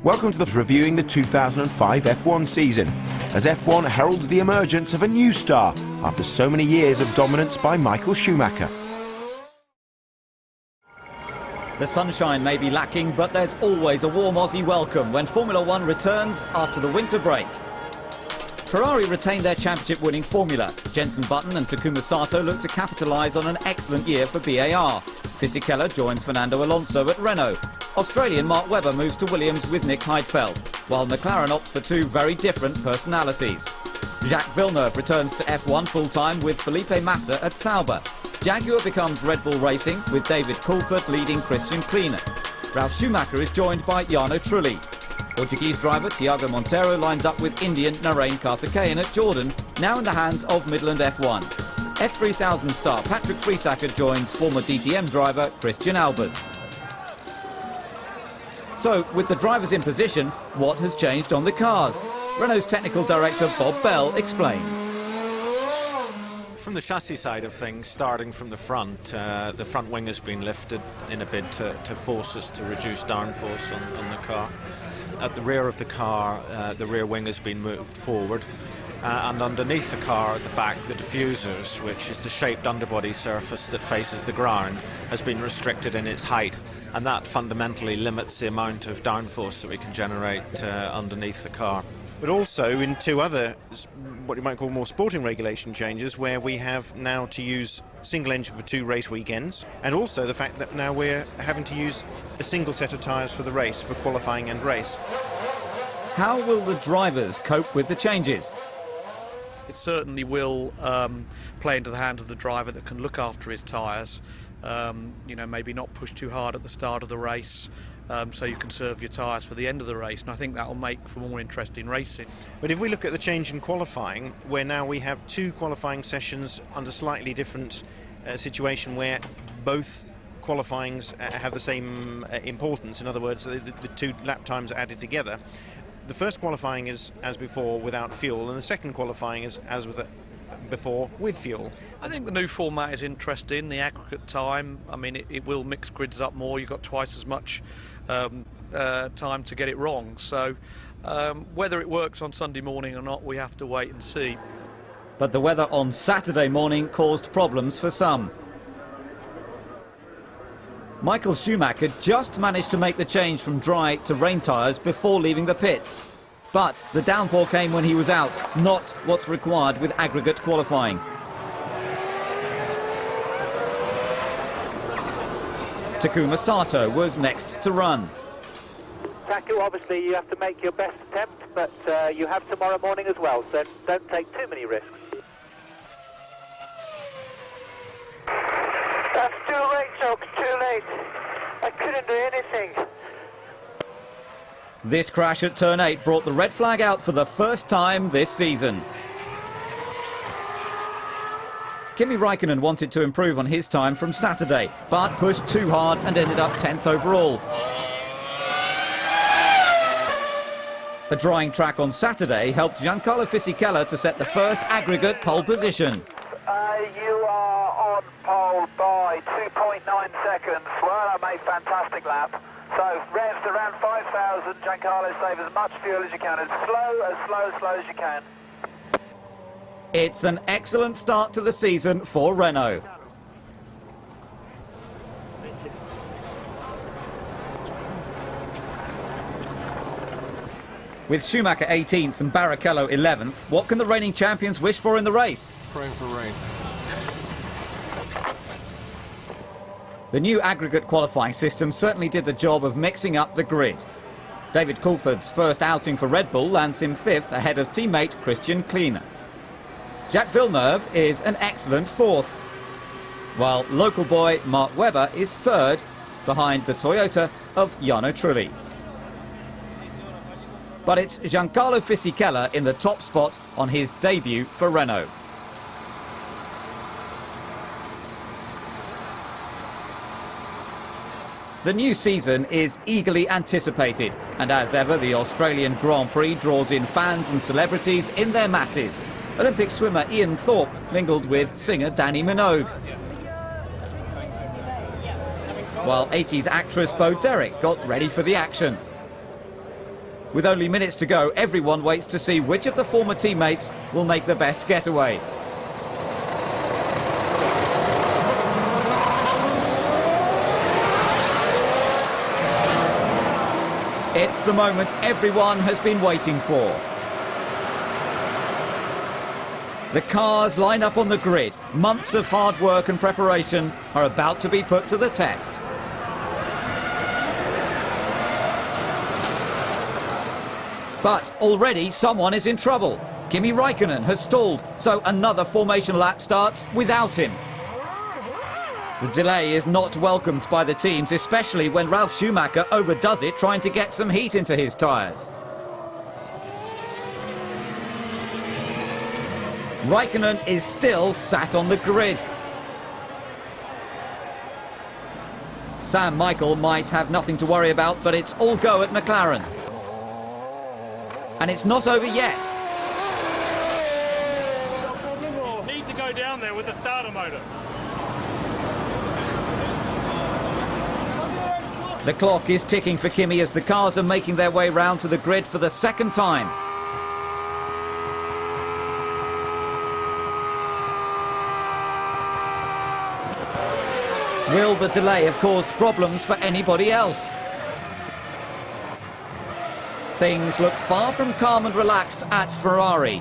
Welcome to the reviewing the 2005 F1 season, as F1 heralds the emergence of a new star after so many years of dominance by Michael Schumacher. The sunshine may be lacking, but there's always a warm Aussie welcome when Formula One returns after the winter break. Ferrari retained their championship-winning formula. Jenson Button and Takuma Sato look to capitalise on an excellent year for BAR. Fisichella joins Fernando Alonso at Renault. Australian Mark Webber moves to Williams with Nick Heidfeld, while McLaren opts for two very different personalities. Jacques Villeneuve returns to F1 full-time with Felipe Massa at Sauber. Jaguar becomes Red Bull Racing with David Coulthard leading Christian Kleiner. Ralf Schumacher is joined by Jarno Trulli. Portuguese driver Tiago Monteiro lines up with Indian Narain Karthikeyan at Jordan, now in the hands of Midland F1. F3000 star Patrick Friesacker joins former DTM driver Christian Albers. So, with the drivers in position, what has changed on the cars? Renault's technical director Bob Bell explains. From the chassis side of things, starting from the front wing has been lifted in a bid to force us to reduce downforce on the car. At the rear of the car, the rear wing has been moved forward. And underneath the car at the back, the diffusers, which is the shaped underbody surface that faces the ground, has been restricted in its height, and that fundamentally limits the amount of downforce that we can generate underneath the car. But also in two other, what you might call more sporting regulation changes, where we have now to use single engine for 2 race weekends, and also the fact that now we're having to use a single set of tyres for the race, for qualifying and race. How will the drivers cope with the changes? It certainly will play into the hands of the driver that can look after his tyres. Maybe not push too hard at the start of the race, so you conserve your tyres for the end of the race, and I think that will make for more interesting racing. But if we look at the change in qualifying, where now we have 2 qualifying sessions under slightly different situation, where both qualifyings have the same importance, in other words, the 2 lap times are added together. The first qualifying is as before without fuel, and the second qualifying is as before with fuel. I think the new format is interesting. The aggregate time, I mean, it will mix grids up more. You've got twice as much time to get it wrong. So whether it works on Sunday morning or not, we have to wait and see. But the weather on Saturday morning caused problems for some. Michael Schumacher just managed to make the change from dry to rain tyres before leaving the pits. But the downpour came when he was out, not what's required with aggregate qualifying. Takuma Sato was next to run. Taku, obviously you have to make your best attempt, but you have tomorrow morning as well, so don't take too many risks. That's too late, Chokes, too late. I couldn't do anything. This crash at turn 8 brought the red flag out for the first time this season. Kimi Raikkonen wanted to improve on his time from Saturday, but pushed too hard and ended up 10th overall. A drying track on Saturday helped Giancarlo Fisichella to set the first aggregate pole position. You are on pole by 2.9 seconds. Well, I made a fantastic lap. So, revs around 5,000. Giancarlo, save as much fuel as you can, as slow as you can. It's an excellent start to the season for Renault. With Schumacher 18th and Barrichello 11th, what can the reigning champions wish for in the race? Praying for rain. The new aggregate qualifying system certainly did the job of mixing up the grid. David Coulthard's first outing for Red Bull lands him 5th ahead of teammate Christian Kleiner. Jacques Villeneuve is an excellent 4th, while local boy Mark Webber is 3rd behind the Toyota of Jarno Trulli. But it's Giancarlo Fisichella in the top spot on his debut for Renault. The new season is eagerly anticipated, and as ever the Australian Grand Prix draws in fans and celebrities in their masses. Olympic swimmer Ian Thorpe mingled with singer Danny Minogue, while 80s actress Bo Derek got ready for the action. With only minutes to go, everyone waits to see which of the former teammates will make the best getaway. It's the moment everyone has been waiting for. The cars line up on the grid. Months of hard work and preparation are about to be put to the test. But already someone is in trouble. Kimi Räikkönen has stalled, so another formation lap starts without him. The delay is not welcomed by the teams, especially when Ralf Schumacher overdoes it trying to get some heat into his tyres. Räikkönen is still sat on the grid. Sam Michael might have nothing to worry about, but it's all go at McLaren. And it's not over yet. Need to go down there with the starter motor. The clock is ticking for Kimi as the cars are making their way round to the grid for the second time. Will the delay have caused problems for anybody else? Things look far from calm and relaxed at Ferrari.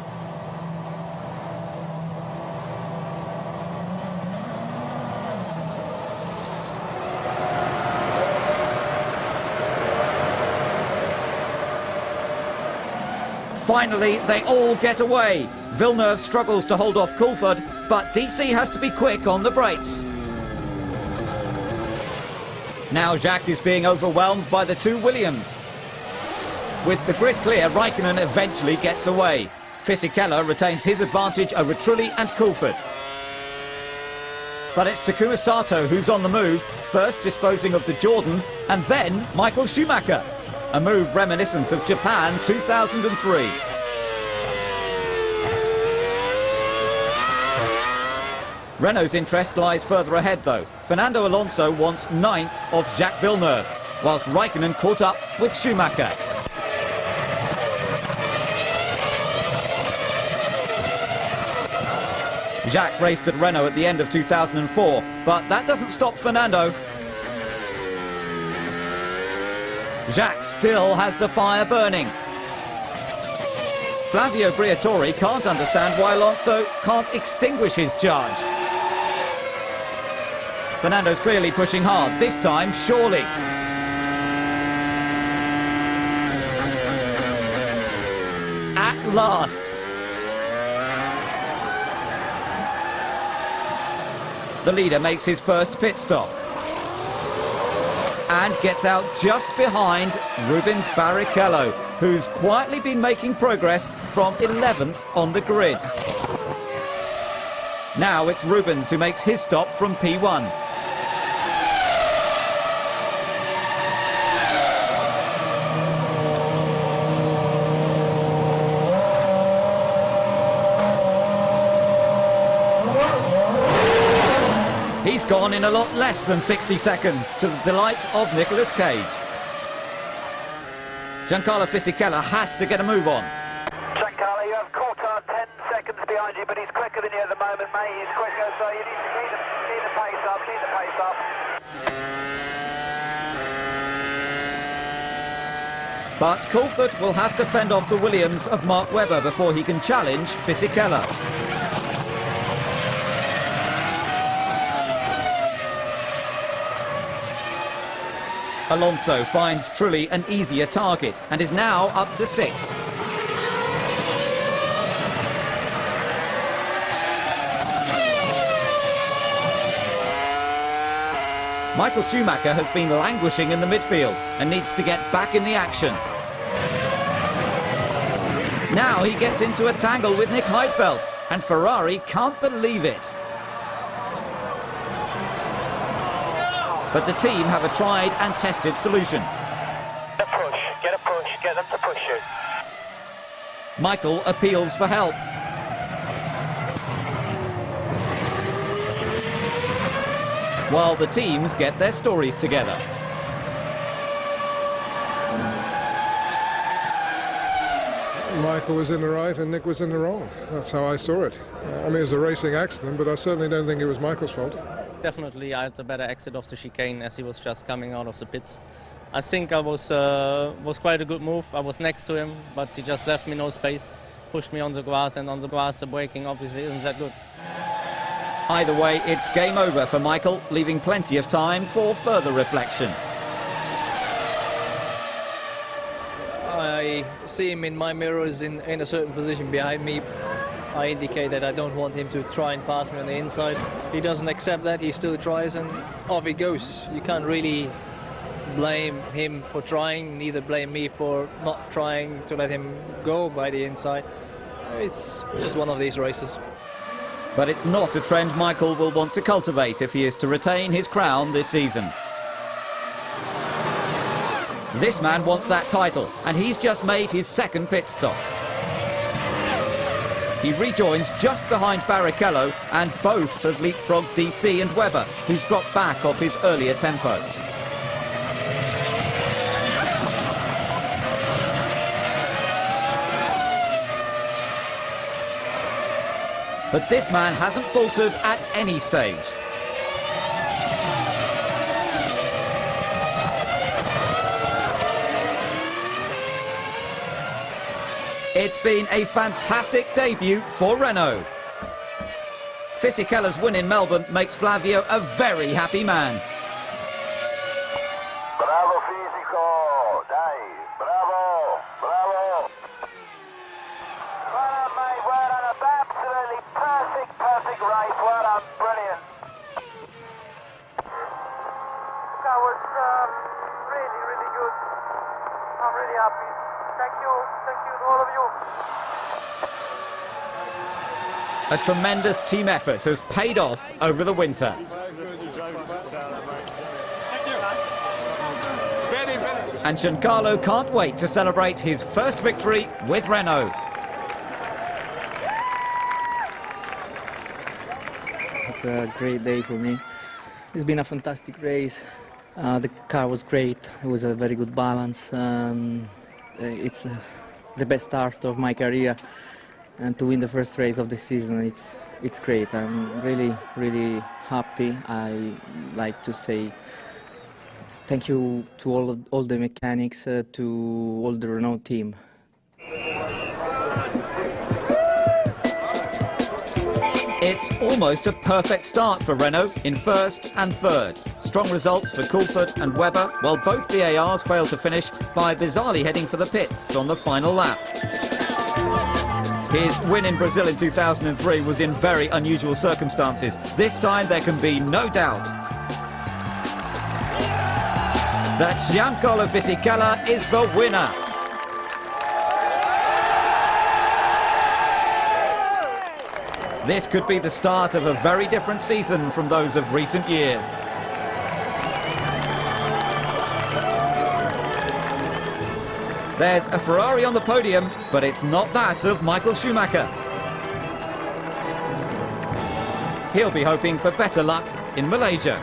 Finally, they all get away. Villeneuve struggles to hold off Coulthard, but DC has to be quick on the brakes. Now Jacques is being overwhelmed by the two Williams. With the grid clear, Räikkönen eventually gets away. Fisichella retains his advantage over Trulli and Coulthard. But it's Takuma Sato who's on the move, first disposing of the Jordan, and then Michael Schumacher. A move reminiscent of Japan 2003. Renault's interest lies further ahead though. Fernando Alonso wants 9th of Jacques Villeneuve, whilst Räikkönen caught up with Schumacher. Jacques raced at Renault at the end of 2004, but that doesn't stop Fernando. Jacques still has the fire burning. Flavio Briatore can't understand why Alonso can't extinguish his charge. Fernando's clearly pushing hard, this time surely. At last. The leader makes his first pit stop. And gets out just behind Rubens Barrichello, who's quietly been making progress from 11th on the grid. Now it's Rubens who makes his stop from P1. He's gone in a lot less than 60 seconds, to the delight of Nicolas Cage. Giancarlo Fisichella has to get a move on. Giancarlo, you have Coulthard 10 seconds behind you, but he's quicker than you at the moment, mate. He's quicker, so you need the pace up, need the pace up. But Coulthard will have to fend off the Williams of Mark Webber before he can challenge Fisichella. Alonso finds Trulli an easier target and is now up to 6th. Michael Schumacher has been languishing in the midfield and needs to get back in the action. Now he gets into a tangle with Nick Heidfeld, and Ferrari can't believe it. But the team have a tried and tested solution. Get a push, get them to push you. Michael appeals for help. While the teams get their stories together. Michael was in the right and Nick was in the wrong. That's how I saw it. I mean, it was a racing accident, but I certainly don't think it was Michael's fault. Definitely I had a better exit of the chicane as he was just coming out of the pits. I think I was quite a good move. I was next to him, but he just left me no space, pushed me on the grass, and on the grass the braking obviously isn't that good. Either way, it's game over for Michael, leaving plenty of time for further reflection. I see him in my mirrors in a certain position behind me. I indicate that I don't want him to try and pass me on the inside. He doesn't accept that, he still tries and off he goes. You can't really blame him for trying, neither blame me for not trying to let him go by the inside. It's just one of these races. But it's not a trend Michael will want to cultivate if he is to retain his crown this season. This man wants that title, and he's just made his second pit stop. He rejoins just behind Barrichello, and both have leapfrogged DC and Webber, who's dropped back off his earlier tempo. But this man hasn't faltered at any stage. It's been a fantastic debut for Renault. Fisikella's win in Melbourne makes Flavio a very happy man. Bravo, Fisico. Dai. Bravo. Bravo. Well done, mate. Well done. Absolutely perfect race. Well done. Brilliant. That was really good. I'm really happy. Thank you to all of you. A tremendous team effort has paid off over the winter. And Giancarlo can't wait to celebrate his first victory with Renault. It's a great day for me. It's been a fantastic race. The car was great. It was a very good balance. It's the best start of my career, and to win the first race of the season, it's great. I'm really happy. I like to say thank you to all the mechanics, to all the Renault team. It's almost a perfect start for Renault in first and third. Strong results for Coulthard and Webber, while both BARs failed to finish by bizarrely heading for the pits on the final lap. His win in Brazil in 2003 was in very unusual circumstances. This time there can be no doubt that Giancarlo Fisichella is the winner. This could be the start of a very different season from those of recent years. There's a Ferrari on the podium, but it's not that of Michael Schumacher. He'll be hoping for better luck in Malaysia.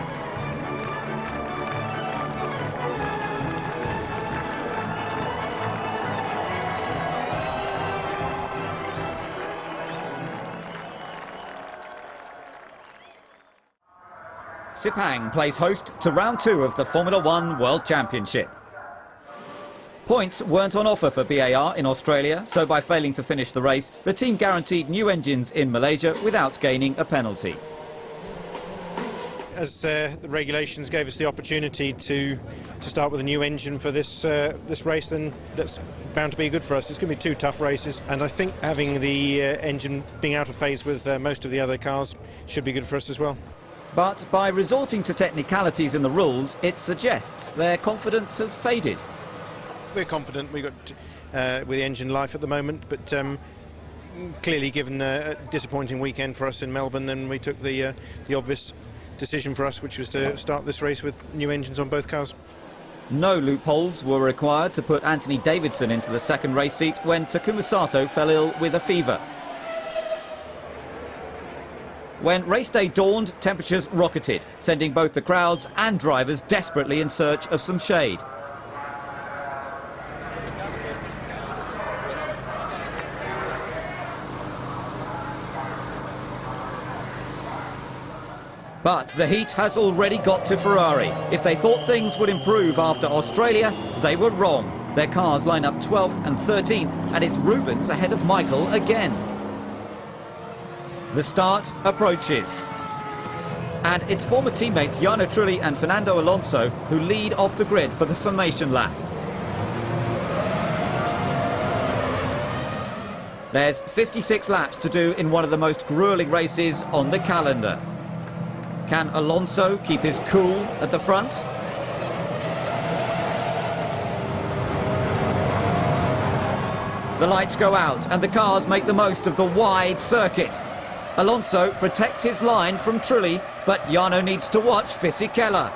Sepang plays host to round 2 of the Formula 1 World Championship. Points weren't on offer for BAR in Australia, so by failing to finish the race, the team guaranteed new engines in Malaysia without gaining a penalty. As the regulations gave us the opportunity to start with a new engine for this race, then that's bound to be good for us. It's going to be 2 tough races, and I think having the engine being out of phase with most of the other cars should be good for us as well. But by resorting to technicalities in the rules, it suggests their confidence has faded. We're confident. We've got with the engine life at the moment, but clearly given a disappointing weekend for us in Melbourne, then we took the obvious decision for us, which was to start this race with new engines on both cars. No loopholes were required to put Anthony Davidson into the second race seat when Takuma Sato fell ill with a fever. When race day dawned, temperatures rocketed, sending both the crowds and drivers desperately in search of some shade. But the heat has already got to Ferrari. If they thought things would improve after Australia, they were wrong. Their cars line up 12th and 13th, and it's Rubens ahead of Michael again. The start approaches. And it's former teammates Jarno Trulli and Fernando Alonso who lead off the grid for the formation lap. There's 56 laps to do in one of the most grueling races on the calendar. Can Alonso keep his cool at the front? The lights go out and the cars make the most of the wide circuit. Alonso protects his line from Trulli, but Jarno needs to watch Fisichella.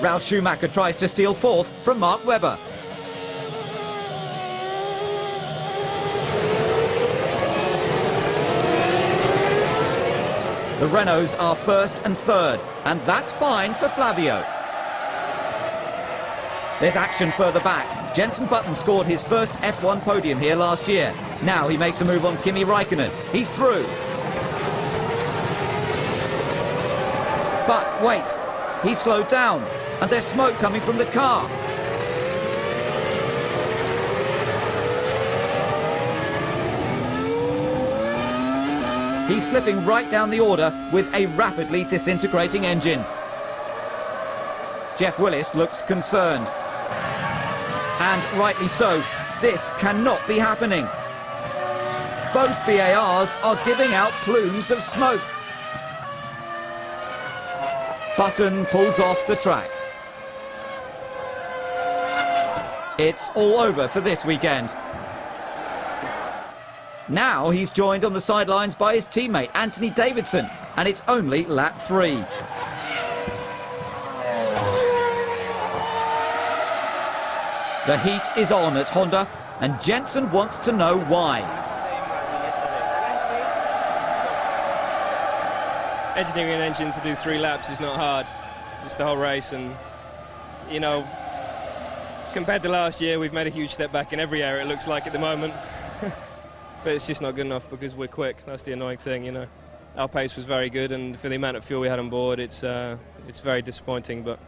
Ralf Schumacher tries to steal fourth from Mark Webber. The Renaults are first and third, and that's fine for Flavio. There's action further back. Jenson Button scored his first F1 podium here last year. Now he makes a move on Kimi Raikkonen. He's through. But wait, he's slowed down, and there's smoke coming from the car. He's slipping right down the order with a rapidly disintegrating engine. Jeff Willis looks concerned. And rightly so, this cannot be happening. Both BARs are giving out plumes of smoke. Button pulls off the track. It's all over for this weekend. Now he's joined on the sidelines by his teammate Anthony Davidson, and it's only lap 3. The heat is on at Honda, and Jenson wants to know why. Engineering an engine to do 3 laps is not hard. It's the whole race, and you know, compared to last year, we've made a huge step back in every area, it looks like at the moment. But it's just not good enough because we're quick. That's the annoying thing, you know. Our pace was very good, and for the amount of fuel we had on board, it's very disappointing, but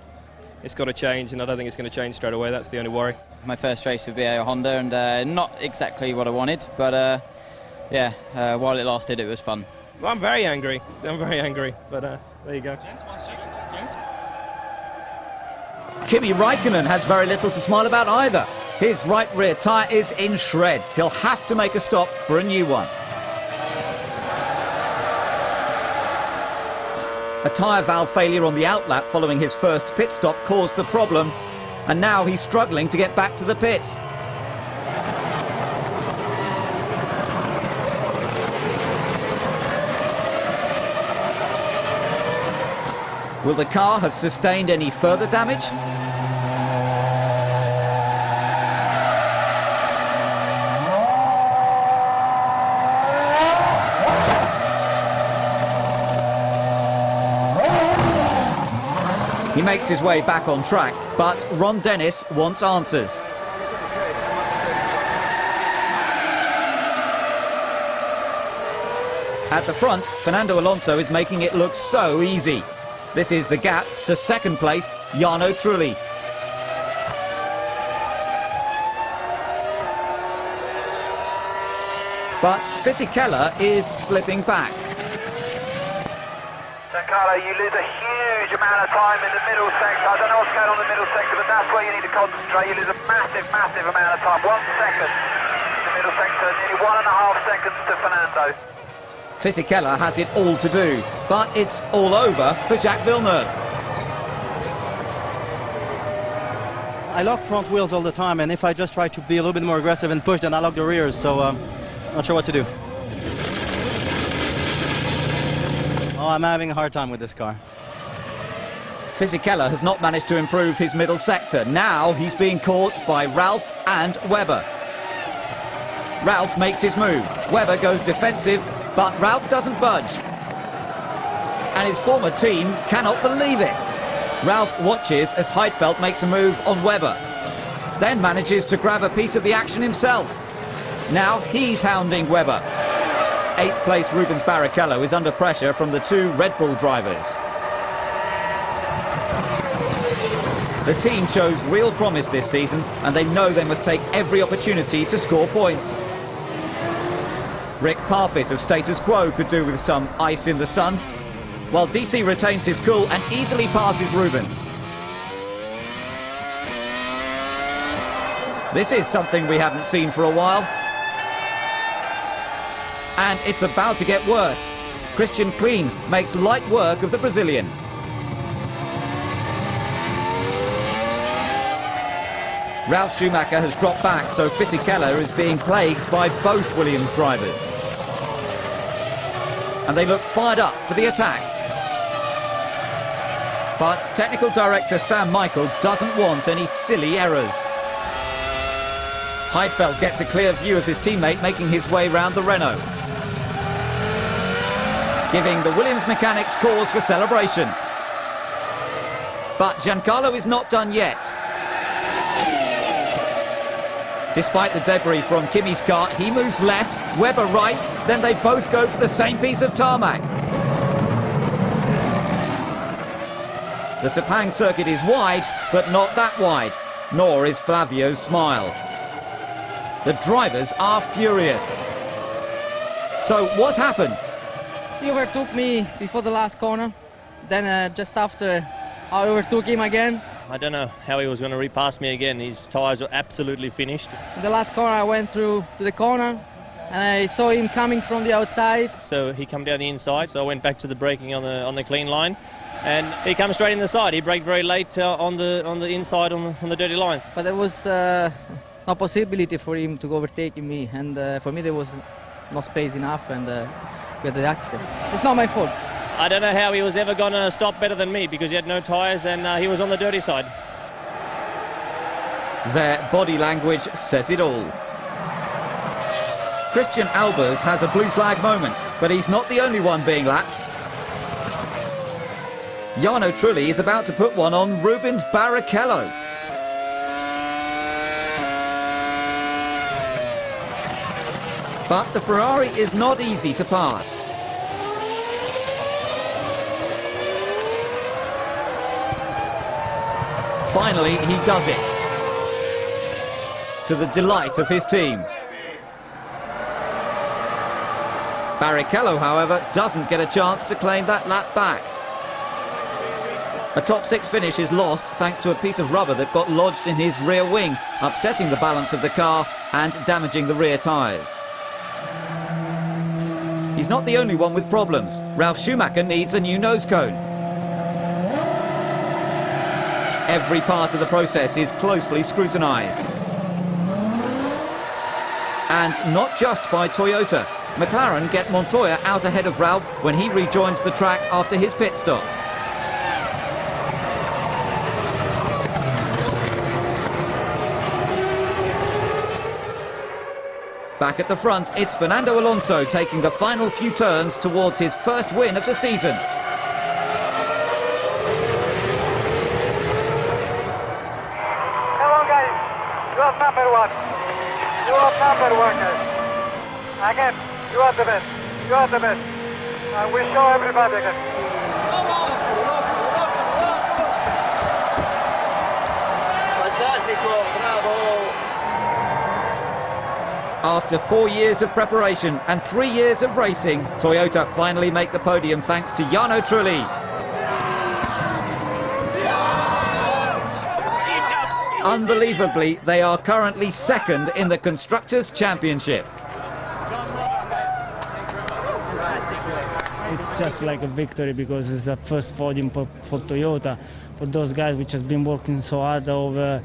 it's got to change, and I don't think it's going to change straight away. That's the only worry. My first race would be a Honda, and not exactly what I wanted, but yeah, while it lasted, it was fun. Well, I'm very angry, but there you go. Kimi Raikkonen has very little to smile about either. His right rear tyre is in shreds. He'll have to make a stop for a new one. A tyre valve failure on the outlap following his first pit stop caused the problem, and now he's struggling to get back to the pits. Will the car have sustained any further damage? He makes his way back on track, but Ron Dennis wants answers. At the front, Fernando Alonso is making it look so easy. This is the gap to second placed Jarno Trulli. But Fisichella is slipping back. Giancarlo, you lose a huge amount of time in the middle sector. I don't know what's going on in the middle sector, but that's where you need to concentrate. You lose a massive, massive amount of time. 1 second in the middle sector, nearly 1.5 seconds to Fernando. Fisichella has it all to do, but it's all over for Jacques Villeneuve. I lock front wheels all the time, and if I just try to be a little bit more aggressive and push, then I lock the rears, so not sure what to do. Oh, I'm having a hard time with this car. Fisichella has not managed to improve his middle sector. Now he's being caught by Ralf and Webber. Ralf makes his move. Webber goes defensive, but Ralf doesn't budge. And his former team cannot believe it. Ralf watches as Heidfeld makes a move on Webber, then manages to grab a piece of the action himself. Now he's hounding Webber. 8th place Rubens Barrichello is under pressure from the two Red Bull drivers. The team shows real promise this season, and they know they must take every opportunity to score points. Rick Parfitt of Status Quo could do with some ice in the sun, while DC retains his cool and easily passes Rubens. This is something we haven't seen for a while. And it's about to get worse. Christian Klein makes light work of the Brazilian. Ralf Schumacher has dropped back, so Fisichella is being plagued by both Williams drivers. And they look fired up for the attack. But technical director Sam Michael doesn't want any silly errors. Heidfeld gets a clear view of his teammate making his way round the Renault, giving the Williams mechanics cause for celebration. But Giancarlo is not done yet. Despite the debris from Kimi's car, he moves left, Webber right, then they both go for the same piece of tarmac. The Sepang circuit is wide, but not that wide, nor is Flavio's smile. The drivers are furious. So what happened? He overtook me before the last corner. Then just after, I overtook him again. I don't know how he was going to repass me again. His tyres were absolutely finished. In the last corner, I went through to the corner, and I saw him coming from the outside. So he come down the inside, so I went back to the braking on the clean line. And he comes straight in the side. He braked very late on the inside on the dirty lines. But there was no possibility for him to overtake me, and for me there was no space enough, and we had the accident. It's not my fault. I don't know how he was ever going to stop better than me, because he had no tyres and he was on the dirty side. Their body language says it all. Christian Albers has a blue flag moment, but he's not the only one being lapped. Jarno Trulli is about to put one on Rubens Barrichello. But the Ferrari is not easy to pass. Finally, he does it, to the delight of his team. Barrichello, however, doesn't get a chance to claim that lap back. A top six finish is lost thanks to a piece of rubber that got lodged in his rear wing, upsetting the balance of the car and damaging the rear tyres. He's not the only one with problems. Ralf Schumacher needs a new nose cone. Every part of the process is closely scrutinised. And not just by Toyota. McLaren get Montoya out ahead of Ralf when he rejoins the track after his pit stop. Back at the front, it's Fernando Alonso taking the final few turns towards his first win of the season. You are number one. You are number one, guys. Again, you are the best. You are the best. And we show everybody again. Fantastico, bravo. After 4 years of preparation and 3 years of racing, Toyota finally make the podium thanks to Jarno Trulli. Unbelievably, they are currently second in the Constructors' Championship. It's just like a victory because it's the first podium for Toyota, for those guys which has been working so hard over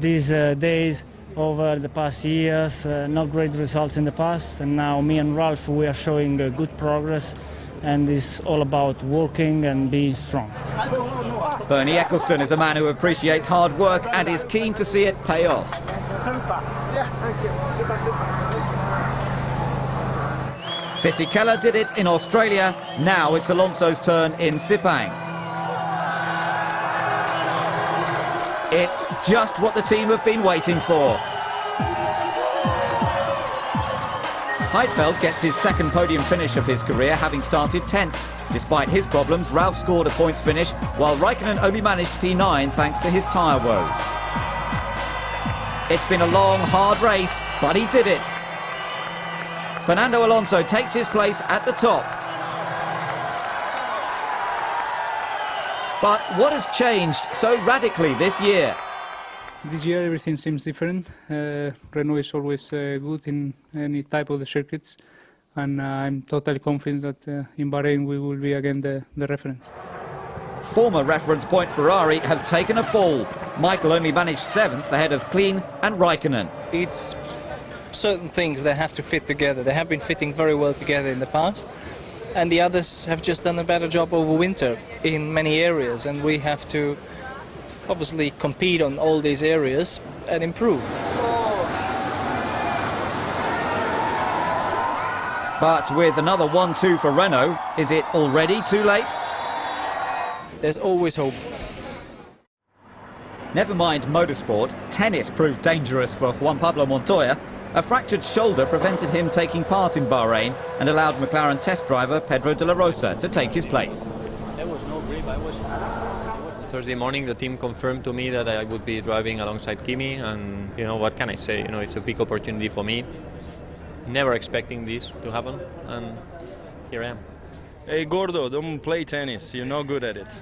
these days, over the past years. Not great results in the past, and now me and Ralf, we are showing good progress, and it's all about working and being strong. Bernie Eccleston is a man who appreciates hard work and is keen to see it pay off. Yeah, thank you. Super, super. Fisichella did it in Australia, now it's Alonso's turn in Sepang. It's just what the team have been waiting for. Heidfeld gets his second podium finish of his career, having started 10th. Despite his problems, Ralph scored a points finish, while Raikkonen only managed P9 thanks to his tyre woes. It's been a long, hard race, but he did it. Fernando Alonso takes his place at the top. But what has changed so radically this year? This year everything seems different. Renault is always good in any type of the circuits, and I'm totally confident that in Bahrain we will be again the reference. Former reference point Ferrari have taken a fall. Michael only managed 7th ahead of Klein and Raikkonen. It's certain things that have to fit together. They have been fitting very well together in the past, and the others have just done a better job over winter in many areas, and we have to obviously compete on all these areas and improve. But with another 1-2 for Renault, is it already too late? There's always hope. Never mind motorsport, tennis proved dangerous for Juan Pablo Montoya. A fractured shoulder prevented him taking part in Bahrain and allowed McLaren test driver Pedro de la Rosa to take his place. There was no grip. Thursday morning the team confirmed to me that I would be driving alongside Kimi, and what can I say, it's a big opportunity for me. Never expecting this to happen, and here I am. Hey Gordo, don't play tennis, you're not good at it.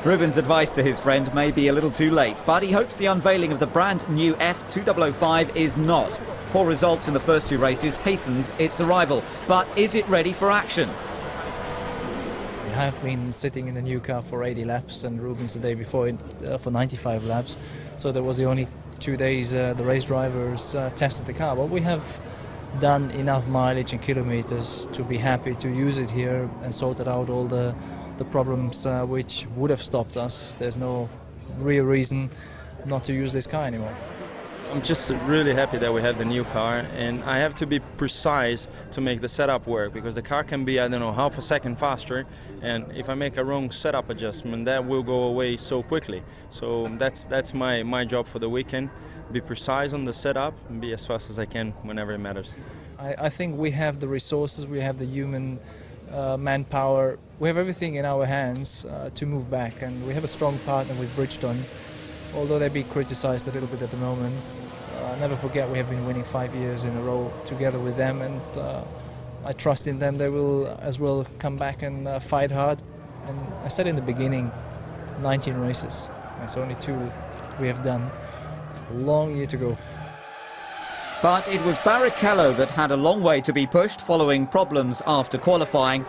Ruben's advice to his friend may be a little too late, but he hopes the unveiling of the brand new F2005 is not. Poor results in the first 2 races hastens its arrival, but is it ready for action? We have been sitting in the new car for 80 laps, and Rubens the day before for 95 laps, so there was the only 2 days the race drivers tested the car, but we have done enough mileage and kilometers to be happy to use it here and sorted out all the problems which would have stopped us. There's no real reason not to use this car anymore. I'm just really happy that we have the new car, and I have to be precise to make the setup work, because the car can be, I don't know, half a second faster, and if I make a wrong setup adjustment, that will go away so quickly. So that's my job for the weekend. Be precise on the setup and be as fast as I can whenever it matters. I think we have the resources, we have the human manpower, we have everything in our hands to move back, and we have a strong partner with Bridgestone. Although they're being criticised a little bit at the moment, never forget we have been winning 5 years in a row together with them, and I trust in them. They will as well come back and fight hard. And I said in the beginning, 19 races. It's only 2 we have done. A long year to go. But it was Barrichello that had a long way to be pushed following problems after qualifying,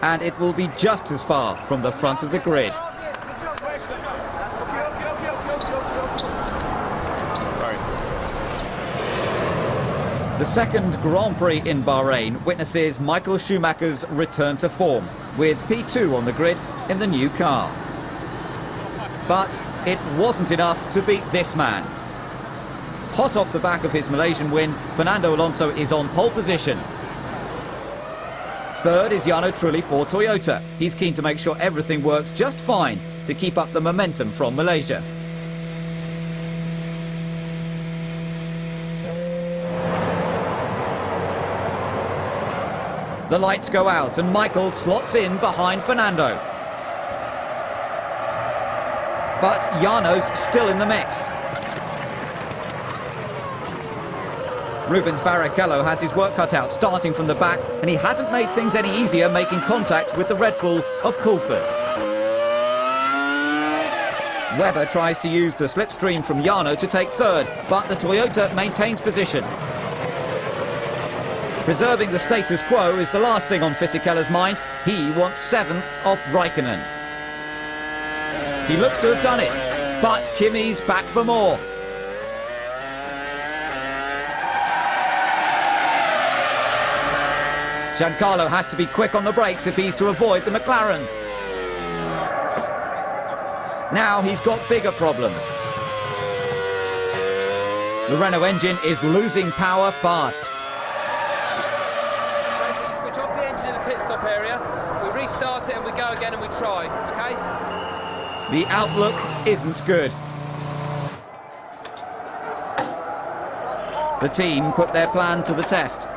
and it will be just as far from the front of the grid. The second Grand Prix in Bahrain witnesses Michael Schumacher's return to form, with P2 on the grid in the new car. But it wasn't enough to beat this man. Hot off the back of his Malaysian win, Fernando Alonso is on pole position. Third is Jarno Trulli for Toyota. He's keen to make sure everything works just fine to keep up the momentum from Malaysia. The lights go out and Michael slots in behind Fernando. But Jarno's still in the mix. Rubens Barrichello has his work cut out, starting from the back, and he hasn't made things any easier making contact with the Red Bull of Coulthard. Webber tries to use the slipstream from Jarno to take third, but the Toyota maintains position. Preserving the status quo is the last thing on Fisichella's mind. He wants 7th off Raikkonen. He looks to have done it, but Kimi's back for more. Giancarlo has to be quick on the brakes if he's to avoid the McLaren. Now he's got bigger problems. The Renault engine is losing power fast. Switch off the engine in the pit stop area, we restart it and we go again and we try, okay? The outlook isn't good. The team put their plan to the test.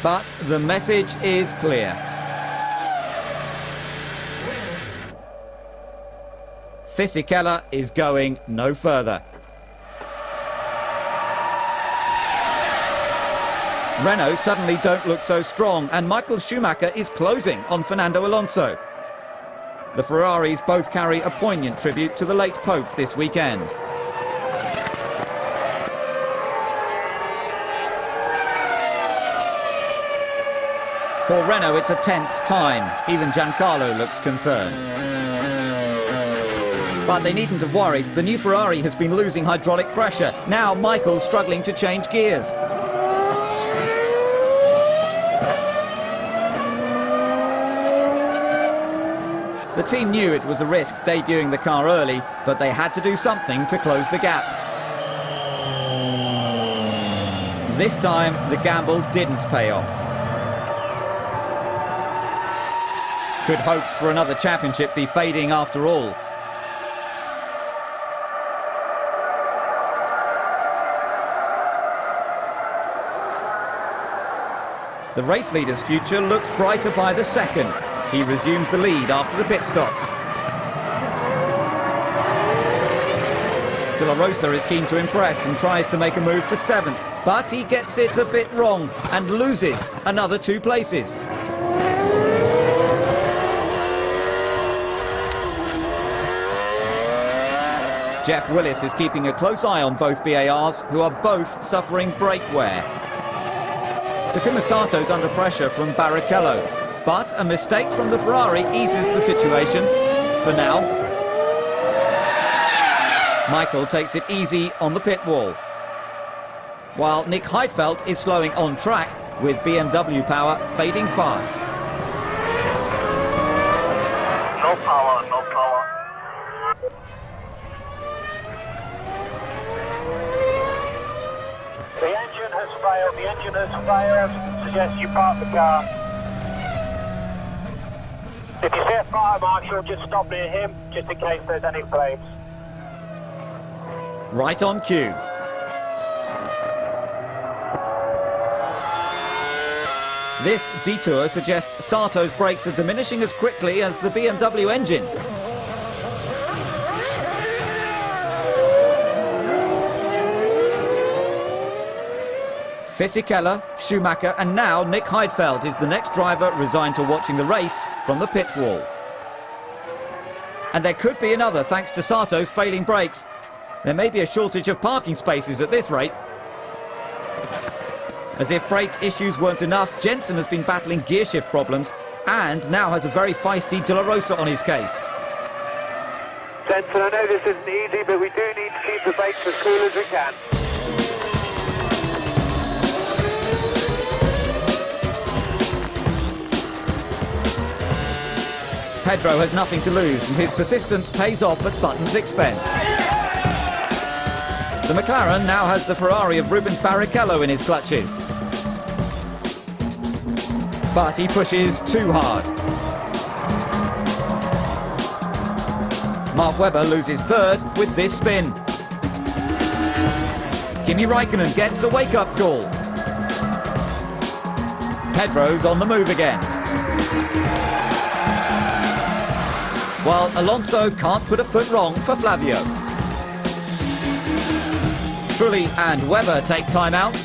But the message is clear. Fisichella is going no further. Renault suddenly don't look so strong, and Michael Schumacher is closing on Fernando Alonso. The Ferraris both carry a poignant tribute to the late Pope this weekend. For Renault, it's a tense time. Even Giancarlo looks concerned. But they needn't have worried. The new Ferrari has been losing hydraulic pressure. Now Michael's struggling to change gears. The team knew it was a risk debuting the car early, but they had to do something to close the gap. This time, the gamble didn't pay off. Could hopes for another championship be fading after all? The race leader's future looks brighter by the second. He resumes the lead after the pit stops. De La Rosa is keen to impress and tries to make a move for 7th, but he gets it a bit wrong and loses another 2 places. Jeff Willis is keeping a close eye on both BARs, who are both suffering brake wear. Takuma Sato's under pressure from Barrichello, but a mistake from the Ferrari eases the situation for now. Michael takes it easy on the pit wall, while Nick Heidfeld is slowing on track with BMW power fading fast. No power, no power. The engine has failed, the engine has failed. Suggest you park the car. If you see a fire marshal, just stop near him, just in case there's any flames. Right on cue. This detour suggests Sato's brakes are diminishing as quickly as the BMW engine. Fisichella, Schumacher and now Nick Heidfeld is the next driver resigned to watching the race from the pit wall. And there could be another thanks to Sato's failing brakes. There may be a shortage of parking spaces at this rate. As if brake issues weren't enough, Jensen has been battling gear shift problems and now has a very feisty De La Rosa on his case. Jensen, I know this isn't easy, but we do need to keep the brakes as cool as we can. Pedro has nothing to lose and his persistence pays off at Button's expense. The McLaren now has the Ferrari of Rubens Barrichello in his clutches. But he pushes too hard. Mark Webber loses 3rd with this spin. Kimi Raikkonen gets a wake-up call. Pedro's on the move again. While Alonso can't put a foot wrong for Flavio. Trulli and Webber take time out.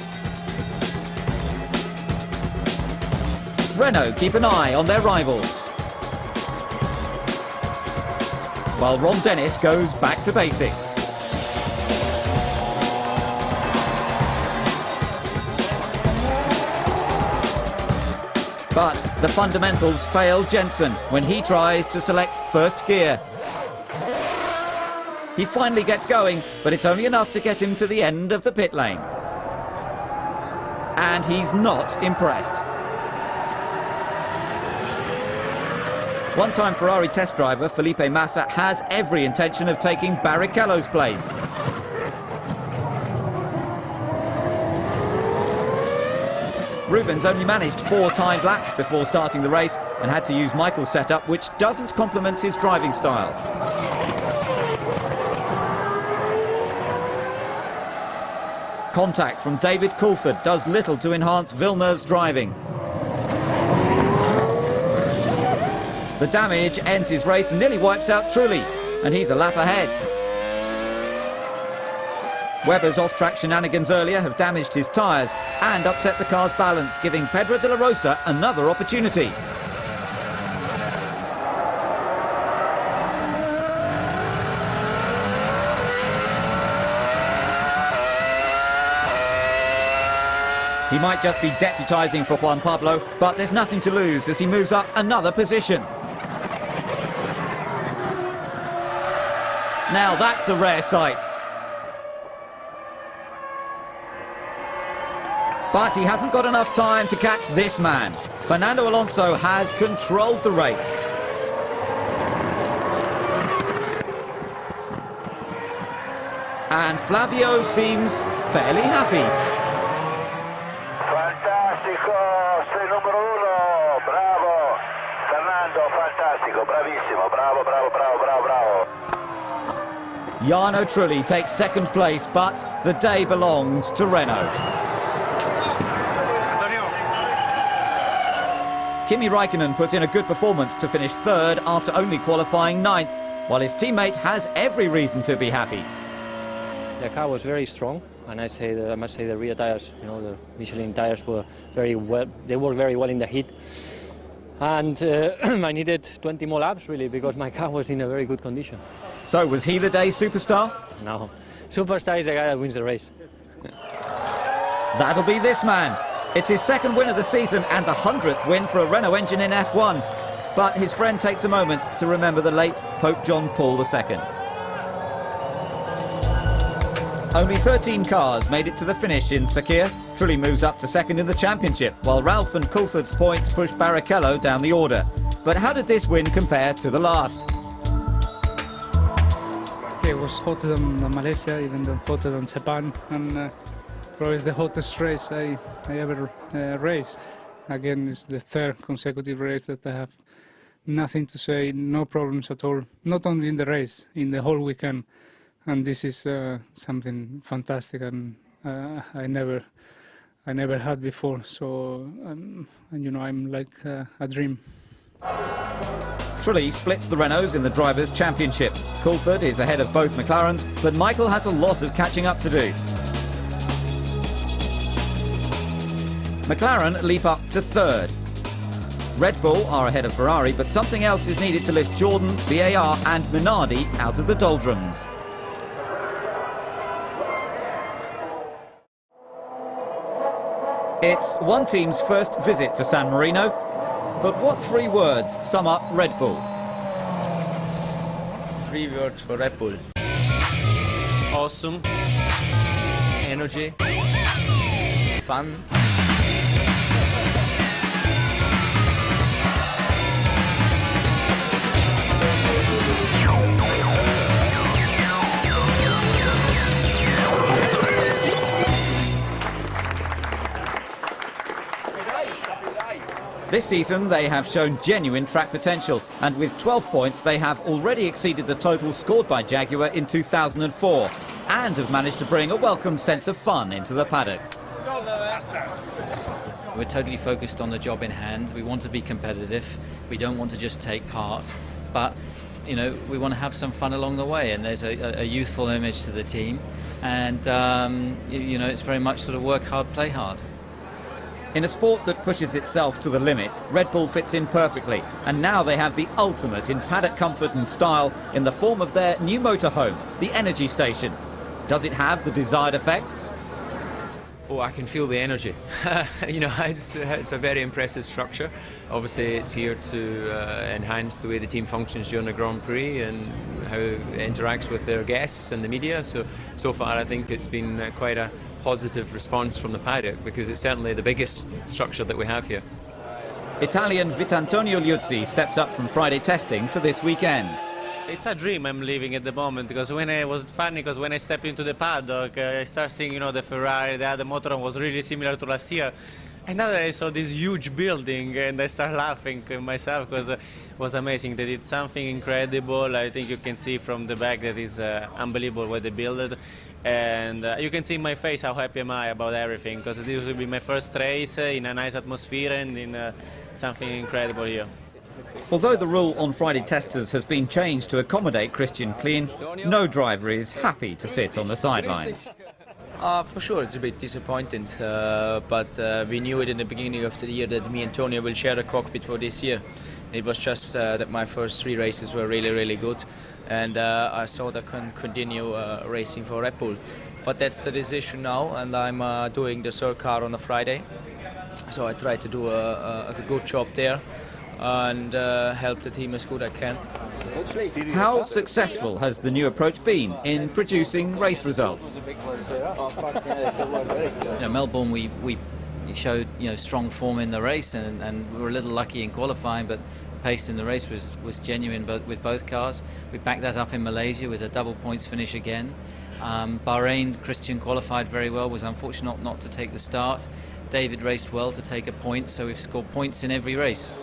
Renault keep an eye on their rivals. While Ron Dennis goes back to basics. But the fundamentals fail Jensen when he tries to select first gear. He finally gets going, but it's only enough to get him to the end of the pit lane. And he's not impressed. One-time Ferrari test driver Felipe Massa has every intention of taking Barrichello's place. Rubens only managed 4 timed laps before starting the race and had to use Michael's setup, which doesn't complement his driving style. Contact from David Coulthard does little to enhance Villeneuve's driving. The damage ends his race and nearly wipes out Trulli, and he's a lap ahead. Webber's off-track shenanigans earlier have damaged his tyres and upset the car's balance, giving Pedro de la Rosa another opportunity. He might just be deputising for Juan Pablo, but there's nothing to lose as he moves up another position. Now that's a rare sight. But he hasn't got enough time to catch this man. Fernando Alonso has controlled the race. And Flavio seems fairly happy. Fantastico, sei numero uno, bravo. Fernando, fantastico, bravissimo, bravo, bravo, bravo, bravo, bravo. Jarno Trulli takes second place, but the day belongs to Renault. Kimi Raikkonen put in a good performance to finish third after only qualifying ninth, while his teammate has every reason to be happy. The car was very strong, and I must say the rear tires, the Michelin tires were very well. They worked very well in the heat, and I needed 20 more laps really because my car was in a very good condition. So was he the day's superstar? No, superstar is the guy that wins the race. That'll be this man. It's his second win of the season and the 100th win for a Renault engine in F1. But his friend takes a moment to remember the late Pope John Paul II. Only 13 cars made it to the finish in Sakir. Trulli moves up to second in the championship, while Ralph and Coulthard's points push Barrichello down the order. But how did this win compare to the last? It was hotter than Malaysia, even though hotter than Japan, and probably it's the hottest race I ever raced. Again, it's the third consecutive race that I have nothing to say, no problems at all, not only in the race, in the whole weekend. And this is something fantastic, and I never had before. So, I'm like a dream. Trulli splits the Renaults in the Drivers' Championship. Coulthard is ahead of both McLarens, but Michael has a lot of catching up to do. McLaren leap up to third. Red Bull are ahead of Ferrari, but something else is needed to lift Jordan, VAR and Minardi out of the doldrums. It's one team's first visit to San Marino, but what three words sum up Red Bull? 3 words for Red Bull. Awesome. Energy. Fun. This season they have shown genuine track potential, and with 12 points they have already exceeded the total scored by Jaguar in 2004 and have managed to bring a welcome sense of fun into the paddock. We're totally focused on the job in hand. We want to be competitive. We don't want to just take part, but we want to have some fun along the way, and there's a youthful image to the team, and it's very much sort of work hard, play hard. In a sport that pushes itself to the limit, Red Bull fits in perfectly, and now they have the ultimate in paddock comfort and style in the form of their new motorhome, the Energy Station. Does it have the desired effect? Oh, I can feel the energy. It's a very impressive structure. Obviously, it's here to enhance the way the team functions during the Grand Prix and how it interacts with their guests and the media. So far, I think it's been quite a positive response from the paddock, because it's certainly the biggest structure that we have here. Italian Vitantonio Liuzzi steps up from Friday testing for this weekend. It's a dream I'm living at the moment, because when I stepped into the paddock, I started seeing, the Ferrari, the other motorhome was really similar to last year. And now that I saw this huge building, and I started laughing myself, because it was amazing. They did something incredible. I think you can see from the back that is unbelievable what they built it. And you can see in my face how happy am I about everything, because this will be my first race in a nice atmosphere and in something incredible here. Although the rule on Friday testers has been changed to accommodate Christian Klein, no driver is happy to sit on the sidelines. For sure, it's a bit disappointing, but we knew it in the beginning of the year that me and Tony will share the cockpit for this year. It was just that my first 3 races were really, really good, and I thought I can continue racing for Red Bull. But that's the decision now, and I'm doing the third car on a Friday, so I try to do a good job there and help the team as good as I can. How successful has the new approach been in producing race results? Melbourne, we showed strong form in the race, and we were a little lucky in qualifying, but the pace in the race was genuine with both cars. We backed that up in Malaysia with a double points finish again. Bahrain, Christian qualified very well, was unfortunate not to take the start. David raced well to take a point, so we've scored points in every race.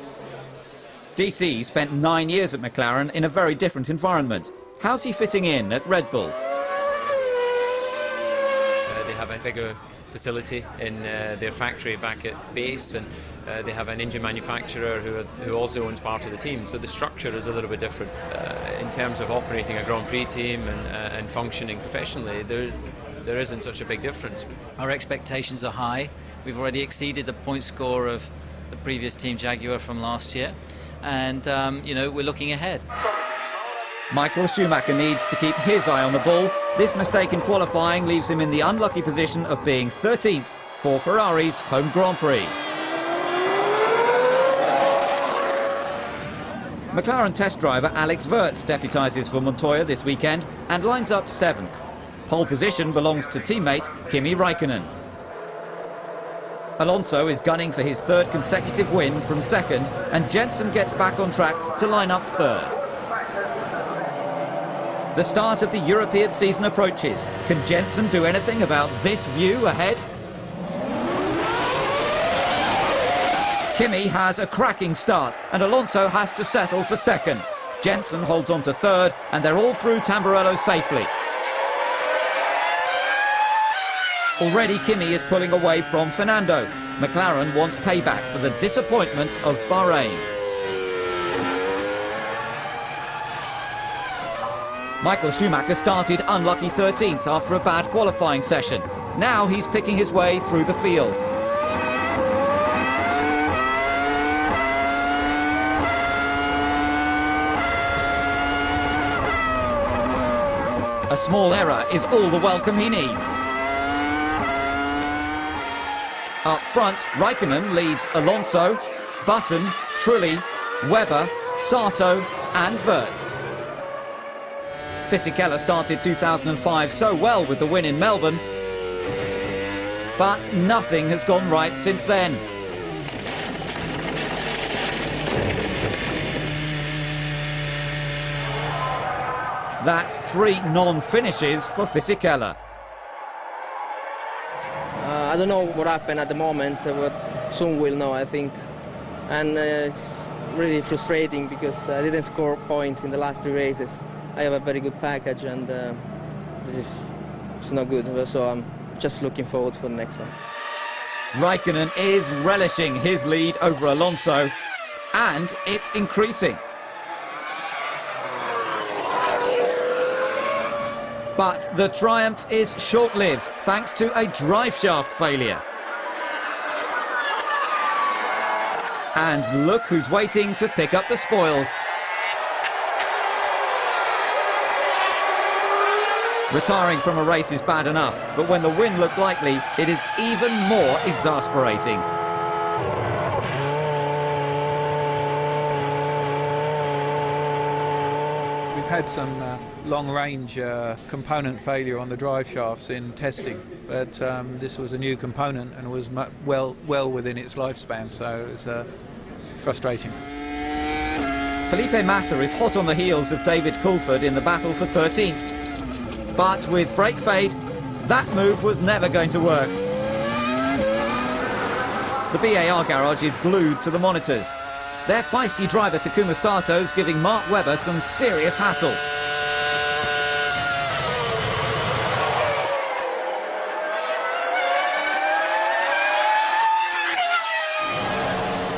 DC spent 9 years at McLaren in a very different environment. How's he fitting in at Red Bull? They have a bigger facility in their factory back at base, and they have an engine manufacturer who also owns part of the team. So the structure is a little bit different in terms of operating a Grand Prix team and functioning professionally. There isn't such a big difference. Our expectations are high. We've already exceeded the point score of the previous Team Jaguar from last year, and we're looking ahead. Michael Schumacher needs to keep his eye on the ball. This mistake in qualifying leaves him in the unlucky position of being 13th for Ferrari's home Grand Prix. McLaren test driver Alex Wurz deputises for Montoya this weekend and lines up 7th. Pole position belongs to teammate Kimi Räikkönen. Alonso is gunning for his 3rd consecutive win from 2nd, and Jensen gets back on track to line up 3rd. The start of the European season approaches. Can Jensen do anything about this view ahead? Kimi has a cracking start, and Alonso has to settle for 2nd. Jensen holds on to 3rd, and they're all through Tamburello safely. Already Kimi is pulling away from Fernando. McLaren wants payback for the disappointment of Bahrain. Michael Schumacher started unlucky 13th after a bad qualifying session. Now he's picking his way through the field. A small error is all the welcome he needs. Up front, Räikkönen leads Alonso, Button, Trulli, Webber, Sato and Wurz. Fisichella started 2005 so well with the win in Melbourne, but nothing has gone right since then. That's 3 non-finishes for Fisichella. I don't know what happened at the moment, but soon we'll know, I think. And it's really frustrating because I didn't score points in the last 3 races. I have a very good package, and it's not good. So I'm just looking forward for the next one. Räikkönen is relishing his lead over Alonso, and it's increasing. But the triumph is short-lived thanks to a drive shaft failure. And look who's waiting to pick up the spoils. Retiring from a race is bad enough, but when the win looked likely, it is even more exasperating. We've had some long-range component failure on the drive shafts in testing, but this was a new component and was well within its lifespan, so it's frustrating. Felipe Massa is hot on the heels of David Coulthard in the battle for 13th. But with brake fade, that move was never going to work. The BAR garage is glued to the monitors. Their feisty driver Takuma Sato's giving Mark Webber some serious hassle.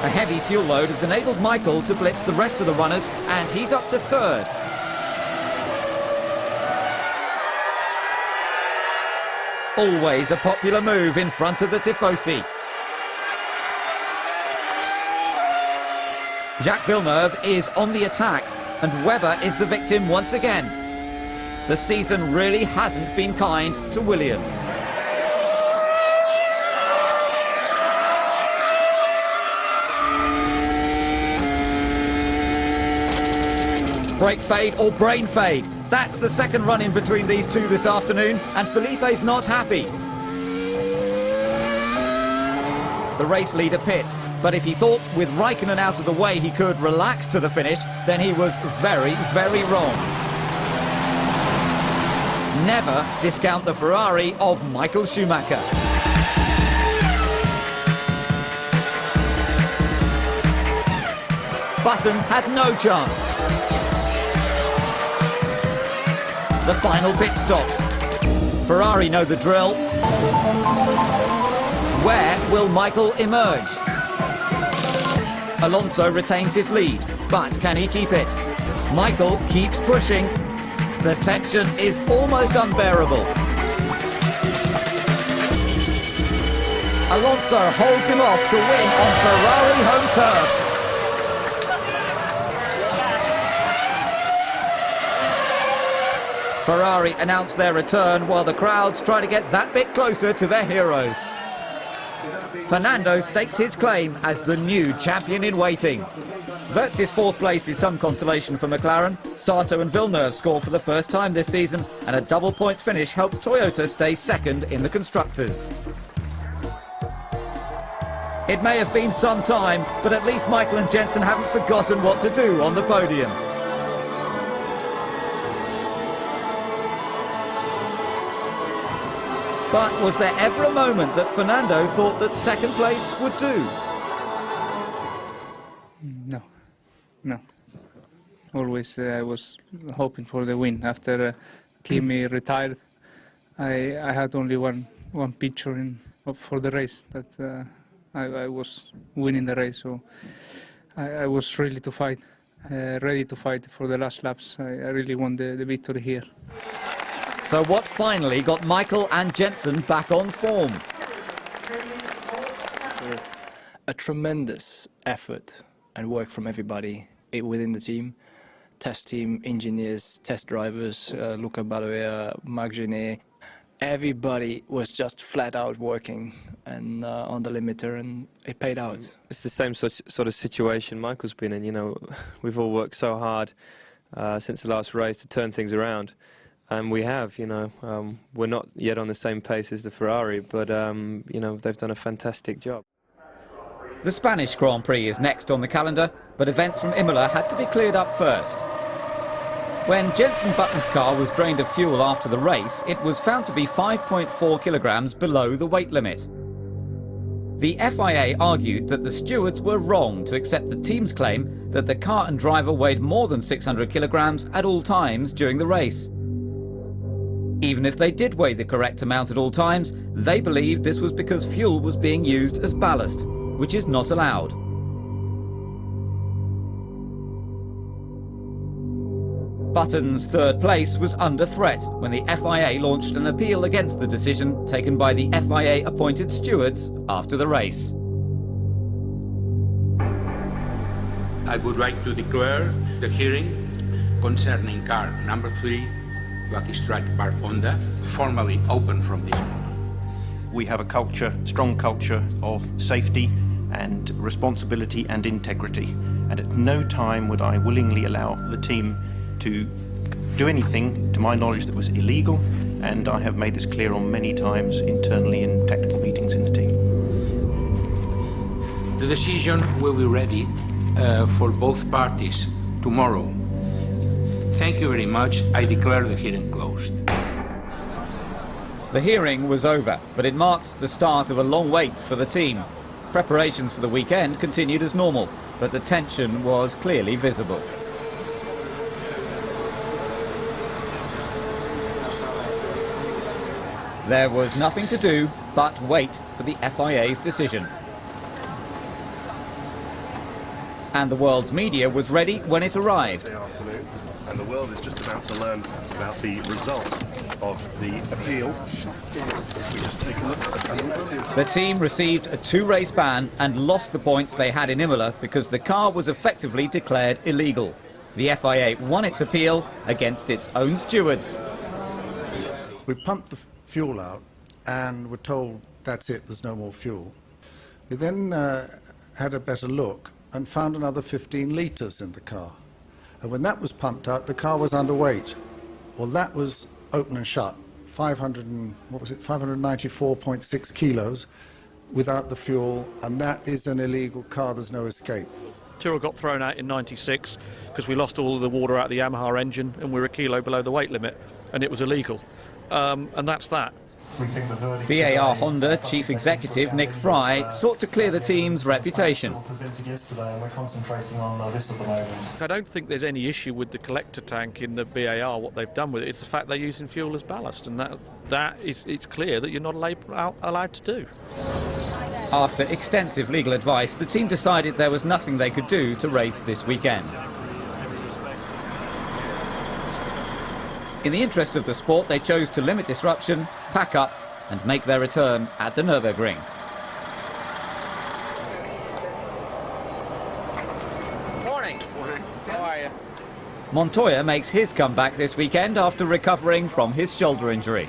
A heavy fuel load has enabled Michael to blitz the rest of the runners, and he's up to third. Always a popular move in front of the Tifosi. Jacques Villeneuve is on the attack, and Webber is the victim once again. The season really hasn't been kind to Williams. Brake fade or brain fade. That's the second run in between these two this afternoon, and Felipe's not happy. The race leader pits, but if he thought with Raikkonen out of the way he could relax to the finish, then he was very, very wrong. Never discount the Ferrari of Michael Schumacher. Button had no chance. The final pit stops. Ferrari know the drill. Where will Michael emerge? Alonso retains his lead, but can he keep it? Michael keeps pushing. The tension is almost unbearable. Alonso holds him off to win on Ferrari home turf. Ferrari announce their return while the crowds try to get that bit closer to their heroes. Fernando stakes his claim as the new champion in waiting. Wirtz's fourth place is some consolation for McLaren. Sato and Villeneuve score for the first time this season, and a double points finish helps Toyota stay second in the Constructors. It may have been some time, but at least Michael and Jensen haven't forgotten what to do on the podium. But was there ever a moment that Fernando thought that second place would do? No. Always I was hoping for the win. After Kimi retired, I had only one picture for the race, that I was winning the race. So I was ready to fight for the last laps. I really want the victory here. So what finally got Michael and Jensen back on form? A tremendous effort and work from everybody within the team. Test team, engineers, test drivers, Luca Badoea, Marc Genet. Everybody was just flat out working and on the limiter, and it paid out. It's the same sort of situation Michael's been in. You know, we've all worked so hard since the last race to turn things around. And we have, you know, we're not yet on the same pace as the Ferrari, but, you know, they've done a fantastic job. The Spanish Grand Prix is next on the calendar, but events from Imola had to be cleared up first. When Jensen Button's car was drained of fuel after the race, it was found to be 5.4 kilograms below the weight limit. The FIA argued that the stewards were wrong to accept the team's claim that the car and driver weighed more than 600 kilograms at all times during the race. Even if they did weigh the correct amount at all times, they believed this was because fuel was being used as ballast, which is not allowed. Button's third place was under threat when the FIA launched an appeal against the decision taken by the FIA-appointed stewards after the race. I would like to declare the hearing concerning car number 3, Lucky Strike Bar Honda, formally open from this moment. We have a culture, strong culture of safety and responsibility and integrity, and at no time would I willingly allow the team to do anything, to my knowledge, that was illegal, and I have made this clear on many times internally in technical meetings in the team. The decision will be ready for both parties tomorrow. Thank you very much. I declare the hearing closed. The hearing was over, but it marked the start of a long wait for the team. Preparations for the weekend continued as normal, but the tension was clearly visible. There was nothing to do but wait for the FIA's decision. and the world's media was ready when it arrived. Afternoon, and the world is just about to learn about the result of the appeal. We just take a look at The team received a 2-race ban and lost the points they had in Imola because the car was effectively declared illegal. The FIA won its appeal against its own stewards. We pumped the fuel out and were told that's it, there's no more fuel. We then had a better look and found another 15 litres in the car. And when that was pumped out, the car was underweight. Well, that was open and shut, 594.6 kilos without the fuel, and that is an illegal car, there's no escape. Tyrrell got thrown out in '96 because we lost all of the water out of the Yamaha engine and we were a kilo below the weight limit, and it was illegal. And that's that. BAR Honda Chief Executive Nick Fry sought to clear the team's reputation. I don't think there's any issue with the collector tank in the BAR, what they've done with it. It's the fact they're using fuel as ballast, and it's clear that you're not allowed to do. After extensive legal advice, the team decided there was nothing they could do to race this weekend. In the interest of the sport, they chose to limit disruption, pack up and make their return at the Nürburgring. Morning. How are you? Montoya makes his comeback this weekend after recovering from his shoulder injury.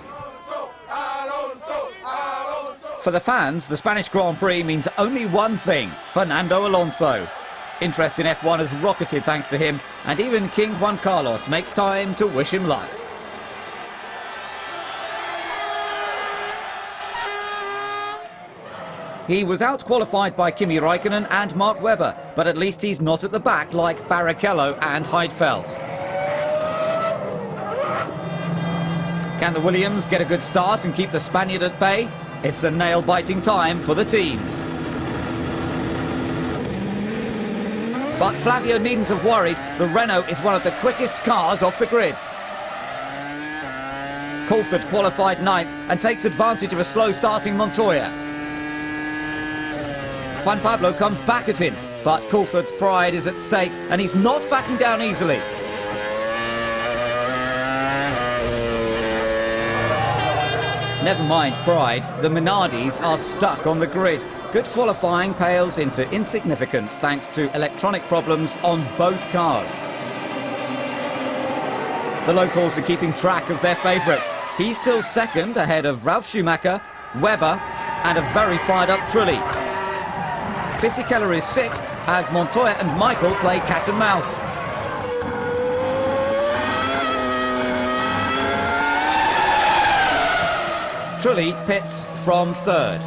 For the fans, the Spanish Grand Prix means only one thing: Fernando Alonso. Interest in F1 has rocketed thanks to him, and even King Juan Carlos makes time to wish him luck. He was out-qualified by Kimi Raikkonen and Mark Webber, but at least he's not at the back like Barrichello and Heidfeld. Can the Williams get a good start and keep the Spaniard at bay? It's a nail-biting time for the teams. But Flavio needn't have worried. The Renault is one of the quickest cars off the grid. Coulthard qualified 9th and takes advantage of a slow-starting Montoya. Juan Pablo comes back at him, but Coulthard's pride is at stake and he's not backing down easily. Never mind pride, the Minardis are stuck on the grid. Good qualifying pales into insignificance thanks to electronic problems on both cars. The locals are keeping track of their favourite. He's still second ahead of Ralf Schumacher, Webber and a very fired up Trulli. Fisichella is 6th as Montoya and Michael play cat and mouse. Trulli pits from 3rd.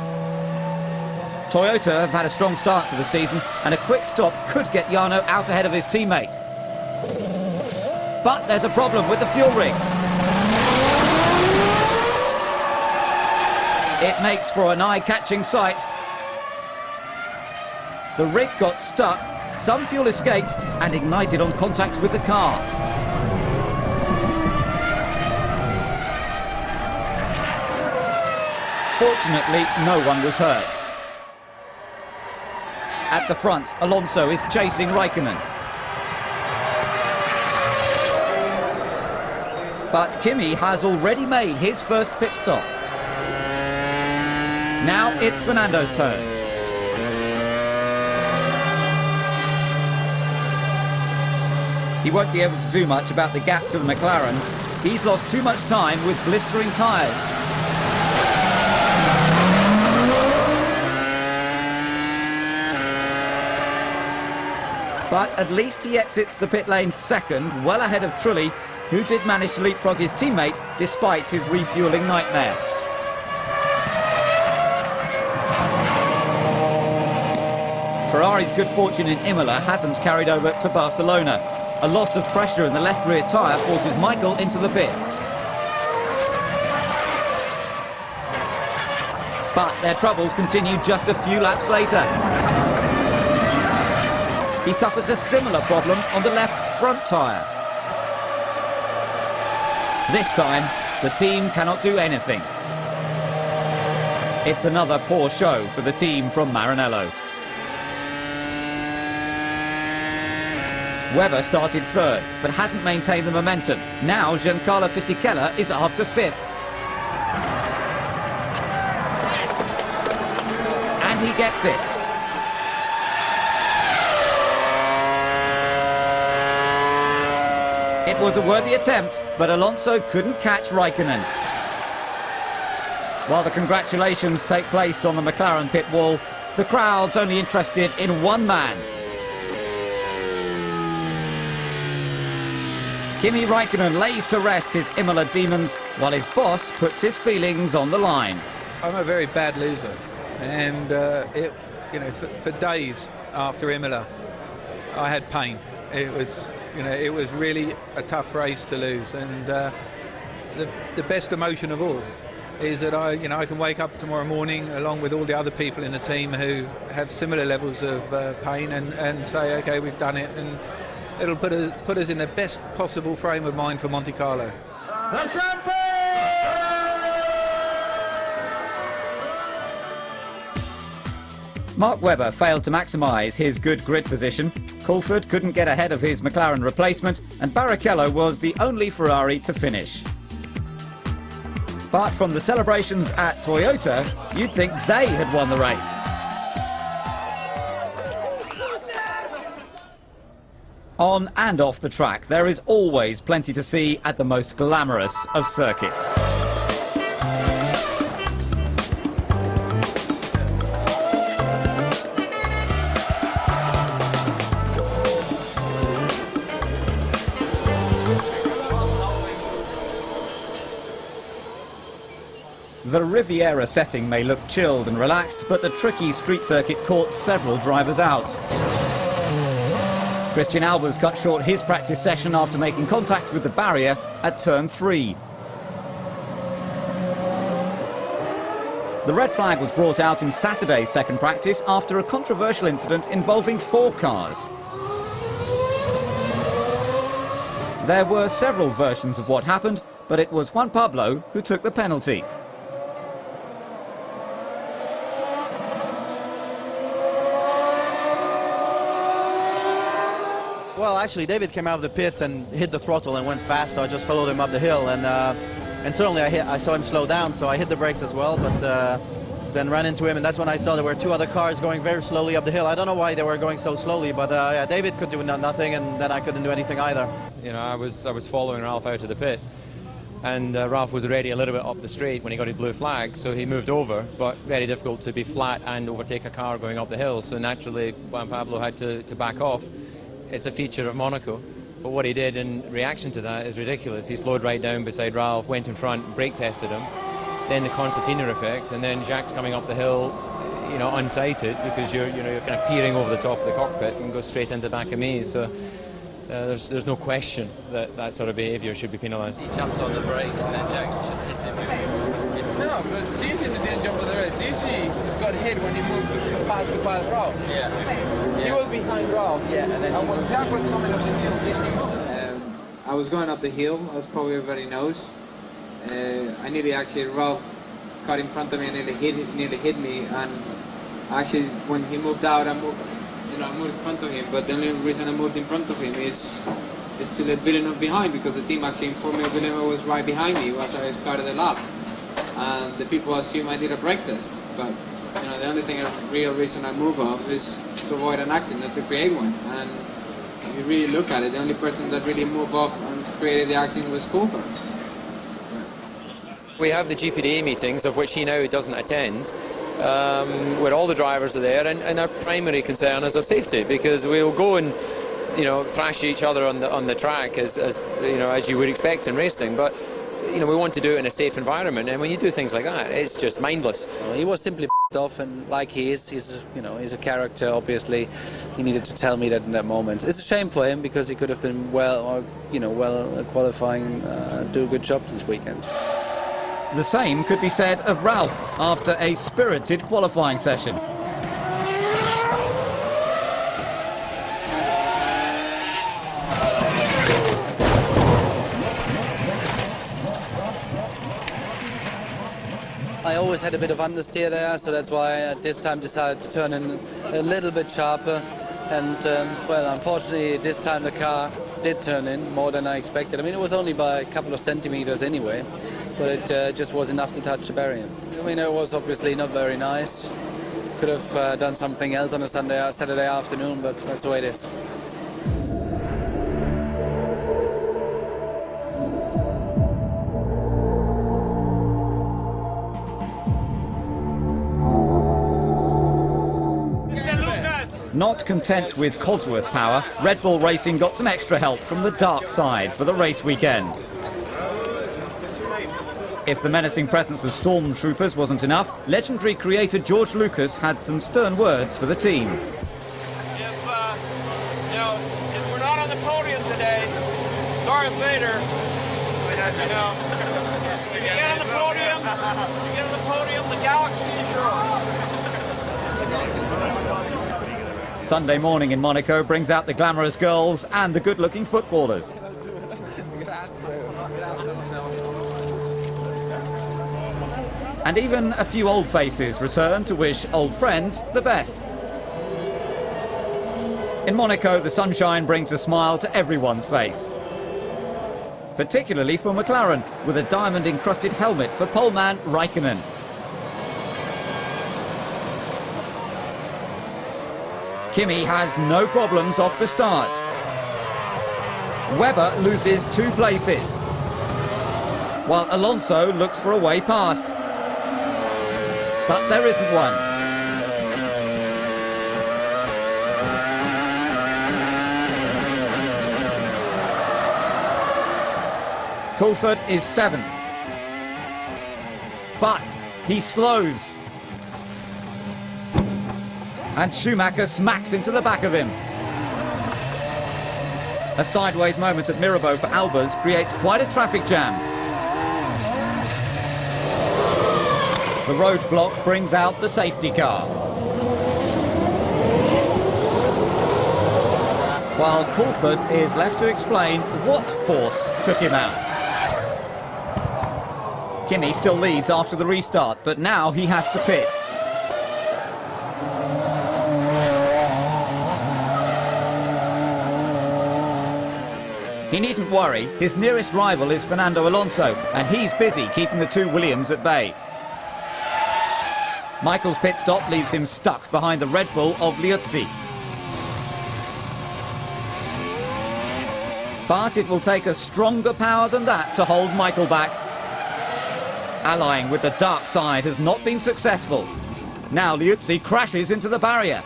Toyota have had a strong start to the season and a quick stop could get Jarno out ahead of his teammate. But there's a problem with the fuel ring. It makes for an eye-catching sight. The rig got stuck, some fuel escaped and ignited on contact with the car. Fortunately, no one was hurt. At the front, Alonso is chasing Raikkonen. But Kimi has already made his first pit stop. Now it's Fernando's turn. He won't be able to do much about the gap to the McLaren. He's lost too much time with blistering tyres. But at least he exits the pit lane second, well ahead of Trulli, who did manage to leapfrog his teammate despite his refuelling nightmare. Ferrari's good fortune in Imola hasn't carried over to Barcelona. A loss of pressure in the left rear tyre forces Michael into the pits. But their troubles continue just a few laps later. He suffers a similar problem on the left front tyre. This time, the team cannot do anything. It's another poor show for the team from Maranello. Webber started third, but hasn't maintained the momentum. Now Giancarlo Fisichella is after fifth. And he gets it. It was a worthy attempt, but Alonso couldn't catch Raikkonen. While the congratulations take place on the McLaren pit wall, the crowd's only interested in one man. Kimi Raikkonen lays to rest his Imola demons, while his boss puts his feelings on the line. I'm a very bad loser, and for days after Imola, I had pain. It was really a tough race to lose, and the best emotion of all is that I can wake up tomorrow morning along with all the other people in the team who have similar levels of pain and say, okay, we've done it, and it'll put us in the best possible frame of mind for Monte Carlo. Mark Webber failed to maximise his good grid position. Coulthard couldn't get ahead of his McLaren replacement, and Barrichello was the only Ferrari to finish. But from the celebrations at Toyota, you'd think they had won the race. On and off the track, there is always plenty to see at the most glamorous of circuits. The Riviera setting may look chilled and relaxed, but the tricky street circuit caught several drivers out. Christian Albers cut short his practice session after making contact with the barrier at turn 3. The red flag was brought out in Saturday's second practice after a controversial incident involving 4 cars. There were several versions of what happened, but it was Juan Pablo who took the penalty. Well, actually, David came out of the pits and hit the throttle and went fast, so I just followed him up the hill, and certainly I saw him slow down, so I hit the brakes as well, but then ran into him, and that's when I saw there were 2 other cars going very slowly up the hill. I don't know why they were going so slowly, but yeah, David could do nothing, and then I couldn't do anything either. I was following Ralph out of the pit, and Ralph was already a little bit up the straight when he got his blue flag, so he moved over, but very difficult to be flat and overtake a car going up the hill, so naturally Juan Pablo had to back off. It's a feature of Monaco, but what he did in reaction to that is ridiculous. He slowed right down beside Ralph, went in front, brake tested him, then the concertina effect, and then Jacques coming up the hill, unsighted, because you're kind of peering over the top of the cockpit and go straight into the back of me. So there's no question that sort of behaviour should be penalised. He jumped on the brakes and then Jacques hit him. No, but do you see the didn't jump on the brakes? Do you see he got hit when he moved past Ralph? Yeah. He was behind Ralph. Yeah, and when Jack was coming up the hill, did he move? I was going up the hill. I was probably very nose. I nearly actually Ralph got in front of me and nearly hit me. And actually, when he moved out, I moved in front of him. But the only reason I moved in front of him is to let Villeneuve behind, because the team actually informed me Villeneuve was right behind me as I started the lap. And the people assume I did a brake test, but the only real reason I move off is to avoid an accident, not to create one. And if you really look at it, the only person that really moved off and created the accident was Coulthard. We have the GPDA meetings, of which he now doesn't attend, where all the drivers are there, and our primary concern is of safety, because we'll go and thrash each other on the track as you would expect in racing, but we want to do it in a safe environment, and when you do things like that, it's just mindless. He was simply off, and like he's a character. Obviously, he needed to tell me that in that moment. It's a shame for him, because he could have been well qualifying, do a good job this weekend. The same could be said of Ralph after a spirited qualifying session. I always had a bit of understeer there, so that's why I at this time decided to turn in a little bit sharper. And well, unfortunately, this time the car did turn in more than I expected. I mean, it was only by a couple of centimeters anyway, but it just was enough to touch the barrier. I mean, it was obviously not very nice. Could have done something else on a Saturday afternoon, but that's the way it is. Not content with Cosworth power, Red Bull Racing got some extra help from the dark side for the race weekend. If the menacing presence of stormtroopers wasn't enough, legendary creator George Lucas had some stern words for the team. If we're not on the podium today, Darth Vader, if you get on the podium, the galaxy is yours. Sunday morning in Monaco brings out the glamorous girls and the good-looking footballers. And even a few old faces return to wish old friends the best. In Monaco, the sunshine brings a smile to everyone's face. Particularly for McLaren, with a diamond-encrusted helmet for poleman Raikkonen. Kimi has no problems off the start. Webber loses 2 places, while Alonso looks for a way past. But there isn't one. Coulthard is 7th. But he slows. And Schumacher smacks into the back of him. A sideways moment at Mirabeau for Albers creates quite a traffic jam. The roadblock brings out the safety car. While Coulthard is left to explain what force took him out. Kimi still leads after the restart, but now he has to pit. He needn't worry, his nearest rival is Fernando Alonso, and he's busy keeping the 2 Williams at bay. Michael's pit stop leaves him stuck behind the Red Bull of Liuzzi. But it will take a stronger power than that to hold Michael back. Allying with the dark side has not been successful. Now Liuzzi crashes into the barrier.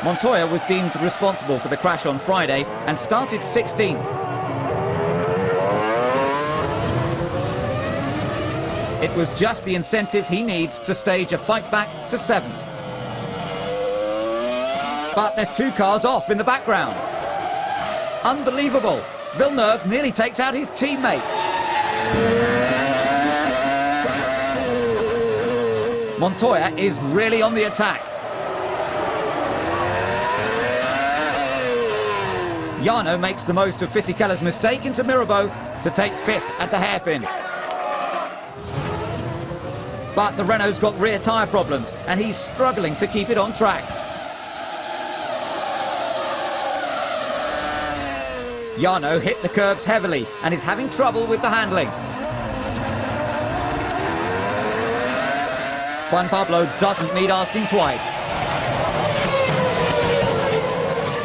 Montoya was deemed responsible for the crash on Friday and started 16th. It was just the incentive he needs to stage a fight back to 7th. But there's 2 cars off in the background. Unbelievable. Villeneuve nearly takes out his teammate. Montoya is really on the attack. Jarno makes the most of Fisichella's mistake into Mirabeau to take 5th at the hairpin. But the Renault's got rear tyre problems and he's struggling to keep it on track. Jarno hit the curbs heavily and is having trouble with the handling. Juan Pablo doesn't need asking twice.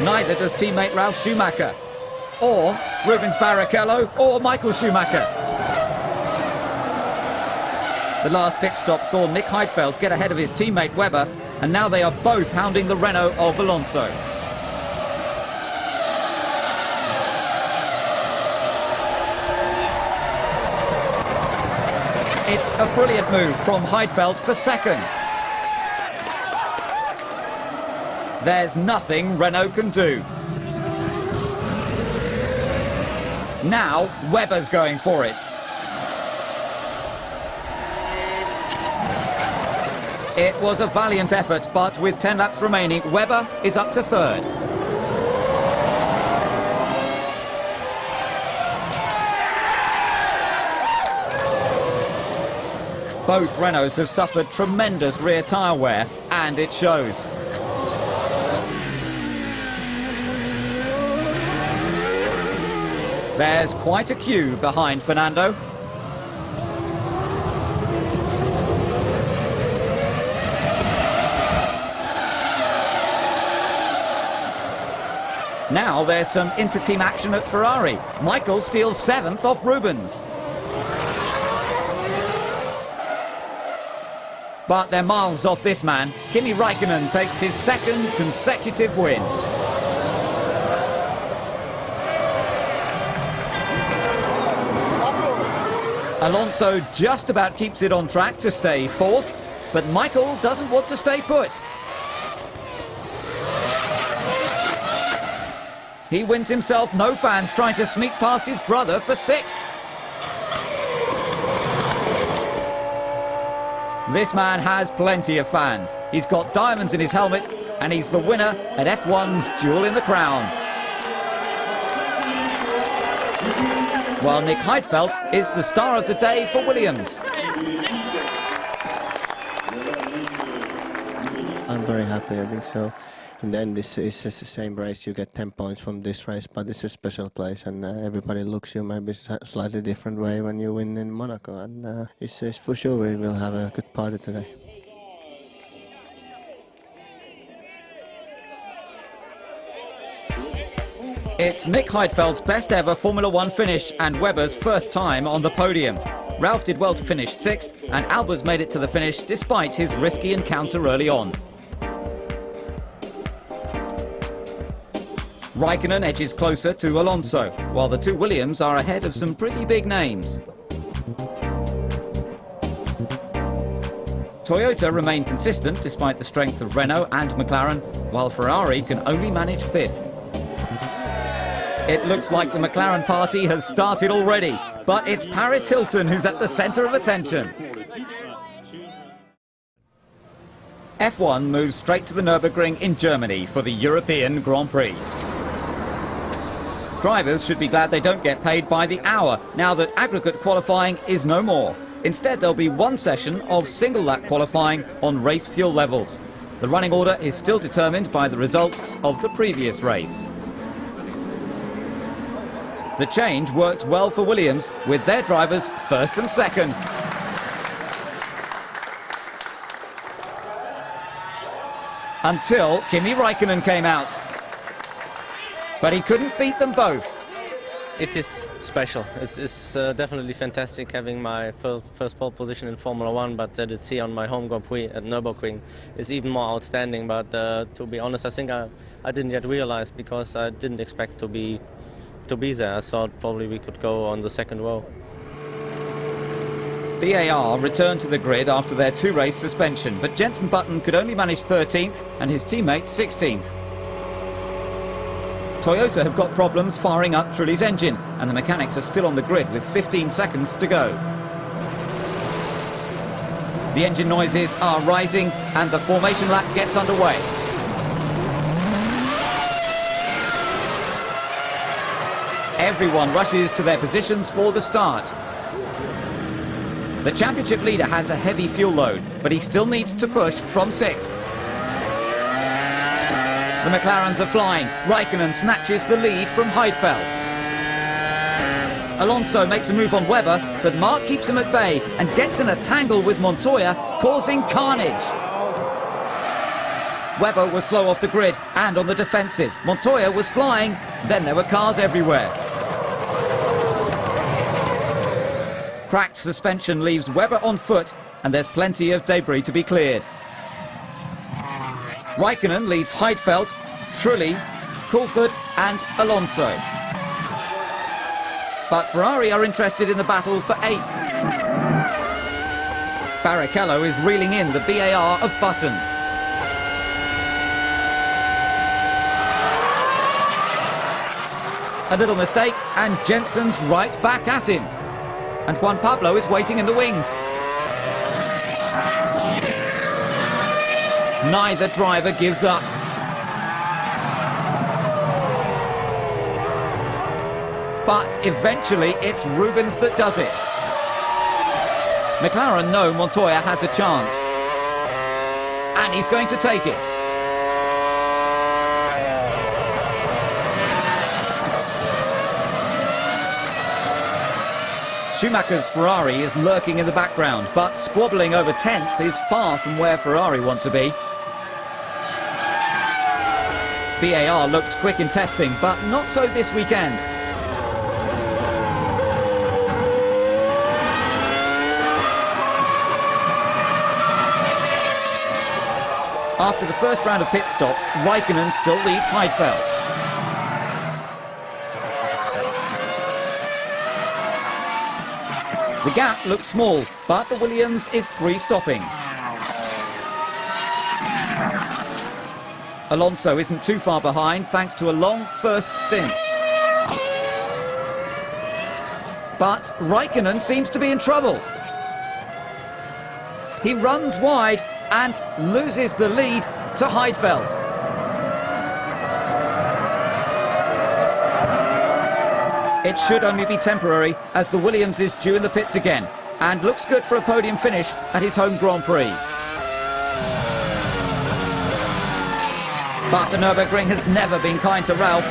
Neither does teammate Ralf Schumacher, or Rubens Barrichello, or Michael Schumacher. The last pit stop saw Nick Heidfeld get ahead of his teammate Webber, and now they are both hounding the Renault of Alonso. It's a brilliant move from Heidfeld for 2nd. There's nothing Renault can do. Now Webber's going for it. It was a valiant effort, but with 10 laps remaining, Webber is up to 3rd. Both Renaults have suffered tremendous rear tyre wear, and it shows. There's quite a queue behind Fernando. Now there's some inter-team action at Ferrari. Michael steals 7th off Rubens. But they're miles off this man. Kimi Räikkönen takes his 2nd consecutive win. Alonso just about keeps it on track to stay 4th, but Michael doesn't want to stay put. He wins himself no fans, trying to sneak past his brother for 6th. This man has plenty of fans. He's got diamonds in his helmet, and he's the winner at F1's Jewel in the Crown. While Nick Heidfeld is the star of the day for Williams. I'm very happy, I think so. In the end, this is the same race. You get 10 points from this race, but it's a special place, and everybody looks you maybe a slightly different way when you win in Monaco. And it's for sure we will have a good party today. It's Nick Heidfeld's best ever Formula One finish and Webber's first time on the podium. Ralph did well to finish 6th, and Albers made it to the finish despite his risky encounter early on. Räikkönen edges closer to Alonso, while the two Williams are ahead of some pretty big names. Toyota remain consistent despite the strength of Renault and McLaren, while Ferrari can only manage 5th. It looks like the McLaren party has started already, but it's Paris Hilton who's at the centre of attention. F1 moves straight to the Nürburgring in Germany for the European Grand Prix. Drivers should be glad they don't get paid by the hour, now that aggregate qualifying is no more. Instead, there'll be one session of single lap qualifying on race fuel levels. The running order is still determined by the results of the previous race. The change works well for Williams, with their drivers 1st and 2nd. Until Kimi Räikkönen came out. But he couldn't beat them both. It is special. It's definitely fantastic having my first pole position in Formula One, but to see on my home Grand Prix at Nürburgring is even more outstanding. But to be honest, I think I didn't yet realize, because I didn't expect to be there. I thought probably we could go on the 2nd row. BAR returned to the grid after their 2-race suspension, but Jenson Button could only manage 13th and his teammate 16th. Toyota have got problems firing up Trulli's engine, and the mechanics are still on the grid with 15 seconds to go. The engine noises are rising and the formation lap gets underway. Everyone rushes to their positions for the start. The championship leader has a heavy fuel load, but he still needs to push from 6th. The McLarens are flying. Räikkönen snatches the lead from Heidfeld. Alonso makes a move on Webber, but Mark keeps him at bay and gets in a tangle with Montoya, causing carnage. Webber was slow off the grid and on the defensive. Montoya was flying, then there were cars everywhere. Cracked suspension leaves Webber on foot, and there's plenty of debris to be cleared. Räikkönen leads Heidfeld, Trulli, Coulthard and Alonso. But Ferrari are interested in the battle for 8th. Barrichello is reeling in the BAR of Button. A little mistake and Jenson's right back at him. And Juan Pablo is waiting in the wings. Neither driver gives up. But eventually it's Rubens that does it. McLaren know Montoya has a chance. and he's going to take it. Schumacher's Ferrari is lurking in the background, but squabbling over 10th is far from where Ferrari want to be. BAR looked quick in testing, but not so this weekend. After the first round of pit stops, Raikkonen still leads Heidfeld. The gap looks small, but the Williams is 3 stopping. Alonso isn't too far behind thanks to a long first stint. But Raikkonen seems to be in trouble. He runs wide and loses the lead to Heidfeld. It should only be temporary, as the Williams is due in the pits again and looks good for a podium finish at his home Grand Prix. But the Nürburgring has never been kind to Ralph.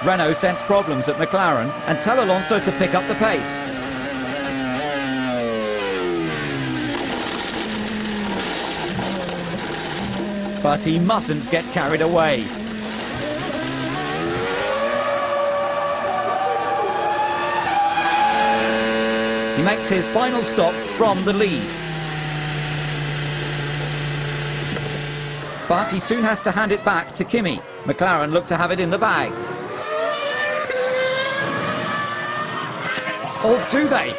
Renault sense problems at McLaren and tell Alonso to pick up the pace. But he mustn't get carried away. He makes his final stop from the lead. But he soon has to hand it back to Kimi. McLaren look to have it in the bag. Or do they?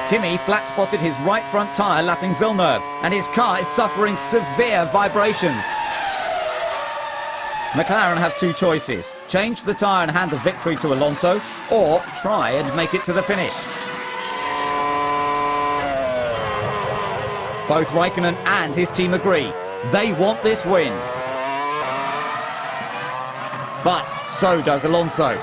Kimi flat-spotted his right front tyre lapping Villeneuve, and his car is suffering severe vibrations. McLaren have 2 choices: change the tyre and hand the victory to Alonso, or try and make it to the finish. Both Raikkonen and his team agree. They want this win. But so does Alonso.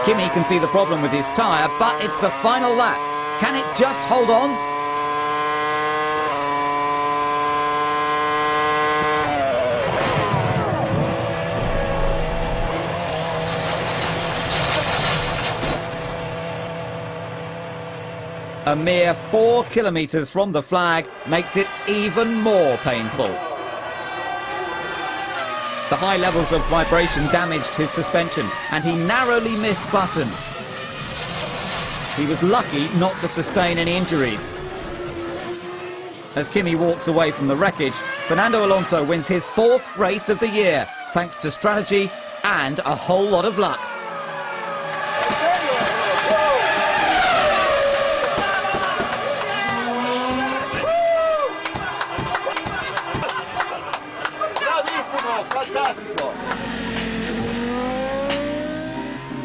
Kimi can see the problem with his tyre, but it's the final lap. Can it just hold on? A mere 4 kilometres from the flag makes it even more painful. The high levels of vibration damaged his suspension, and he narrowly missed Button. He was lucky not to sustain any injuries. As Kimi walks away from the wreckage, Fernando Alonso wins his 4th race of the year, thanks to strategy and a whole lot of luck.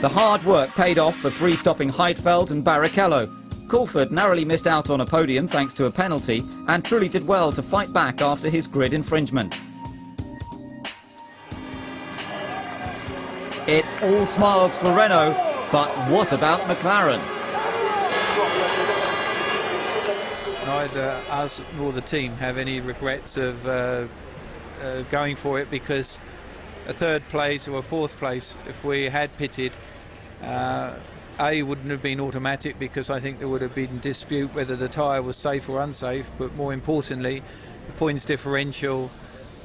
The hard work paid off for 3 stopping Heidfeld and Barrichello. Coulthard narrowly missed out on a podium thanks to a penalty and truly did well to fight back after his grid infringement. It's all smiles for Renault, but what about McLaren? Neither us nor the team have any regrets of going for it, because a 3rd place or a 4th place, if we had pitted, A, wouldn't have been automatic, because I think there would have been dispute whether the tyre was safe or unsafe, but more importantly, the points differential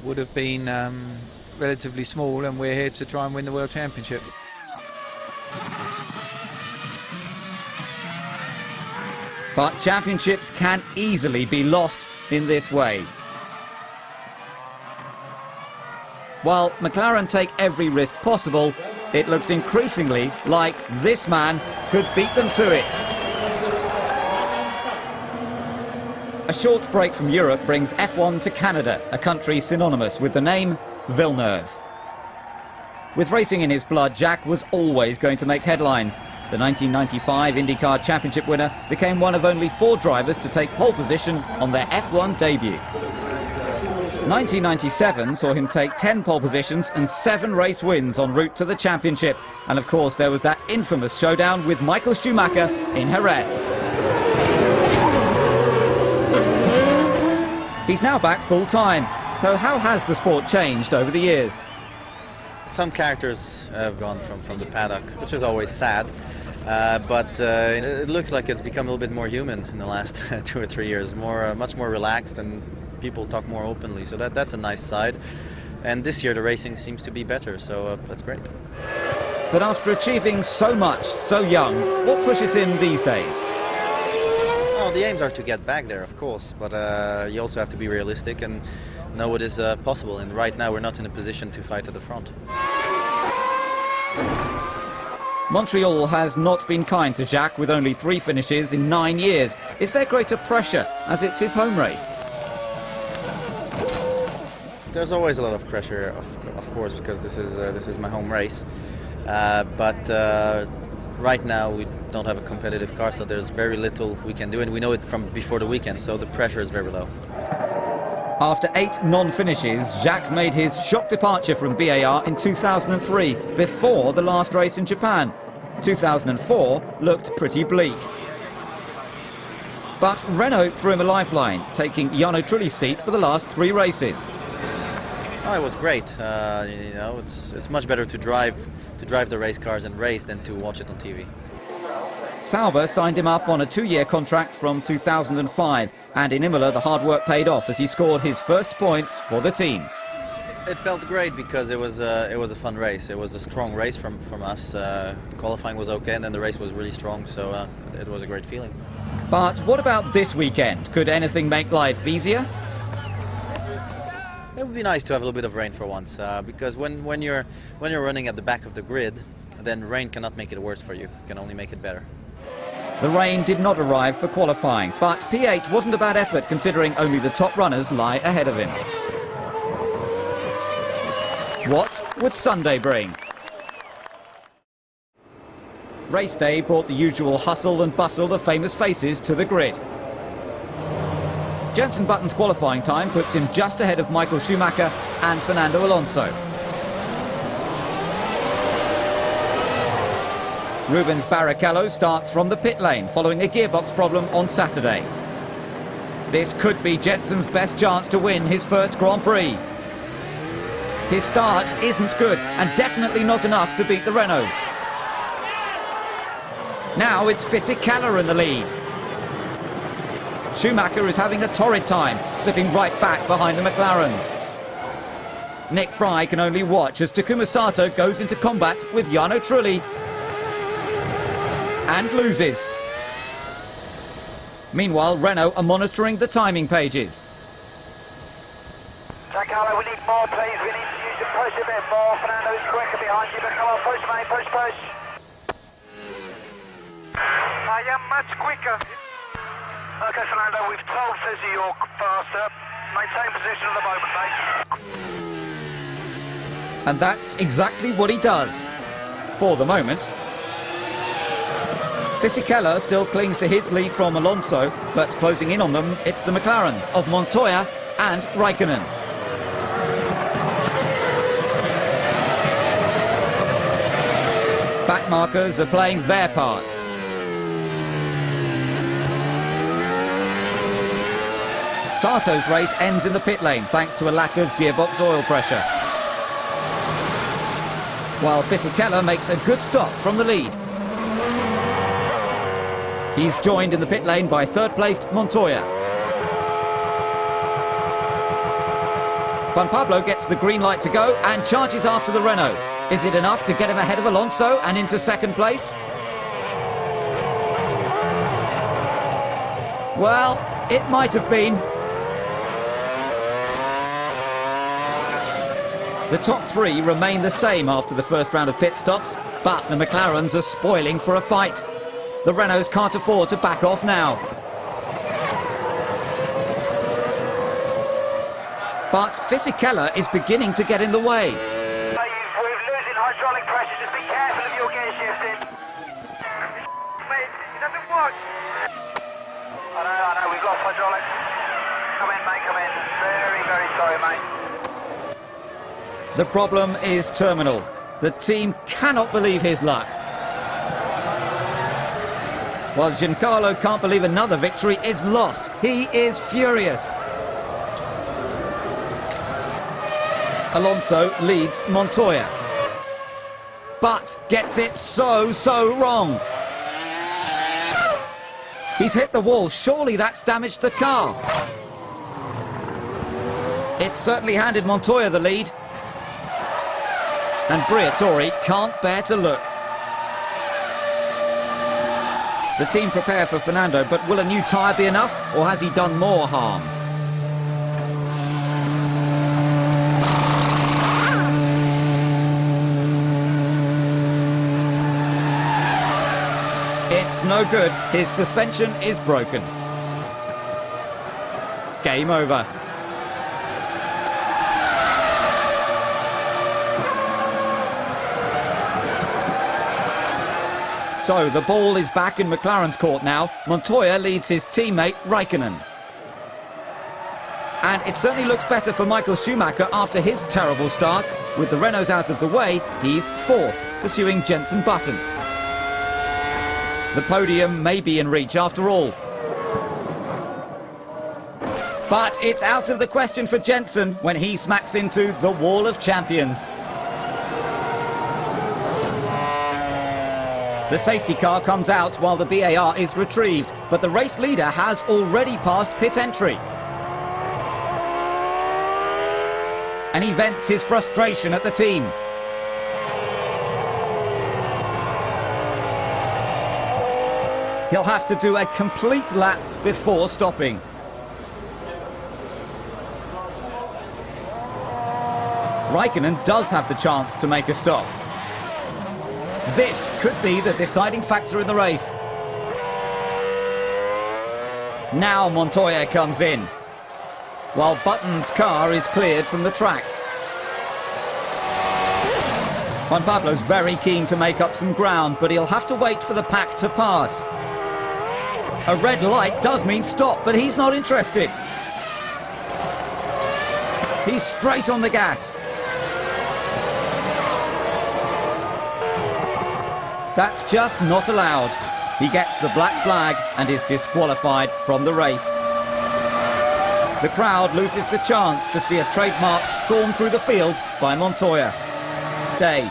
would have been relatively small, and we're here to try and win the World Championship. But championships can easily be lost in this way. While McLaren take every risk possible, it looks increasingly like this man could beat them to it. A short break from Europe brings F1 to Canada, a country synonymous with the name Villeneuve. With racing in his blood, Jack was always going to make headlines. The 1995 IndyCar Championship winner became one of only 4 drivers to take pole position on their F1 debut. 1997 saw him take 10 pole positions and 7 race wins en route to the championship. And of course there was that infamous showdown with Michael Schumacher in Jerez. He's now back full-time. So how has the sport changed over the years? Some characters have gone from the paddock, which is always sad. But it looks like it's become a little bit more human in the last 2 or 3 years, much more relaxed, and people talk more openly, so that's a nice side. And this year the racing seems to be better, so that's great. But after achieving so much, so young, what pushes him these days? Well, the aims are to get back there, of course, but you also have to be realistic and know what is possible, and right now we're not in a position to fight at the front. Montreal has not been kind to Jacques with only 3 finishes in 9 years. Is there greater pressure as it's his home race? There's always a lot of pressure, of course, because this is my home race. But right now we don't have a competitive car, so there's very little we can do, and we know it from before the weekend, so the pressure is very low. After 8 non-finishes, Jacques made his shock departure from BAR in 2003, before the last race in Japan. 2004 looked pretty bleak. But Renault threw him a lifeline, taking Jarno Trulli's seat for the last 3 races. Oh, it was great. You know, it's much better to drive the race cars and race than to watch it on TV. Sauber signed him up on a 2-year contract from 2005, and in Imola the hard work paid off as he scored his first points for the team. It felt great because it was a fun race. It was a strong race from us. The qualifying was okay, and then the race was really strong, so it was a great feeling. But what about this weekend? Could anything make life easier? It would be nice to have a little bit of rain for once, because when you're running at the back of the grid, then rain cannot make it worse for you. It can only make it better. The rain did not arrive for qualifying, but P8 wasn't a bad effort considering only the top runners lie ahead of him. What would Sunday bring? Race day brought the usual hustle and bustle of famous faces to the grid. Jenson Button's qualifying time puts him just ahead of Michael Schumacher and Fernando Alonso. Rubens Barrichello starts from the pit lane following a gearbox problem on Saturday. This could be Jenson's best chance to win his first Grand Prix. His start isn't good and definitely not enough to beat the Renaults. Now it's Fisichella in the lead. Schumacher is having a torrid time, slipping right back behind the McLarens. Nick Fry can only watch as Takuma Sato goes into combat with Jarno Trulli and loses. Meanwhile, Renault are monitoring the timing pages. Giancarlo, we need more, please. We need to use the push a bit more. Fernando's quicker behind you, but come on, push, mate, push, push. I am much quicker. Okay, Fernando, we've told Fizzy you're faster. Maintain position at the moment, mate. And that's exactly what he does. For the moment. Fisichella still clings to his lead from Alonso, but closing in on them, it's the McLarens of Montoya and Raikkonen. Backmarkers are playing their part. Sato's race ends in the pit lane thanks to a lack of gearbox oil pressure. While Fisichella makes a good stop from the lead. He's joined in the pit lane by third-placed Montoya. Juan Pablo gets the green light to go and charges after the Renault. Is it enough to get him ahead of Alonso and into second place? Well, it might have been. The top 3 remain the same after the first round of pit stops, but the McLarens are spoiling for a fight. The Renaults can't afford to back off now. But Fisichella is beginning to get in the way. We're losing hydraulic pressure. Just be careful of your gear shifting. Mate, it doesn't work. I know, we've lost hydraulics. Come in, mate, recommend. Very, very sorry, mate. The problem is terminal. The team cannot believe his luck. While Giancarlo can't believe another victory is lost. He is furious. Alonso leads Montoya, but gets it so wrong. He's hit the wall. Surely that's damaged the car. It certainly handed Montoya the lead. And Briatore can't bear to look. The team prepare for Fernando, but will a new tyre be enough, or has he done more harm? It's no good. His suspension is broken. Game over. So the ball is back in McLaren's court now. Montoya leads his teammate Raikkonen. And it certainly looks better for Michael Schumacher after his terrible start. With the Renaults out of the way, he's fourth, pursuing Jenson Button. The podium may be in reach after all. But it's out of the question for Jenson when he smacks into the wall of champions. The safety car comes out while the BAR is retrieved, but the race leader has already passed pit entry. And he vents his frustration at the team. He'll have to do a complete lap before stopping. Raikkonen does have the chance to make a stop. This could be the deciding factor in the race. Now Montoya comes in, while Button's car is cleared from the track. Juan Pablo's very keen to make up some ground, but he'll have to wait for the pack to pass. A red light does mean stop, but he's not interested. He's straight on the gas. That's just not allowed. He gets the black flag and is disqualified from the race. The crowd loses the chance to see a trademark storm through the field by Montoya. Day.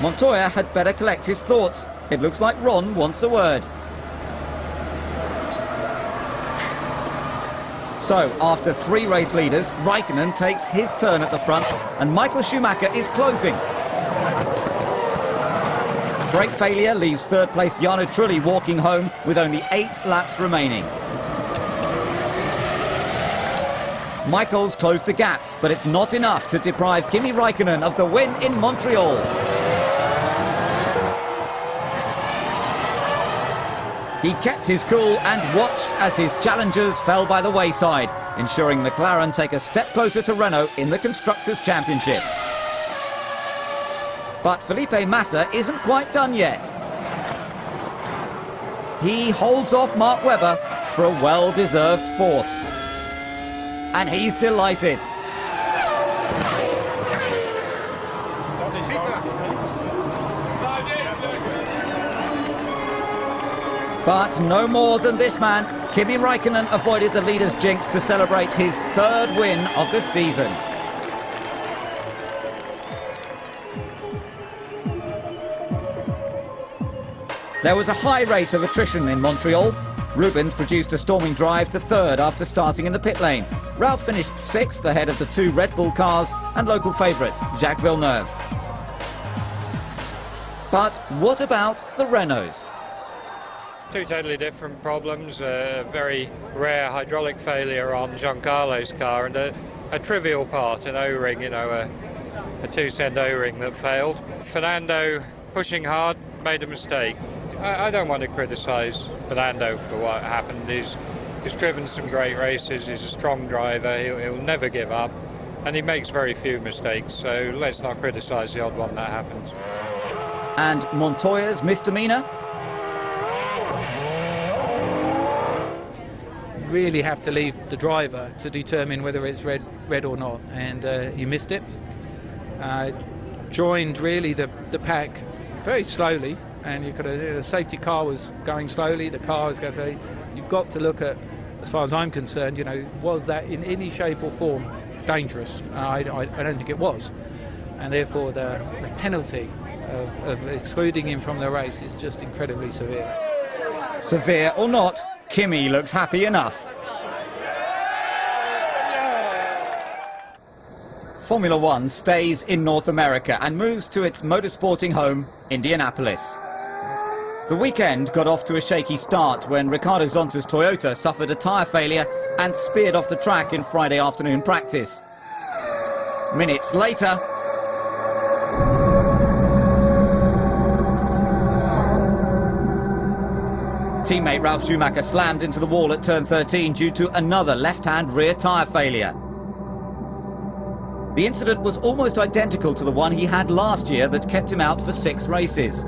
Montoya had better collect his thoughts. It looks like Ron wants a word. So, after 3 race leaders, Raikkonen takes his turn at the front, and Michael Schumacher is closing. Brake failure leaves third place Jarno Trulli walking home with only 8 laps remaining. Michael's closed the gap, but it's not enough to deprive Kimi Raikkonen of the win in Montreal. He kept his cool and watched as his challengers fell by the wayside, ensuring McLaren take a step closer to Renault in the Constructors' Championship. But Felipe Massa isn't quite done yet. He holds off Mark Webber for a well-deserved 4th. And he's delighted. But no more than this man. Kimi Raikkonen avoided the leader's jinx to celebrate his 3rd win of the season. There was a high rate of attrition in Montreal. Rubens produced a storming drive to 3rd after starting in the pit lane. Ralph finished 6th ahead of the 2 Red Bull cars and local favourite, Jacques Villeneuve. But what about the Renaults? 2 totally different problems. A very rare hydraulic failure on Giancarlo's car and a trivial part, an O-ring, you know, a 2-cent O-ring that failed. Fernando, pushing hard, made a mistake. I don't want to criticise Fernando for what happened. He's driven some great races, he's a strong driver, he'll never give up, and he makes very few mistakes, so let's not criticise the odd one that happens. And Montoya's misdemeanour? really have to leave the driver to determine whether it's red or not, and he missed it. Joined really the pack very slowly, and the safety car was going slowly. The car was going to say, you've got to look at, as far as I'm concerned, was that in any shape or form dangerous? I don't think it was, and therefore the penalty of excluding him from the race is just incredibly severe. Severe or not, Kimi looks happy enough. Formula One stays in North America and moves to its motorsporting home, Indianapolis. The weekend got off to a shaky start when Ricardo Zonta's Toyota suffered a tyre failure and speared off the track in Friday afternoon practice. Minutes later, teammate Ralf Schumacher slammed into the wall at turn 13 due to another left-hand rear tyre failure. The incident was almost identical to the one he had last year that kept him out for 6 races.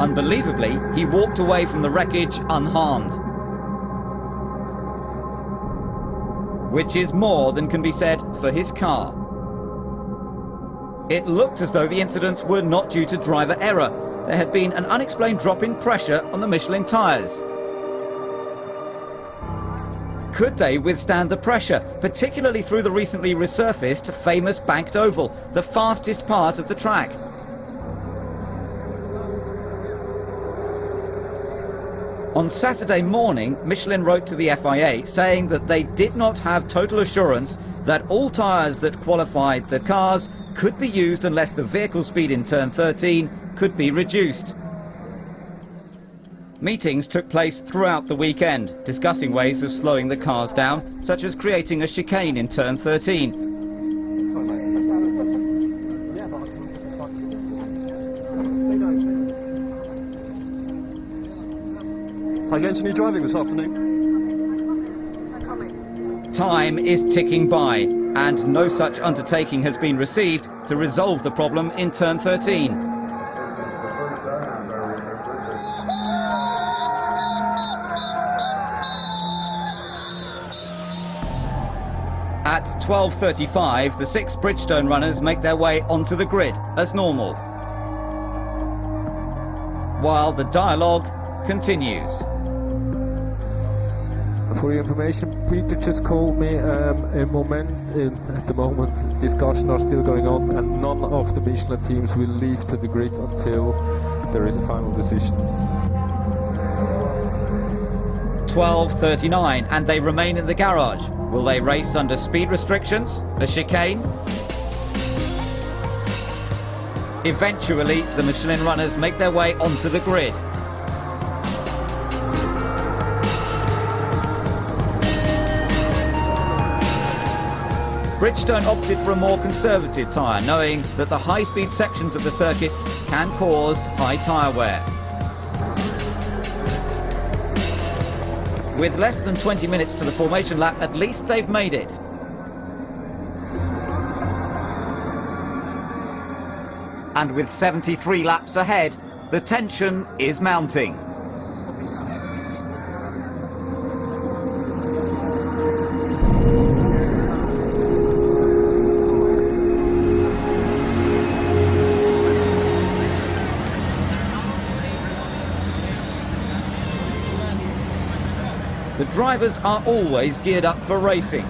Unbelievably, he walked away from the wreckage unharmed, which is more than can be said for his car. It looked as though the incidents were not due to driver error. There had been an unexplained drop in pressure on the Michelin tyres. Could they withstand the pressure, particularly through the recently resurfaced famous banked oval, the fastest part of the track? On Saturday morning, Michelin wrote to the FIA saying that they did not have total assurance that all tyres that qualified the cars could be used unless the vehicle speed in turn 13 could be reduced. Meetings took place throughout the weekend, discussing ways of slowing the cars down, such as creating a chicane in turn 13. Hi Jensen, are you driving this afternoon? Time is ticking by, and no such undertaking has been received to resolve the problem in turn 13. At 12:35, the 6 Bridgestone runners make their way onto the grid as normal, while the dialogue continues. For your information, Peter just called me a moment. At the moment, discussions are still going on, and none of the Michelin teams will leave to the grid until there is a final decision. 12:39, and they remain in the garage. Will they race under speed restrictions, a chicane? Eventually, the Michelin runners make their way onto the grid. Bridgestone opted for a more conservative tyre, knowing that the high-speed sections of the circuit can cause high tyre wear. With less than 20 minutes to the formation lap, at least they've made it. And with 73 laps ahead, the tension is mounting. The drivers are always geared up for racing.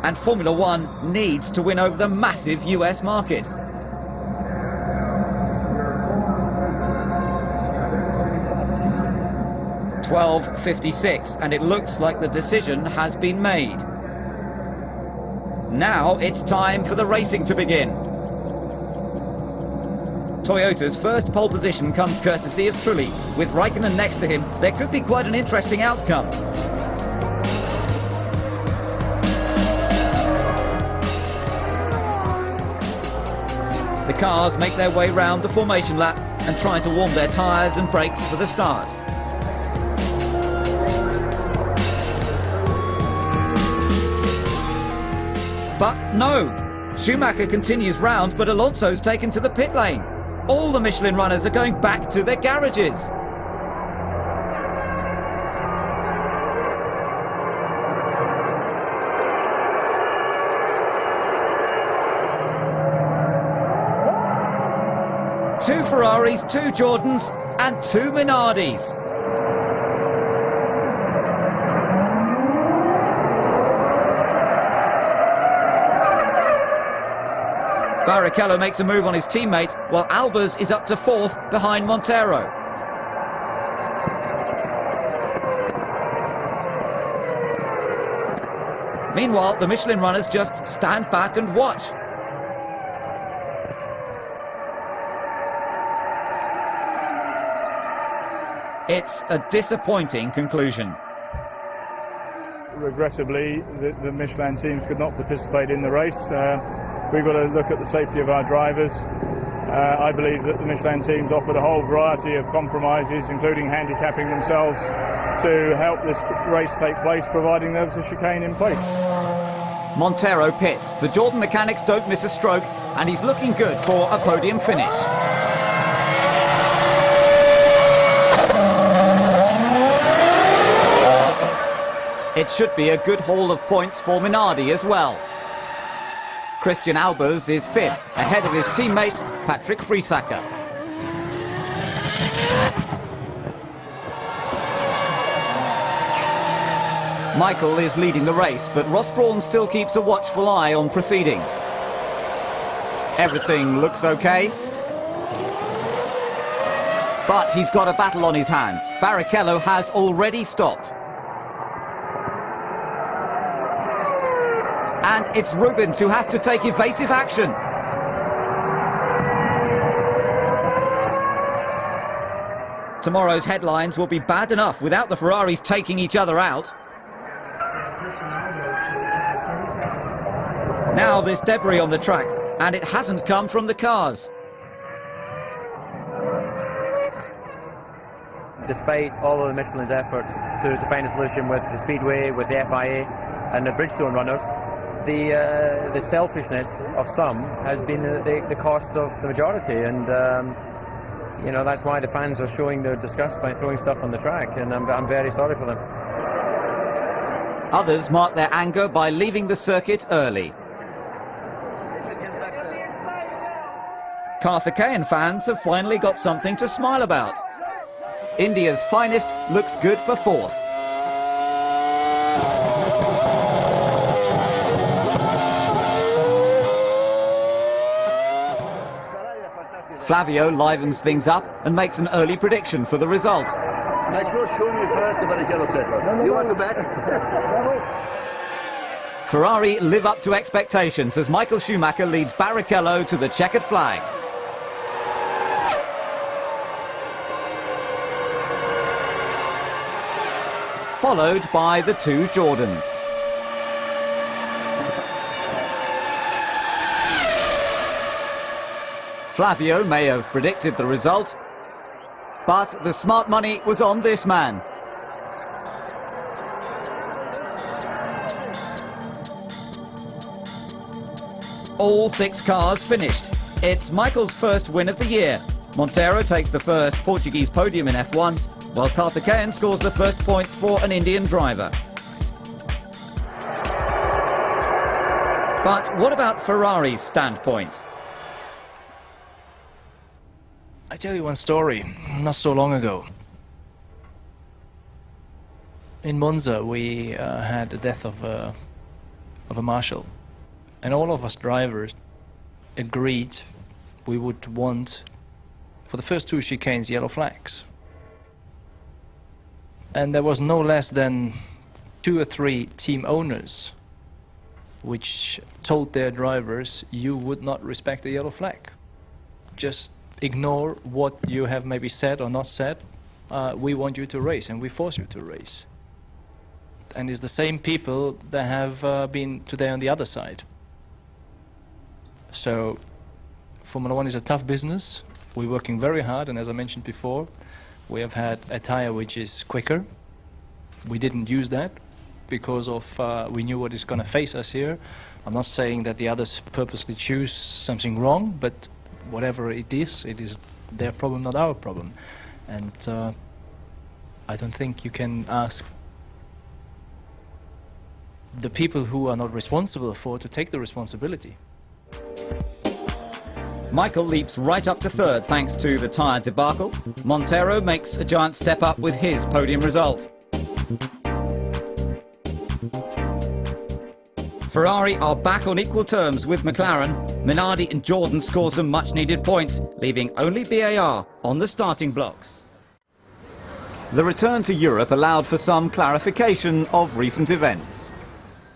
And Formula One needs to win over the massive US market. (12:56), and it looks like the decision has been made. Now it's time for the racing to begin. Toyota's first pole position comes courtesy of Trulli. With Raikkonen next to him, there could be quite an interesting outcome. The cars make their way round the formation lap and try to warm their tyres and brakes for the start. But no! Schumacher continues round, but Alonso's taken to the pit lane. All the Michelin runners are going back to their garages. Two Ferraris, two Jordans and two Minardis. Barrichello makes a move on his teammate, while Albers is up to 4th behind Montero. Meanwhile, the Michelin runners just stand back and watch. It's a disappointing conclusion. Regrettably, the Michelin teams could not participate in the race. We've got to look at the safety of our drivers. I believe that the Michelin teams offered a whole variety of compromises, including handicapping themselves to help this race take place, providing there was a chicane in place. Montero pits. The Jordan mechanics don't miss a stroke, and he's looking good for a podium finish. It should be a good haul of points for Minardi as well. Christian Albers is 5th, ahead of his teammate Patrick Friesacker. Michael is leading the race, but Ross Brawn still keeps a watchful eye on proceedings. Everything looks okay. But he's got a battle on his hands. Barrichello has already stopped. And it's Rubens who has to take evasive action. Tomorrow's headlines will be bad enough without the Ferraris taking each other out. Now there's debris on the track, and it hasn't come from the cars. Despite all of the Michelin's efforts to find a solution with the Speedway, with the FIA and the Bridgestone runners, the selfishness of some has been the cost of the majority, and you know, that's why the fans are showing their disgust by throwing stuff on the track, and I'm very sorry for them. Others mark their anger by leaving the circuit early. Karthikeyan fans have finally got something to smile about. India's finest looks good for 4th. Flavio livens things up and makes an early prediction for the result. I showed me first, Barrichello said, you want to bet? Ferrari live up to expectations as Michael Schumacher leads Barrichello to the checkered flag. Followed by the two Jordans. Flavio may have predicted the result, but the smart money was on this man. All 6 cars finished. It's Michael's first win of the year. Montero takes the first Portuguese podium in F1, while Karthikeyan scores the first points for an Indian driver. But what about Ferrari's standpoint? I tell you one story, not so long ago. In Monza, we had the death of a marshal, and all of us drivers agreed we would want, for the first 2 chicanes, yellow flags. And there was no less than 2 or 3 team owners which told their drivers, you would not respect the yellow flag. Just ignore what you have maybe said or not said. We want you to race, and we force you to race. And it's the same people that have been today on the other side. So Formula 1 is a tough business. We're working very hard, and as I mentioned before, we have had a tire which is quicker. We didn't use that because of we knew what is going to face us here. I'm not saying that the others purposely choose something wrong, but whatever it is their problem, not our problem. And I don't think you can ask the people who are not responsible for to take the responsibility. Michael leaps right up to third thanks to the tyre debacle. Montero makes a giant step up with his podium result. Ferrari are back on equal terms with McLaren. Minardi and Jordan score some much-needed points, leaving only BAR on the starting blocks. The return to Europe allowed for some clarification of recent events.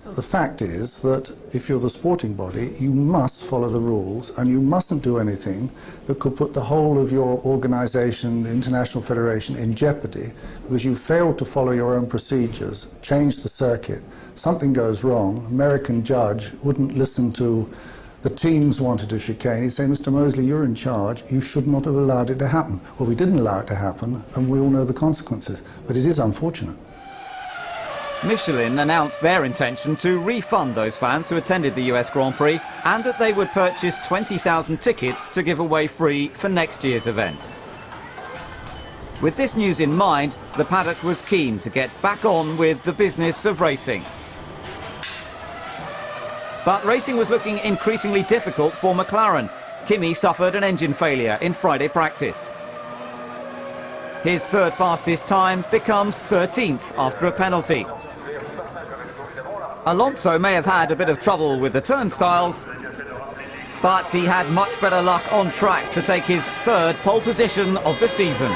The fact is that if you're the sporting body, you must follow the rules and you mustn't do anything that could put the whole of your organisation, the International Federation, in jeopardy because you failed to follow your own procedures, change the circuit, something goes wrong, American judge wouldn't listen to the teams wanted to chicane. He'd say, Mr. Mosley, you're in charge, you should not have allowed it to happen. Well, we didn't allow it to happen and we all know the consequences, but it is unfortunate. Michelin announced their intention to refund those fans who attended the US Grand Prix and that they would purchase 20,000 tickets to give away free for next year's event. With this news in mind, the paddock was keen to get back on with the business of racing. But racing was looking increasingly difficult for McLaren. Kimi suffered an engine failure in Friday practice. His third fastest time becomes 13th after a penalty. Alonso may have had a bit of trouble with the turnstiles, but he had much better luck on track to take his third pole position of the season.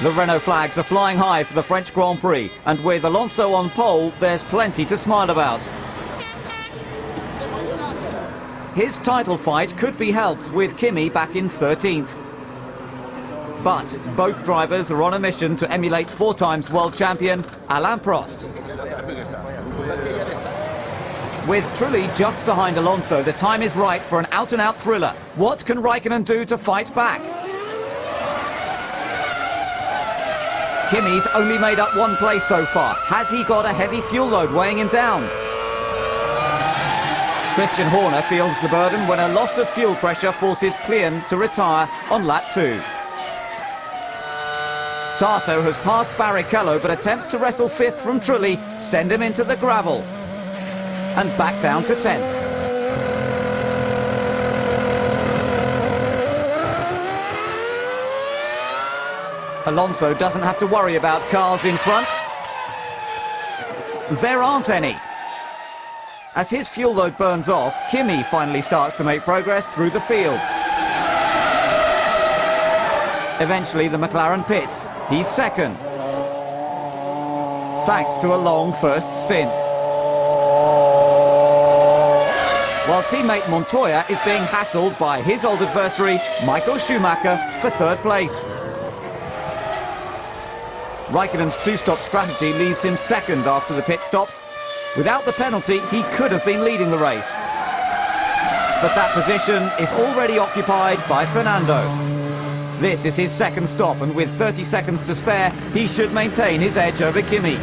The Renault flags are flying high for the French Grand Prix, and with Alonso on pole, there's plenty to smile about. His title fight could be helped with Kimi back in 13th. But both drivers are on a mission to emulate 4 times world champion Alain Prost. With Trulli just behind Alonso, the time is right for an out-and-out thriller. What can Raikkonen do to fight back? Kimi's only made up 1 place so far. Has he got a heavy fuel load weighing him down? Christian Horner feels the burden when a loss of fuel pressure forces Klien to retire on lap 2. Sato has passed Barrichello but attempts to wrestle 5th from Trulli, send him into the gravel and back down to 10th. Alonso doesn't have to worry about cars in front. There aren't any. As his fuel load burns off, Kimi finally starts to make progress through the field. Eventually the McLaren pits. He's second, thanks to a long first stint. While teammate Montoya is being hassled by his old adversary, Michael Schumacher, for 3rd place. Raikkonen's 2-stop strategy leaves him second after the pit stops. Without the penalty, he could have been leading the race. But that position is already occupied by Fernando. This is his 2nd stop, and with 30 seconds to spare, he should maintain his edge over Kimi.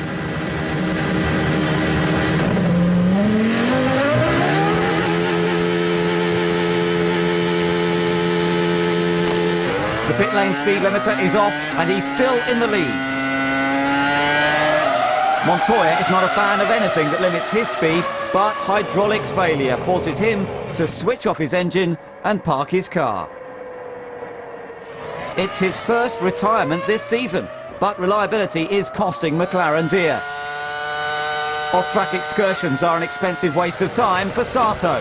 The pit lane speed limiter is off, and he's still in the lead. Montoya is not a fan of anything that limits his speed, but hydraulics failure forces him to switch off his engine and park his car. It's his first retirement this season, but reliability is costing McLaren dear. Off-track excursions are an expensive waste of time for Sato.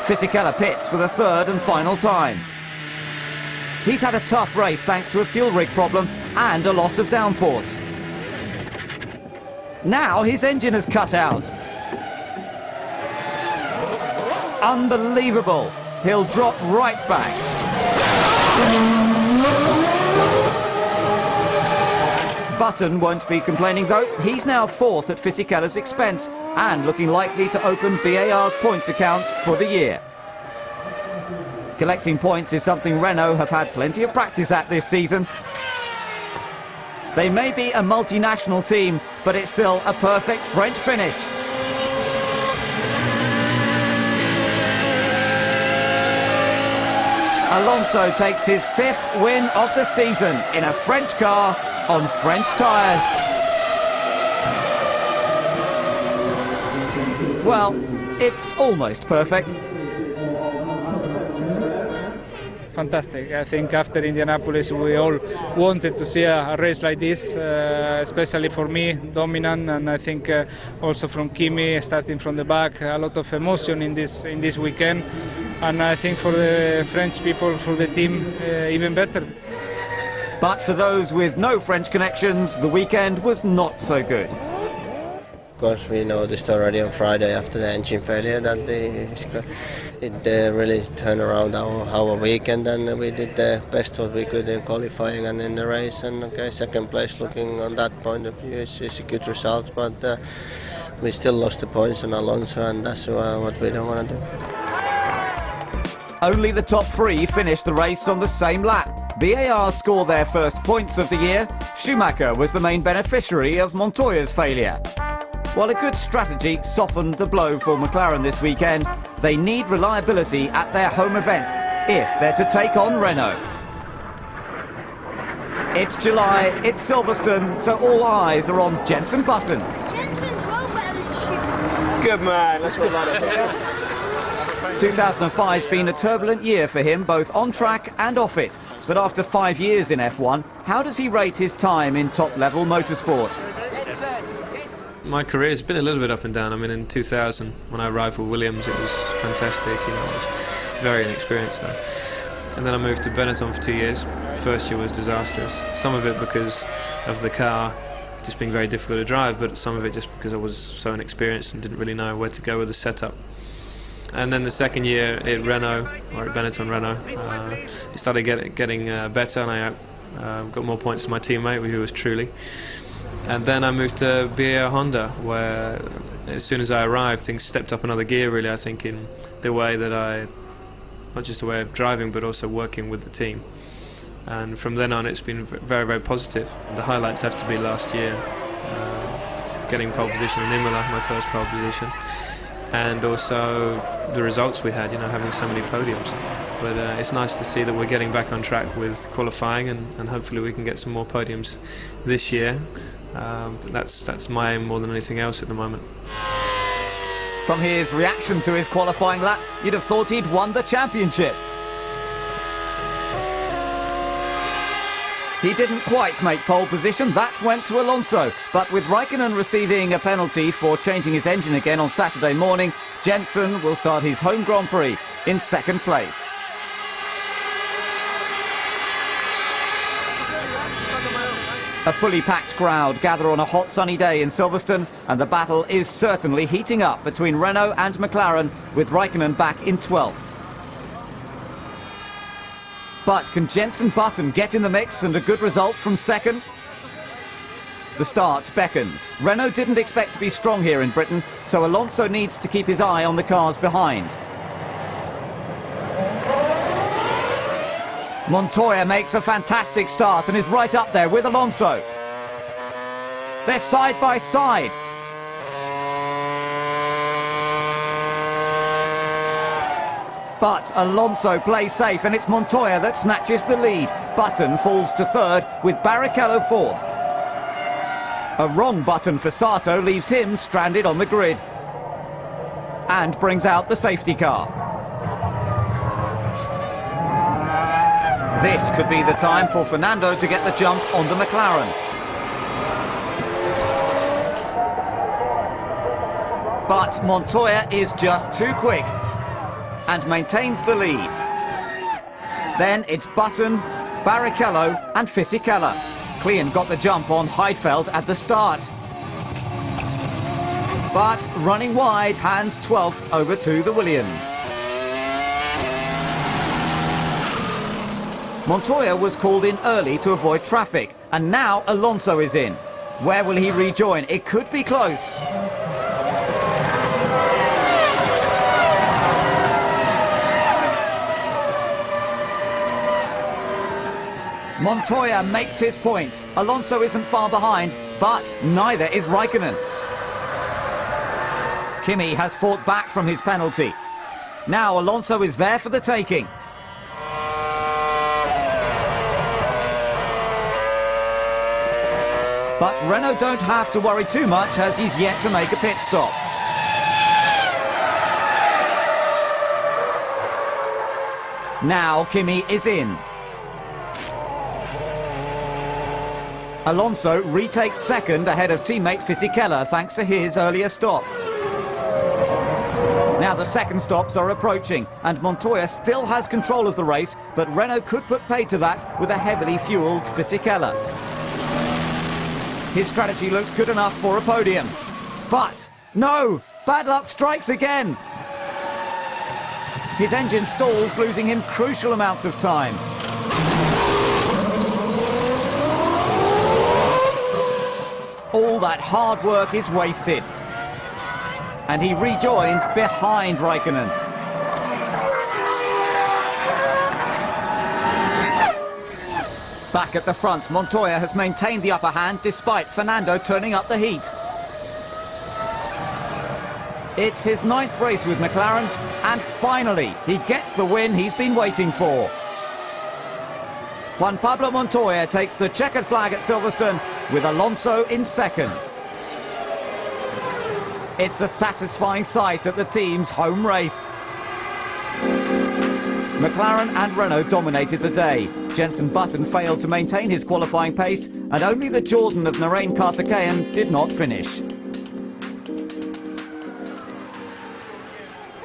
Fisichella pits for the 3rd and final time. He's had a tough race thanks to a fuel rig problem and a loss of downforce. Now his engine has cut out. Unbelievable. He'll drop right back. Button won't be complaining though. He's now 4th at Fisichella's expense and looking likely to open BAR's points account for the year. Collecting points is something Renault have had plenty of practice at this season. They may be a multinational team, but it's still a perfect French finish. Alonso takes his 5th win of the season in a French car on French tyres. Well, it's almost perfect. Fantastic. I think after Indianapolis we all wanted to see a race like this, especially for me, dominant, and I think also from Kimi starting from the back, a lot of emotion in this weekend, and I think for the French people, for the team, even better. But for those with no French connections, the weekend was not so good. Of course, we noticed already on Friday after the engine failure that it really turned around our weekend, and we did the best what we could in qualifying and in the race. And okay, second place, looking on that point of view, is a good result, but we still lost the points on Alonso, and that's what we don't want to do. Only the top 3 finished the race on the same lap. BAR scored their first points of the year. Schumacher was the main beneficiary of Montoya's failure. While a good strategy softened the blow for McLaren this weekend, they need reliability at their home event if they're to take on Renault. It's July, it's Silverstone, so all eyes are on Jenson Button. Jenson's well better than Schumacher. Good man, that's what I like. 2005's been a turbulent year for him, both on track and off it. But after 5 years in F1, how does he rate his time in top-level motorsport? My career has been a little bit up and down. I mean, in 2000, when I arrived with Williams, it was fantastic. You know, I was very inexperienced then. And then I moved to Benetton for 2 years. First year was disastrous. Some of it because of the car just being very difficult to drive, but some of it just because I was so inexperienced and didn't really know where to go with the setup. And then the second year at Renault, or at Benetton Renault, it started getting better, and I got more points than my teammate, who was Trulli. And then I moved to BAR Honda, where as soon as I arrived, things stepped up another gear, really, I think, in the way that not just the way of driving, but also working with the team. And from then on, it's been very, very positive. The highlights have to be last year, getting pole position in Imola, my first pole position. And also the results we had, you know, having so many podiums. But it's nice to see that we're getting back on track with qualifying, and hopefully we can get some more podiums this year. That's my aim more than anything else at the moment. From his reaction to his qualifying lap, you'd have thought he'd won the championship. He didn't quite make pole position, that went to Alonso. But with Raikkonen receiving a penalty for changing his engine again on Saturday morning, Jenson will start his home Grand Prix in second place. A fully packed crowd gather on a hot sunny day in Silverstone, and the battle is certainly heating up between Renault and McLaren, with Raikkonen back in 12th. But can Jenson Button get in the mix and a good result from second? The start beckons. Renault didn't expect to be strong here in Britain, so Alonso needs to keep his eye on the cars behind. Montoya makes a fantastic start and is right up there with Alonso. They're side by side. But Alonso plays safe, and it's Montoya that snatches the lead. Button falls to third, with Barrichello fourth. A wrong button for Sato leaves him stranded on the grid and brings out the safety car. This could be the time for Fernando to get the jump on the McLaren. But Montoya is just too quick and maintains the lead. Then it's Button, Barrichello and Fisichella. Klein got the jump on Heidfeld at the start. But running wide, hands 12th over to the Williams. Montoya was called in early to avoid traffic, and now Alonso is in. Where will he rejoin? It could be close. Montoya makes his point. Alonso isn't far behind, but neither is Raikkonen. Kimi has fought back from his penalty. Now Alonso is there for the taking. But Renault don't have to worry too much as he's yet to make a pit stop. Now Kimi is in. Alonso retakes second ahead of teammate Fisichella thanks to his earlier stop. Now the second stops are approaching and Montoya still has control of the race, but Renault could put pay to that with a heavily fuelled Fisichella. His strategy looks good enough for a podium. But no! Bad luck strikes again! His engine stalls, losing him crucial amounts of time. All that hard work is wasted. And he rejoins behind Raikkonen. Back at the front, Montoya has maintained the upper hand despite Fernando turning up the heat. It's his 9th race with McLaren, and finally he gets the win he's been waiting for. Juan Pablo Montoya takes the checkered flag at Silverstone with Alonso in second. It's a satisfying sight at the team's home race. McLaren and Renault dominated the day. Jenson Button failed to maintain his qualifying pace, and only the Jordan of Narain Karthikeyan did not finish.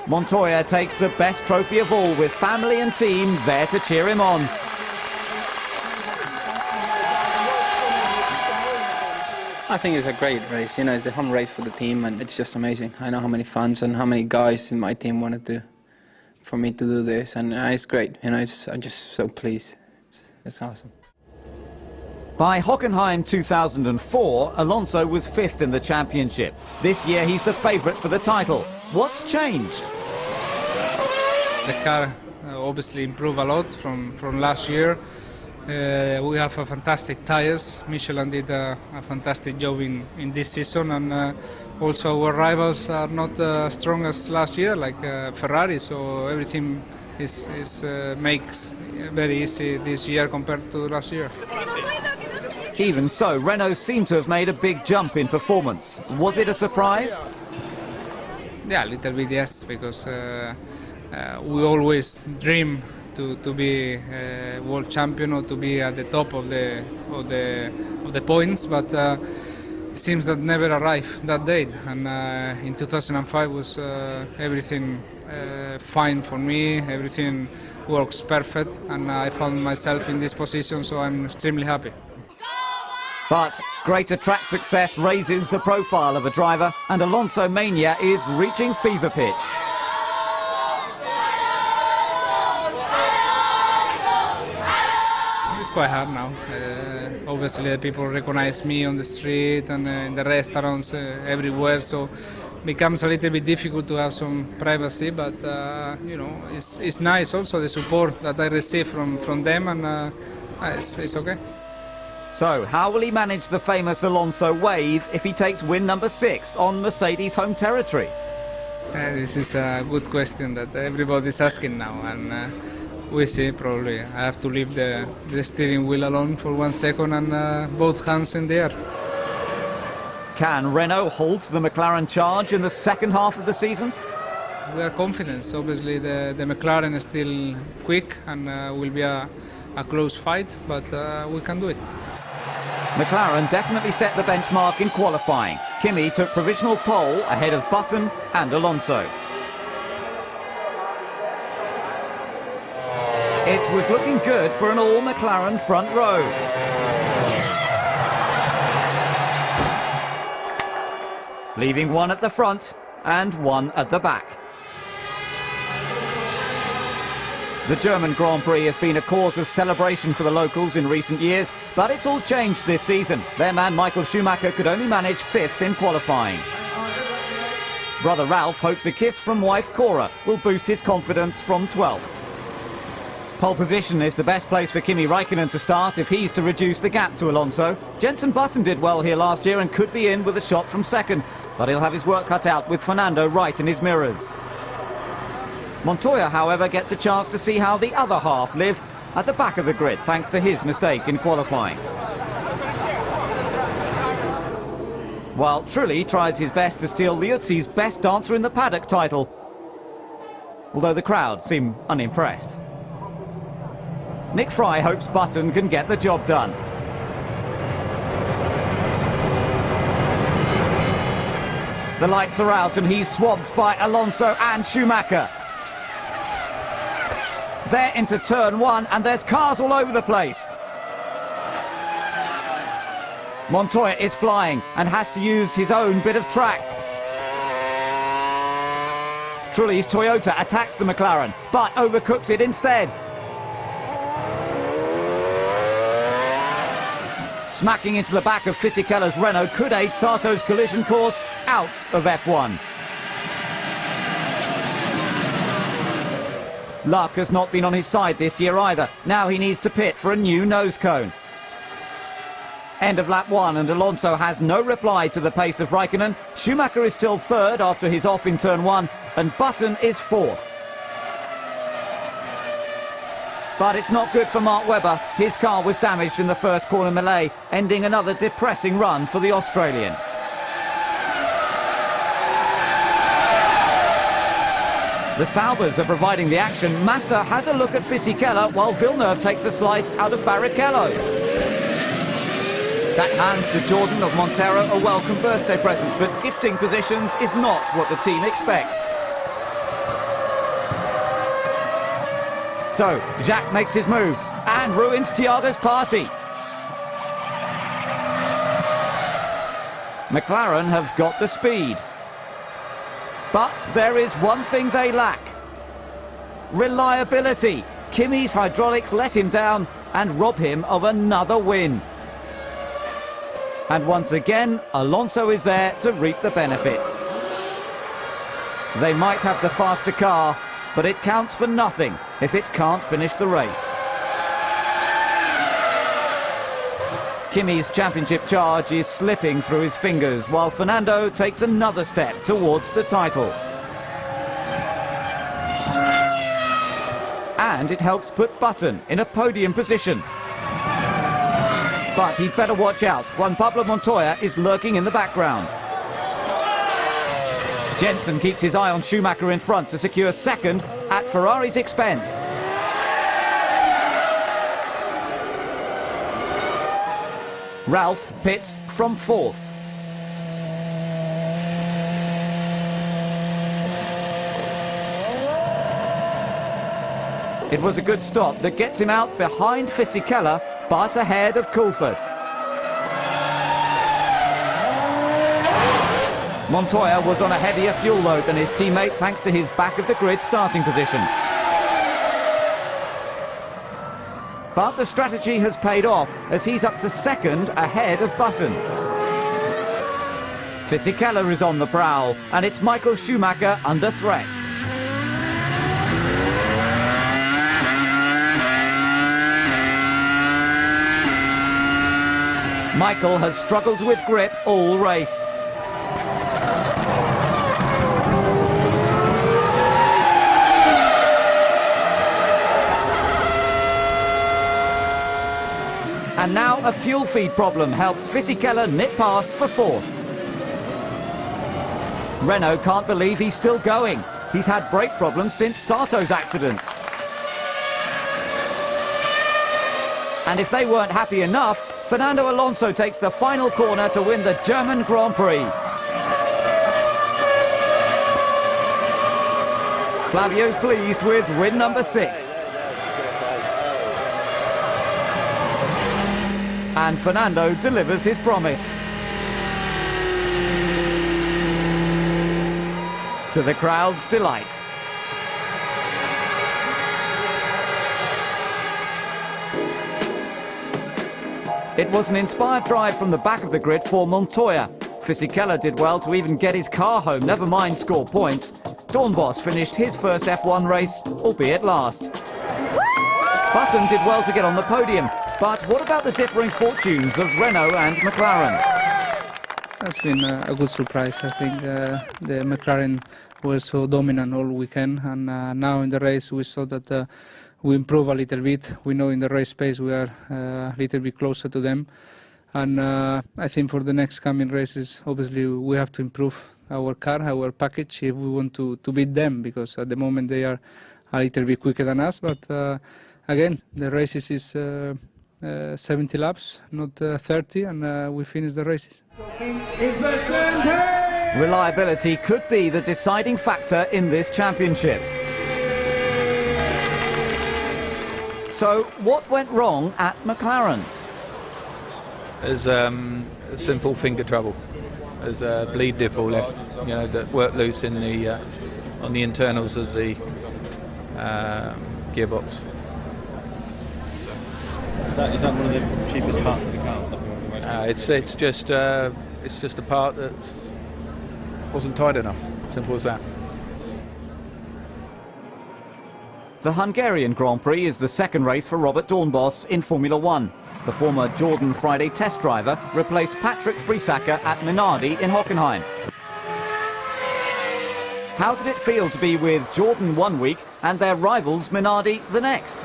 Montoya takes the best trophy of all, with family and team there to cheer him on. I think it's a great race. You know, it's the home race for the team, and it's just amazing. I know how many fans and how many guys in my team wanted for me to do this, and it's great. You know, I'm just so pleased. It's awesome. By Hockenheim 2004, Alonso was 5th in the championship. This year he's the favourite for the title. What's changed? The car obviously improved a lot from last year. We have a fantastic tyres. Michelin did a fantastic job in this season, and also our rivals are not as strong as last year, like Ferrari. So everything makes very easy this year compared to last year. Even so, Renault seemed to have made a big jump in performance. Was it a surprise? Yeah, a little bit, yes, because we always dream to be world champion or to be at the top of the points, but it seems that never arrived that date. And in 2005 was everything fine for me. Everything works perfect, and I found myself in this position, so I'm extremely happy. But greater track success raises the profile of a driver, and Alonso mania is reaching fever pitch. It's quite hard now. Obviously, people recognize me on the street and in the restaurants everywhere, so it becomes a little bit difficult to have some privacy. But you know, it's nice also the support that I receive from them, and it's okay. So, how will he manage the famous Alonso wave if he takes win number 6 on Mercedes' home territory? This is a good question that everybody's asking now, and we see. Probably I have to leave the steering wheel alone for 1 second and both hands in the air. Can Renault hold the McLaren charge in the second half of the season? We are confident. Obviously, the McLaren is still quick and will be a close fight, but we can do it. McLaren definitely set the benchmark in qualifying. Kimi took provisional pole ahead of Button and Alonso. It was looking good for an all-McLaren front row. Leaving one at the front and one at the back. The German Grand Prix has been a cause of celebration for the locals in recent years, but it's all changed this season. Their man Michael Schumacher could only manage 5th in qualifying. Brother Ralph hopes a kiss from wife Cora will boost his confidence from 12th. Pole position is the best place for Kimi Räikkönen to start if he's to reduce the gap to Alonso. Jenson Button did well here last year and could be in with a shot from second, but he'll have his work cut out with Fernando right in his mirrors. Montoya, however, gets a chance to see how the other half live at the back of the grid, thanks to his mistake in qualifying. While Trulli tries his best to steal Liuzzi's best dancer in the paddock title, although the crowd seem unimpressed. Nick Fry hopes Button can get the job done. The lights are out and he's swamped by Alonso and Schumacher. They're into turn one and there's cars all over the place. Montoya is flying and has to use his own bit of track. Trulli's Toyota attacks the McLaren, but overcooks it instead. Smacking into the back of Fisikella's Renault could aid Sato's collision course out of F1. Luck has not been on his side this year either. Now he needs to pit for a new nose cone. End of lap one and Alonso has no reply to the pace of Räikkönen. Schumacher is still third after his off in turn one and Button is fourth. But it's not good for Mark Webber. His car was damaged in the first corner melee, ending another depressing run for the Australian. The Saubers are providing the action. Massa has a look at Fisichella while Villeneuve takes a slice out of Barrichello. That hands the Jordan of Montero a welcome birthday present, but gifting positions is not what the team expects. So, Jacques makes his move and ruins Thiago's party. McLaren have got the speed. But there is one thing they lack. Reliability. Kimi's hydraulics let him down and rob him of another win. And once again, Alonso is there to reap the benefits. They might have the faster car, but it counts for nothing if it can't finish the race. Kimi's championship charge is slipping through his fingers while Fernando takes another step towards the title. And it helps put Button in a podium position. But he'd better watch out. Juan Pablo Montoya is lurking in the background. Jensen keeps his eye on Schumacher in front to secure second at Ferrari's expense. Ralph pits from fourth. It was a good stop that gets him out behind Fisichella, but ahead of Coulthard. Montoya was on a heavier fuel load than his teammate thanks to his back-of-the-grid starting position. But the strategy has paid off as he's up to second ahead of Button. Fisichella is on the prowl and it's Michael Schumacher under threat. Michael has struggled with grip all race. And now a fuel feed problem helps Fisichella nip past for fourth. Renault can't believe he's still going. He's had brake problems since Sato's accident. And if they weren't happy enough, Fernando Alonso takes the final corner to win the German Grand Prix. Flavio's pleased with win number 6. And Fernando delivers his promise. To the crowd's delight. It was an inspired drive from the back of the grid for Montoya. Fisichella did well to even get his car home, never mind score points. Dornbos finished his first F1 race, albeit last. Button did well to get on the podium, but what about the differing fortunes of Renault and McLaren? That's been a good surprise. I think the McLaren was so dominant all weekend, and now in the race we saw that we improve a little bit. We know in the race pace we are a little bit closer to them, and I think for the next coming races, obviously we have to improve our car, our package, if we want to beat them, because at the moment they are a little bit quicker than us. But again, the races is 70 laps, not 30, and we finish the races. Reliability could be the deciding factor in this championship. So, what went wrong at McLaren? There's simple finger trouble. There's a bleed nipple left, that worked loose in the on the internals of the gearbox. Is that one of the cheapest parts of the car? It's just a part that wasn't tight enough. Simple as that. The Hungarian Grand Prix is the second race for Robert Dornbos in Formula One. The former Jordan Friday test driver replaced Patrick Friesacker at Minardi in Hockenheim. How did it feel to be with Jordan one week and their rivals Minardi the next?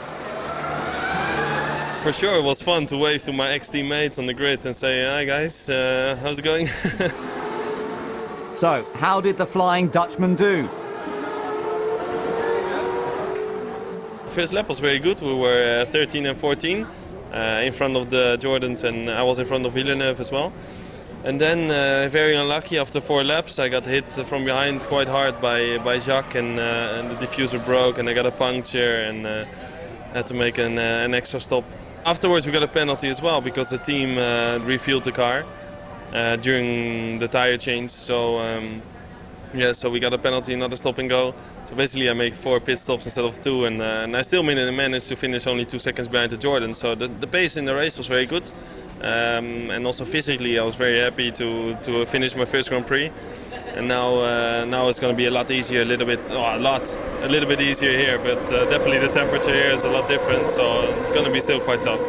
For sure, it was fun to wave to my ex-teammates on the grid and say, "Hi guys, how's it going?" So, how did the Flying Dutchman do? First lap was very good. We were 13 and 14 in front of the Jordans, and I was in front of Villeneuve as well. And then, very unlucky, after 4 laps, I got hit from behind quite hard by Jacques, and the diffuser broke, and I got a puncture, and had to make an extra stop. Afterwards, we got a penalty as well because the team refueled the car during the tire change. So so we got a penalty, another stop and go. So basically, I made 4 pit stops instead of 2, and I still managed to finish only 2 seconds behind the Jordan. So the pace in the race was very good, and also physically, I was very happy to finish my first Grand Prix. And now it's going to be a lot easier, a little bit easier here, but definitely the temperature here is a lot different, so it's going to be still quite tough.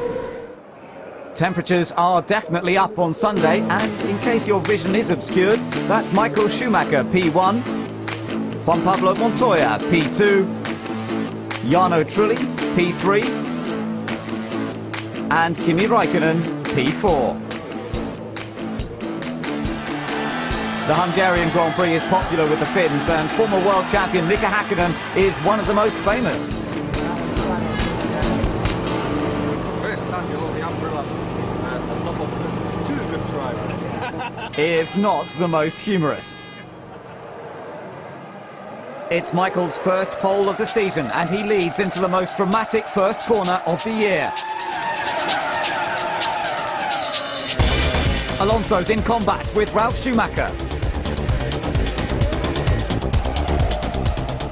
Temperatures are definitely up on Sunday, and in case your vision is obscured, that's Michael Schumacher P1, Juan Pablo Montoya P2, Jarno Trulli P3, and Kimi Räikkönen P4. The Hungarian Grand Prix is popular with the Finns, and former world champion Mika Häkkinen is one of the most famous. First time you hold the umbrella on top of 2 good drivers. If not the most humorous. It's Michael's first pole of the season, and he leads into the most dramatic first corner of the year. Alonso's in combat with Ralf Schumacher.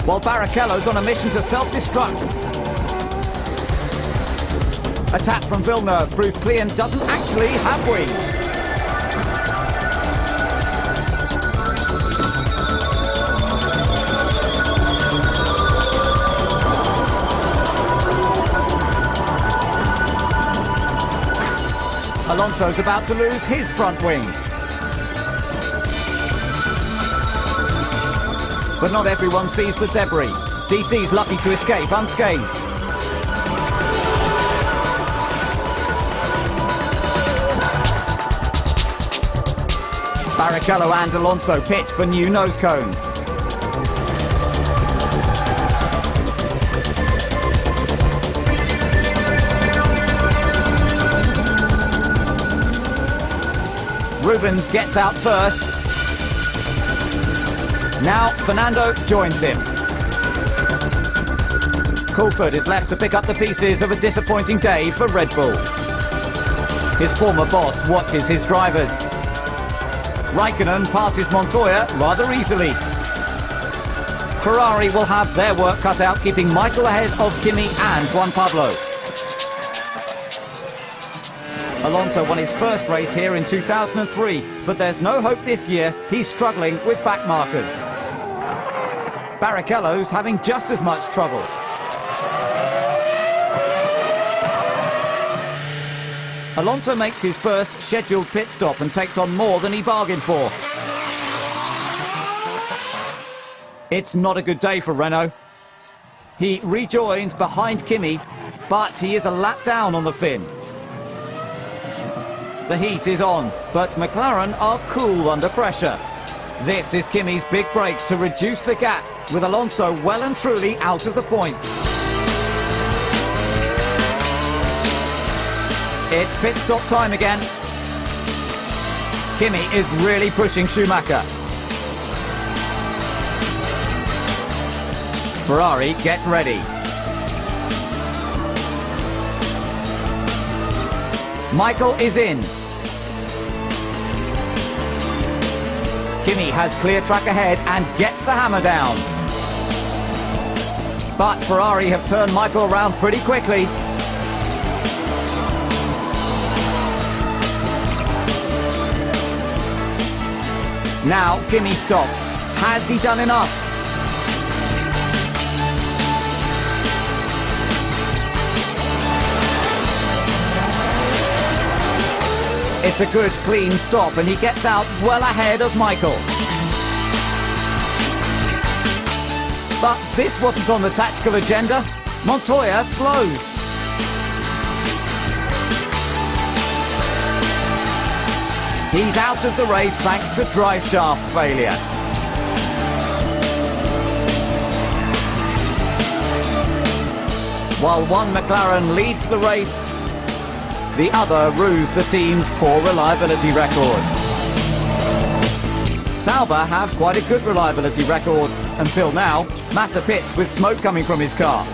While Barrichello's on a mission to self-destruct. A tap from Villeneuve proves Klein doesn't actually have wings. Alonso's about to lose his front wing. But not everyone sees the debris. DC's lucky to escape unscathed. Barrichello and Alonso pit for new nose cones. Rubens gets out first. Now Fernando joins him. Coulthard is left to pick up the pieces of a disappointing day for Red Bull. His former boss watches his drivers. Räikkönen passes Montoya rather easily. Ferrari will have their work cut out, keeping Michael ahead of Kimi and Juan Pablo. Alonso won his first race here in 2003, but there's no hope this year. He's struggling with back markers. Barrichello's having just as much trouble. Alonso makes his first scheduled pit stop and takes on more than he bargained for. It's not a good day for Renault. He rejoins behind Kimi, but he is a lap down on the Finn. The heat is on, but McLaren are cool under pressure. This is Kimi's big break to reduce the gap, with Alonso well and truly out of the points. It's pit stop time again. Kimi is really pushing Schumacher. Ferrari, get ready. Michael is in. Kimi has clear track ahead and gets the hammer down. But Ferrari have turned Michael around pretty quickly. Now Kimi stops. Has he done enough? It's a good, clean stop, and he gets out well ahead of Michael. But this wasn't on the tactical agenda. Montoya slows. He's out of the race thanks to drive shaft failure. While one McLaren leads the race, the other rues the team's poor reliability record. Sauber have quite a good reliability record. Until now, Massa pits with smoke coming from his car.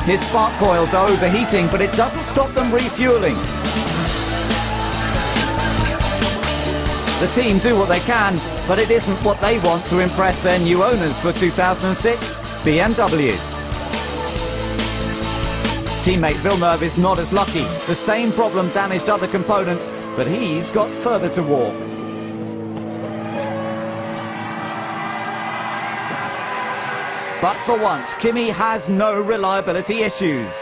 His spark coils are overheating, but it doesn't stop them refueling. The team do what they can, but it isn't what they want to impress their new owners for 2006, BMW. Teammate Villeneuve is not as lucky. The same problem damaged other components, but he's got further to walk. But for once, Kimi has no reliability issues.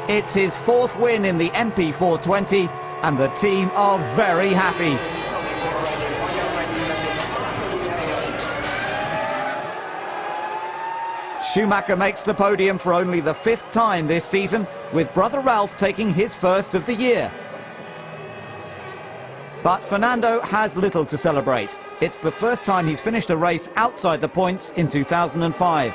It's his fourth win in the MP420, and the team are very happy. Schumacher makes the podium for only the 5th time this season, with brother Ralph taking his first of the year. But Fernando has little to celebrate. It's the first time he's finished a race outside the points in 2005.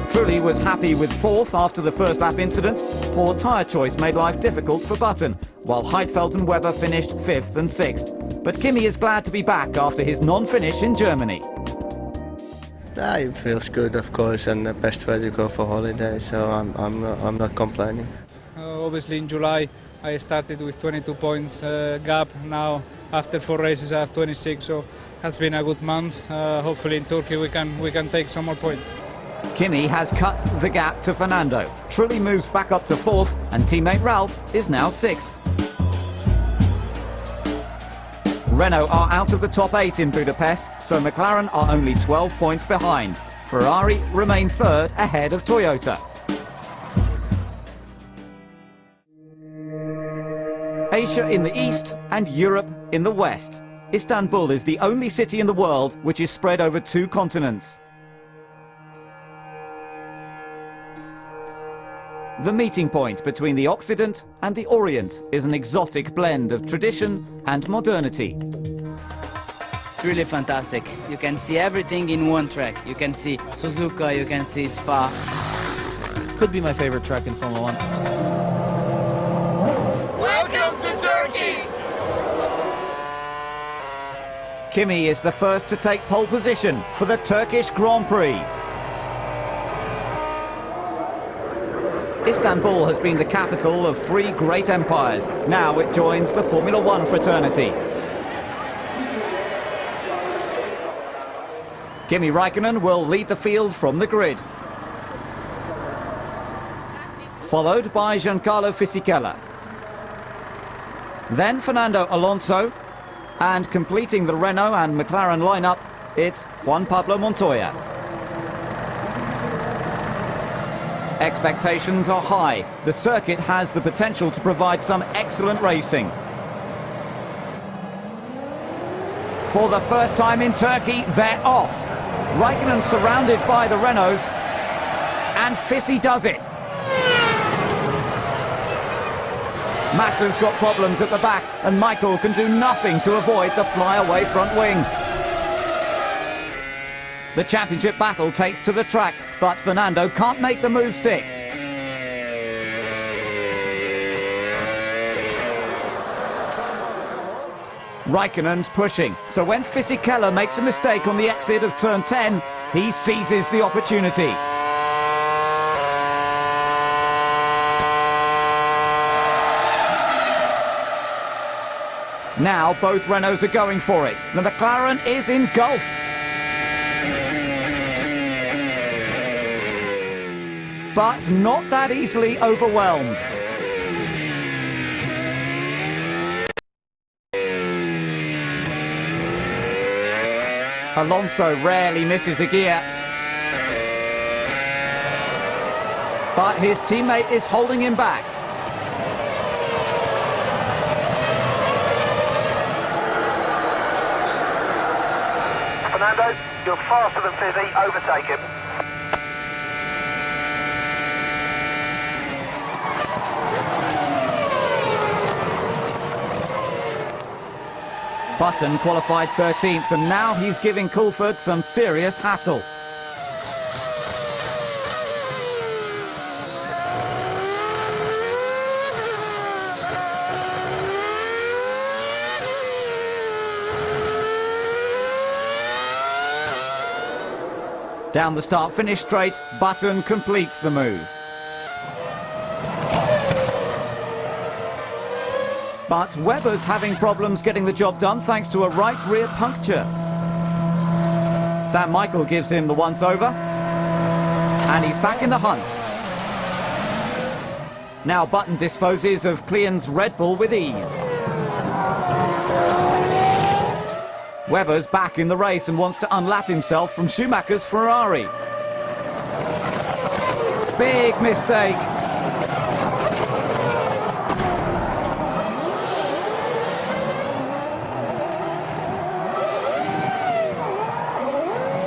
Trulli was happy with 4th after the first lap incident. Poor tyre choice made life difficult for Button, while Heidfeld and Webber finished 5th and 6th. But Kimi is glad to be back after his non-finish in Germany. It feels good, of course, and the best way to go for holiday, so I'm not complaining. Obviously in July I started with 22 points gap. Now after 4 races I have 26, so has been a good month. Hopefully in Turkey we can take some more points. Kimi has cut the gap to Fernando. Trulli moves back up to 4th, and teammate Ralph is now 6th. Renault are out of the top 8 in Budapest, so McLaren are only 12 points behind. Ferrari remain 3rd ahead of Toyota. Asia in the east and Europe in the west. Istanbul is the only city in the world which is spread over 2 continents. The meeting point between the Occident and the Orient is an exotic blend of tradition and modernity. Really fantastic. You can see everything in one track. You can see Suzuka, you can see Spa. Could be my favorite track in Formula 1. Welcome to Turkey! Kimi is the first to take pole position for the Turkish Grand Prix. Istanbul has been the capital of 3 great empires. Now it joins the Formula 1 fraternity. Kimi Räikkönen will lead the field from the grid, followed by Giancarlo Fisichella. Then Fernando Alonso, and completing the Renault and McLaren lineup, it's Juan Pablo Montoya. Expectations are high. The circuit has the potential to provide some excellent racing. For the first time in Turkey, they're off. Raikkonen surrounded by the Renaults, and Fissy does it. Massa's got problems at the back, and Michael can do nothing to avoid the flyaway front wing. The championship battle takes to the track, but Fernando can't make the move stick. Raikkonen's pushing, so when Fisichella makes a mistake on the exit of turn 10, he seizes the opportunity. Now both Renaults are going for it. The McLaren is engulfed. But not that easily overwhelmed. Alonso rarely misses a gear. But his teammate is holding him back. Fernando, you're faster than Fizzy, overtake him. Button qualified 13th, and now he's giving Coulthard some serious hassle. Down the start-finish straight, Button completes the move. But Webber's having problems getting the job done thanks to a right rear puncture. Sam Michael gives him the once-over, and he's back in the hunt. Now Button disposes of Klian's Red Bull with ease. Webber's back in the race and wants to unlap himself from Schumacher's Ferrari. Big mistake.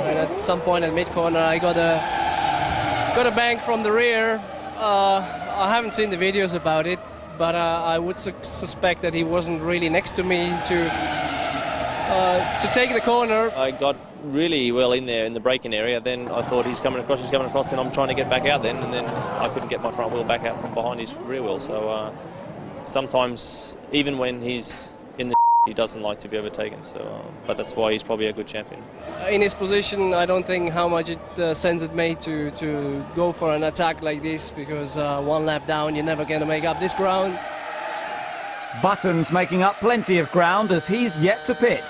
At some point at mid-corner I got a bang from the rear. I haven't seen the videos about it, but I would suspect that he wasn't really next to me to take the corner. I got really well in there in the braking area. Then I thought he's coming across, and I'm trying to get back out then, and then I couldn't get my front wheel back out from behind his rear wheel. So sometimes, even when he's in the he doesn't like to be overtaken. So, but that's why he's probably a good champion. In his position, I don't think how much sense it made to go for an attack like this, because one lap down, you're never going to make up this ground. Button's making up plenty of ground as he's yet to pit.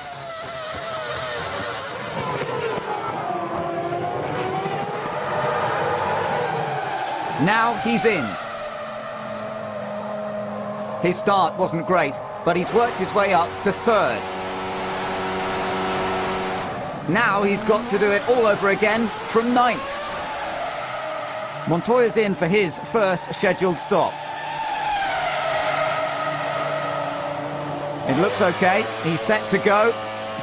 Now he's in. His start wasn't great, but he's worked his way up to third. Now he's got to do it all over again from ninth. Montoya's in for his first scheduled stop. It looks okay, he's set to go,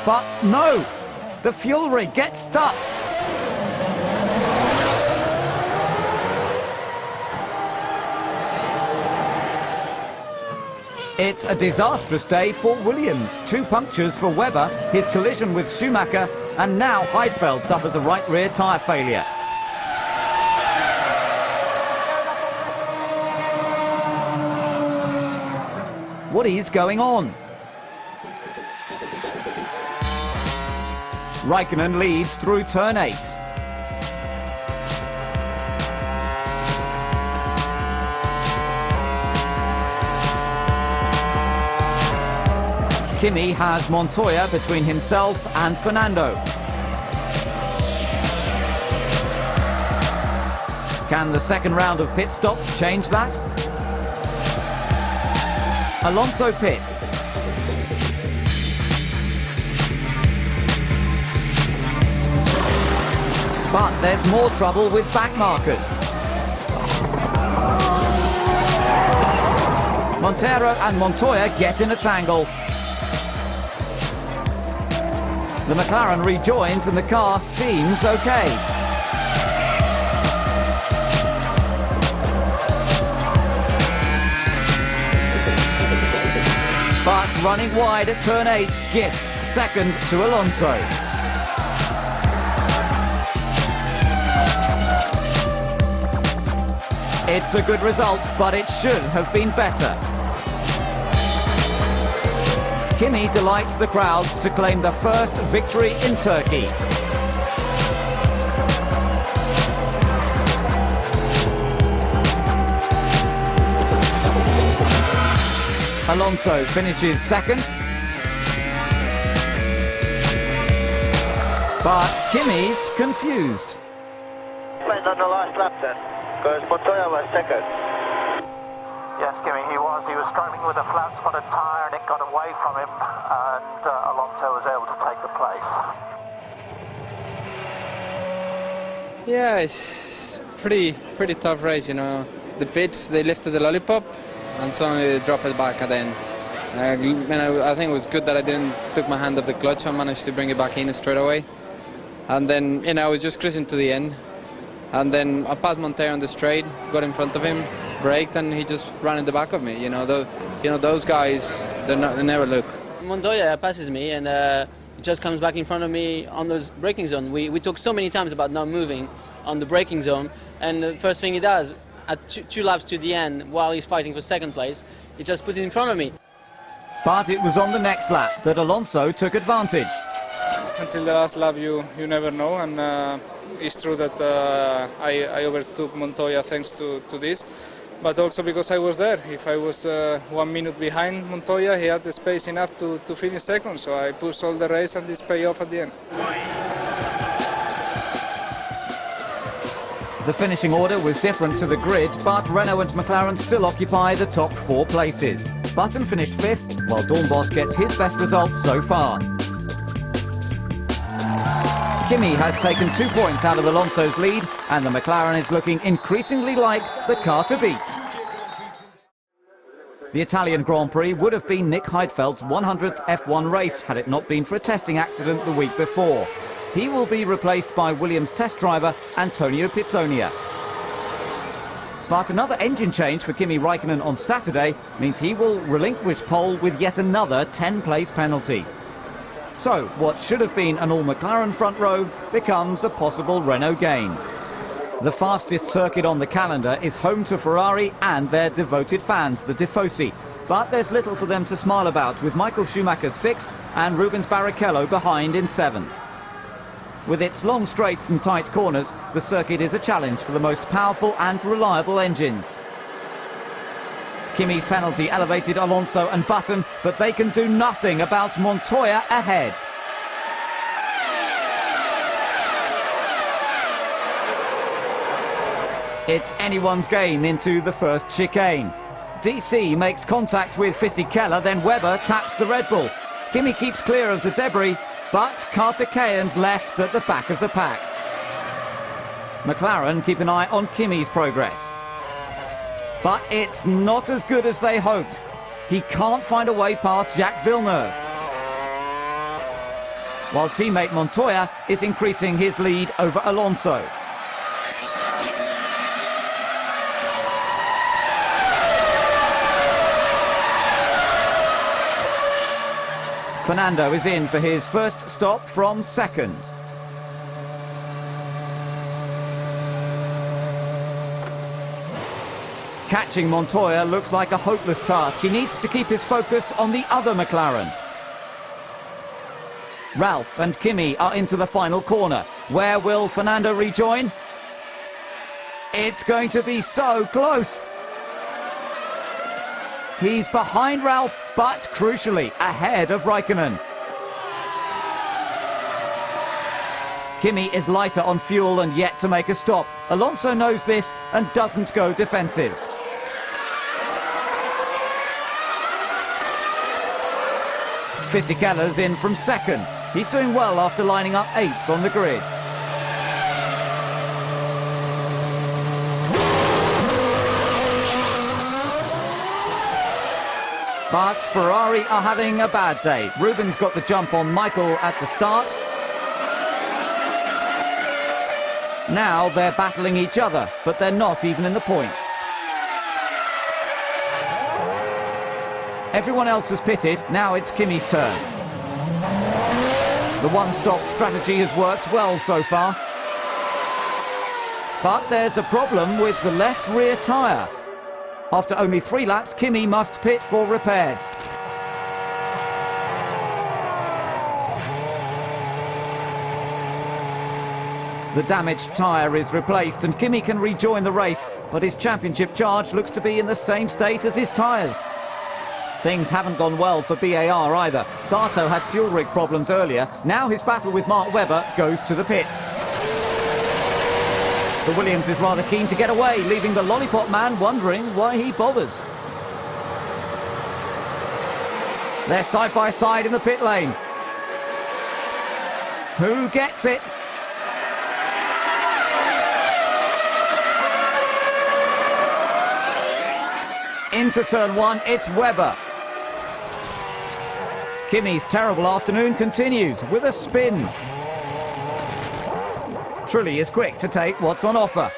but no! The fuel rig gets stuck! It's a disastrous day for Williams. 2 punctures for Webber, his collision with Schumacher, and now Heidfeld suffers a right rear tyre failure. What is going on? Raikkonen leads through turn 8. Kimi has Montoya between himself and Fernando. Can the second round of pit stops change that? Alonso pits. But there's more trouble with back markers. Montero and Montoya get in a tangle. The McLaren rejoins and the car seems okay. But running wide at turn 8 gifts second to Alonso. It's a good result, but it should have been better. Kimi delights the crowds to claim the first victory in Turkey. Alonso finishes second. But Kimi's confused. Went on the last lap then, because Montoya was second. Yes, Kimi, he was. He was struggling with a flat-spotted tyre and it got away from him, and Alonso was able to take the place. Yeah, it's pretty tough race, you know. The pits, they lifted the lollipop and suddenly they dropped it back at the end. I think it was good that I didn't took my hand off the clutch. I managed to bring it back in straight away. And then, I was just cruising to the end. And then I passed Montero on the straight, got in front of him, braked, and he just ran in the back of me. Those guys, they never look. Montoya passes me and he just comes back in front of me on the braking zone. We talked so many times about not moving on the braking zone, and the first thing he does, at two laps to the end, while he's fighting for second place, he just puts it in front of me. But it was on the next lap that Alonso took advantage. Until the last lap you never know, and it's true that I overtook Montoya thanks to this, but also because I was there. If I was 1 minute behind Montoya, he had the space enough to finish second, so I pushed all the race and this paid off at the end. The finishing order was different to the grid, but Renault and McLaren still occupy the top 4 places. Button finished 5th, while Dornbos gets his best result so far. Kimi has taken 2 points out of Alonso's lead, and the McLaren is looking increasingly like the car to beat. The Italian Grand Prix would have been Nick Heidfeld's 100th F1 race had it not been for a testing accident the week before. He will be replaced by Williams test driver Antonio Pizzonia. But another engine change for Kimi Räikkönen on Saturday means he will relinquish pole with yet another 10-place penalty. So what should have been an all-McLaren front row becomes a possible Renault gain. The fastest circuit on the calendar is home to Ferrari and their devoted fans, the Tifosi. But there's little for them to smile about, with Michael Schumacher's 6th and Rubens Barrichello behind in 7th. With its long straights and tight corners, the circuit is a challenge for the most powerful and reliable engines. Kimi's penalty elevated Alonso and Button, but they can do nothing about Montoya ahead. It's anyone's gain into the first chicane. DC makes contact with Fisichella, then Webber taps the Red Bull. Kimi keeps clear of the debris, but Karthikeyan's left at the back of the pack. McLaren keep an eye on Kimi's progress. But it's not as good as they hoped. He can't find a way past Jacques Villeneuve. While teammate Montoya is increasing his lead over Alonso. Fernando is in for his first stop from second. Catching Montoya looks like a hopeless task. He needs to keep his focus on the other McLaren. Ralph and Kimi are into the final corner. Where will Fernando rejoin? It's going to be so close. He's behind Ralph, but crucially ahead of Räikkönen. Kimi is lighter on fuel and yet to make a stop. Alonso knows this and doesn't go defensive. Fisichella's in from second. He's doing well after lining up 8th on the grid. But Ferrari are having a bad day. Rubin's got the jump on Michael at the start. Now they're battling each other, but they're not even in the points. Everyone else has pitted, now it's Kimi's turn. The one-stop strategy has worked well so far. But there's a problem with the left rear tyre. After only 3 laps, Kimi must pit for repairs. The damaged tyre is replaced and Kimi can rejoin the race, but his championship charge looks to be in the same state as his tyres. Things haven't gone well for BAR either. Sato had fuel rig problems earlier. Now his battle with Mark Webber goes to the pits. The Williams is rather keen to get away, leaving the lollipop man wondering why he bothers. They're side by side in the pit lane. Who gets it? Into turn 1, it's Webber. Kimi's terrible afternoon continues with a spin. Trulli is quick to take what's on offer.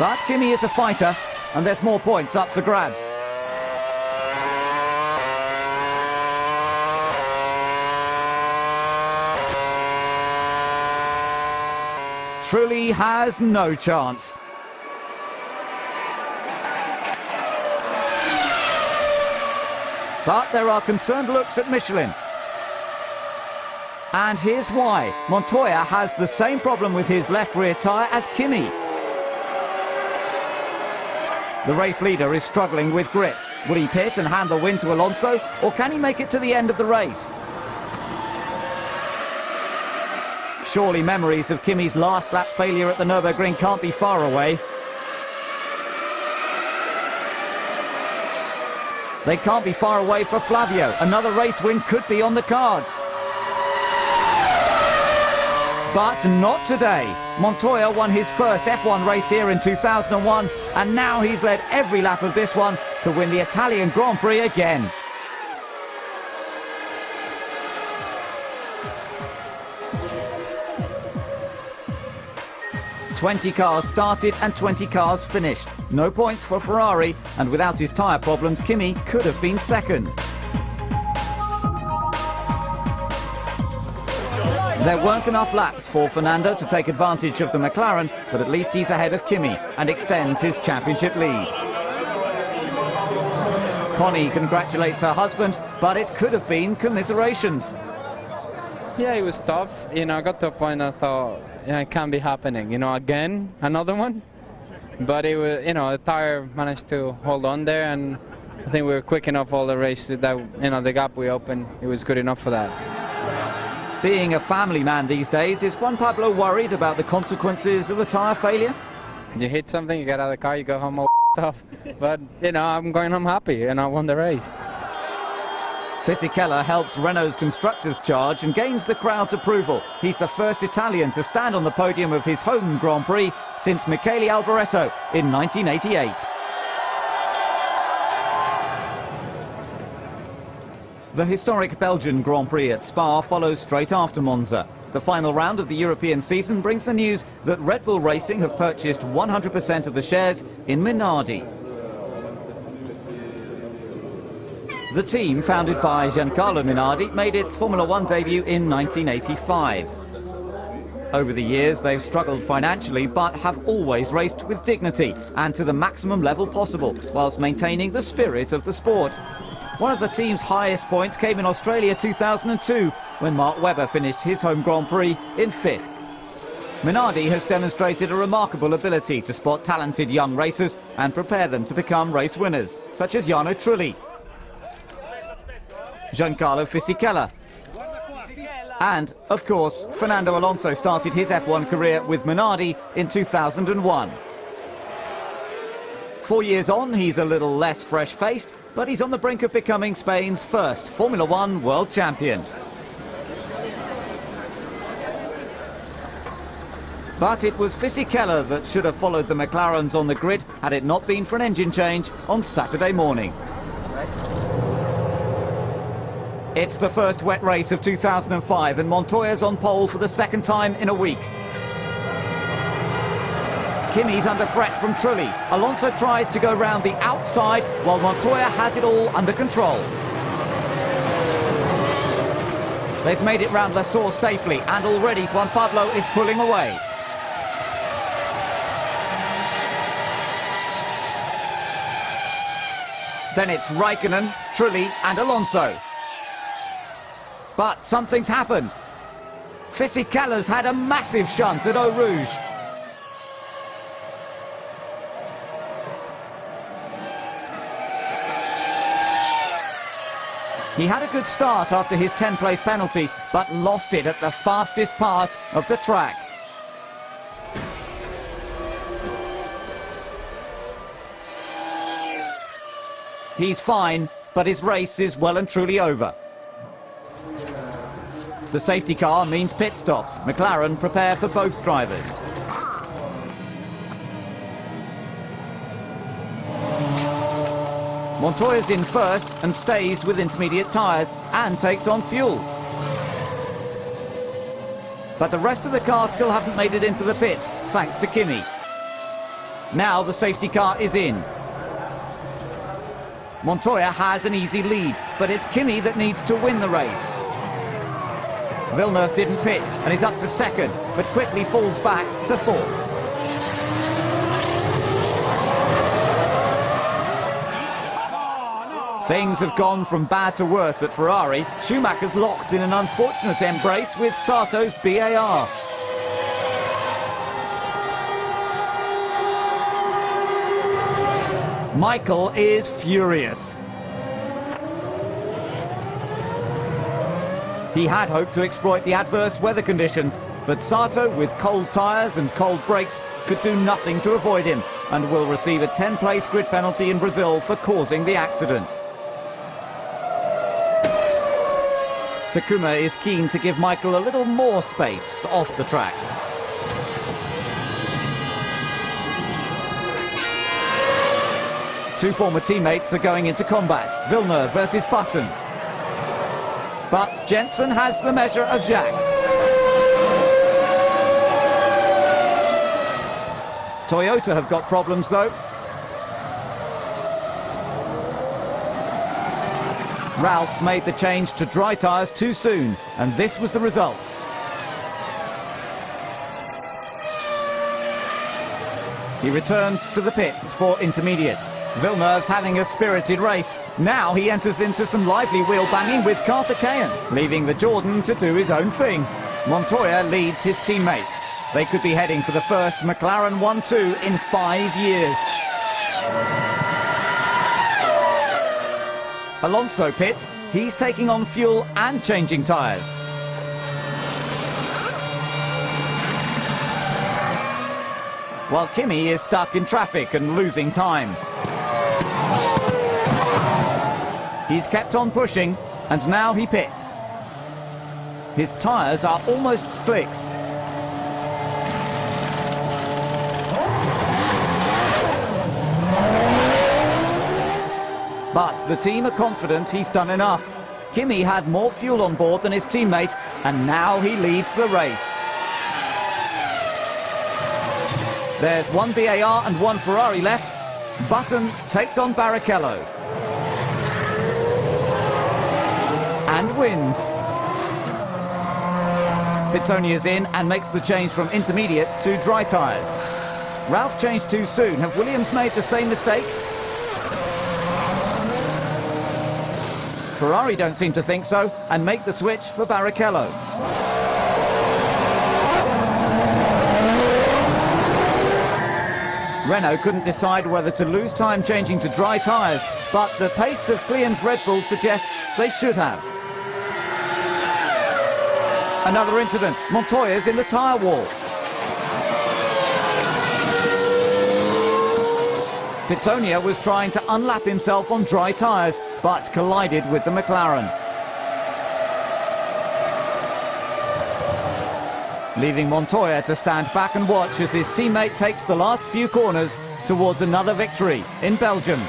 But Kimi is a fighter, and there's more points up for grabs. Trulli has no chance. But there are concerned looks at Michelin. And here's why. Montoya has the same problem with his left rear tyre as Kimi. The race leader is struggling with grip. Will he pit and hand the win to Alonso, or can he make it to the end of the race? Surely memories of Kimi's last lap failure at the Nürburgring can't be far away. They can't be far away for Flavio. Another race win could be on the cards. But not today. Montoya won his first F1 race here in 2001, and now he's led every lap of this one to win the Italian Grand Prix again. "20 cars started and 20 cars finished. No points for Ferrari, and without his tyre problems, Kimi could have been second. There weren't enough laps for Fernando to take advantage of the McLaren, but at least he's ahead of Kimi and extends his championship lead. Connie congratulates her husband, but it could have been commiserations. Yeah, it was tough. You know, I got to a point I thought, yeah, it can't be happening. You know, again, another one. But it was, you know, the tire managed to hold on there, and I think we were quick enough all the race that, you know, the gap we opened, it was good enough for that. Being a family man these days, is Juan Pablo worried about the consequences of a tyre failure? You hit something, you get out of the car, you go home all off. But, you know, I'm going home happy, and I won the race. Fisichella helps Renault's constructors charge and gains the crowd's approval. He's the first Italian to stand on the podium of his home Grand Prix since Michele Alboreto in 1988. The historic Belgian Grand Prix at Spa follows straight after Monza. The final round of the European season brings the news that Red Bull Racing have purchased 100% of the shares in Minardi. The team, founded by Giancarlo Minardi, made its Formula One debut in 1985. Over the years, they've struggled financially, but have always raced with dignity and to the maximum level possible, whilst maintaining the spirit of the sport. One of the team's highest points came in Australia 2002, when Mark Webber finished his home Grand Prix in 5th. Minardi has demonstrated a remarkable ability to spot talented young racers and prepare them to become race winners, such as Jarno Trulli, Giancarlo Fisichella, and, of course, Fernando Alonso started his F1 career with Minardi in 2001. 4 years on, he's a little less fresh-faced, but he's on the brink of becoming Spain's first Formula One world champion. But it was Fisichella that should have followed the McLarens on the grid had it not been for an engine change on Saturday morning. It's the first wet race of 2005 and Montoya's on pole for the second time in a week. Kimi's under threat from Trulli. Alonso tries to go round the outside while Montoya has it all under control. They've made it round La Source safely and already Juan Pablo is pulling away. Then it's Raikkonen, Trulli and Alonso. But something's happened. Fisichella's had a massive shunt at Eau Rouge. He had a good start after his 10th-place penalty, but lost it at the fastest part of the track. He's fine, but his race is well and truly over. The safety car means pit stops. McLaren prepare for both drivers. Montoya's in first and stays with intermediate tyres and takes on fuel. But the rest of the cars still haven't made it into the pits, thanks to Kimi. Now the safety car is in. Montoya has an easy lead, but it's Kimi that needs to win the race. Villeneuve didn't pit and is up to second, but quickly falls back to fourth. Things have gone from bad to worse at Ferrari. Schumacher's locked in an unfortunate embrace with Sato's BAR. Michael is furious. He had hoped to exploit the adverse weather conditions, but Sato, with cold tyres and cold brakes, could do nothing to avoid him and will receive a 10th-place grid penalty in Brazil for causing the accident. Takuma is keen to give Michael a little more space off the track. Two former teammates are going into combat. Villeneuve versus Button. But Jensen has the measure of Jacques. Toyota have got problems though. Ralph made the change to dry tyres too soon, and this was the result. He returns to the pits for intermediates. Villeneuve's having a spirited race. Now he enters into some lively wheel banging with Karthikeyan, leaving the Jordan to do his own thing. Montoya leads his teammate. They could be heading for the first McLaren 1-2 in 5 years. Alonso pits. He's taking on fuel and changing tyres. While Kimi is stuck in traffic and losing time. He's kept on pushing, and now he pits. His tyres are almost slicks. But the team are confident he's done enough. Kimi had more fuel on board than his teammate, and now he leads the race. There's one BAR and one Ferrari left. Button takes on Barrichello. And wins. Pitonia's in and makes the change from intermediates to dry tyres. Ralph changed too soon. Have Williams made the same mistake? Ferrari don't seem to think so and make the switch for Barrichello. Renault couldn't decide whether to lose time changing to dry tyres, but the pace of Klian's Red Bull suggests they should have. Another incident. Montoya's in the tyre wall. Pitsonia was trying to unlap himself on dry tyres, but collided with the McLaren. leaving Montoya to stand back and watch as his teammate takes the last few corners towards another victory in Belgium.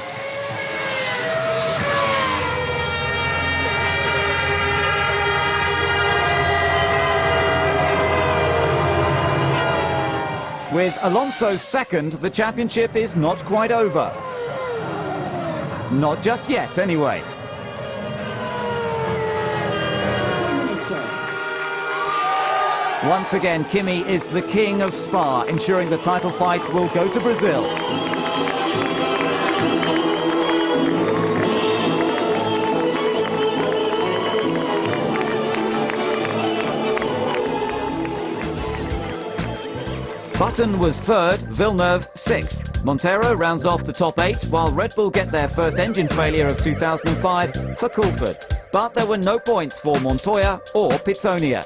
With Alonso second, the championship is not quite over. Not just yet, anyway. Once again, Kimi is the king of Spa, ensuring the title fight will go to Brazil. Button was third, Villeneuve sixth. Montero rounds off the top 8, while Red Bull get their first engine failure of 2005 for Coulthard. But there were no points for Montoya or Pitsonia.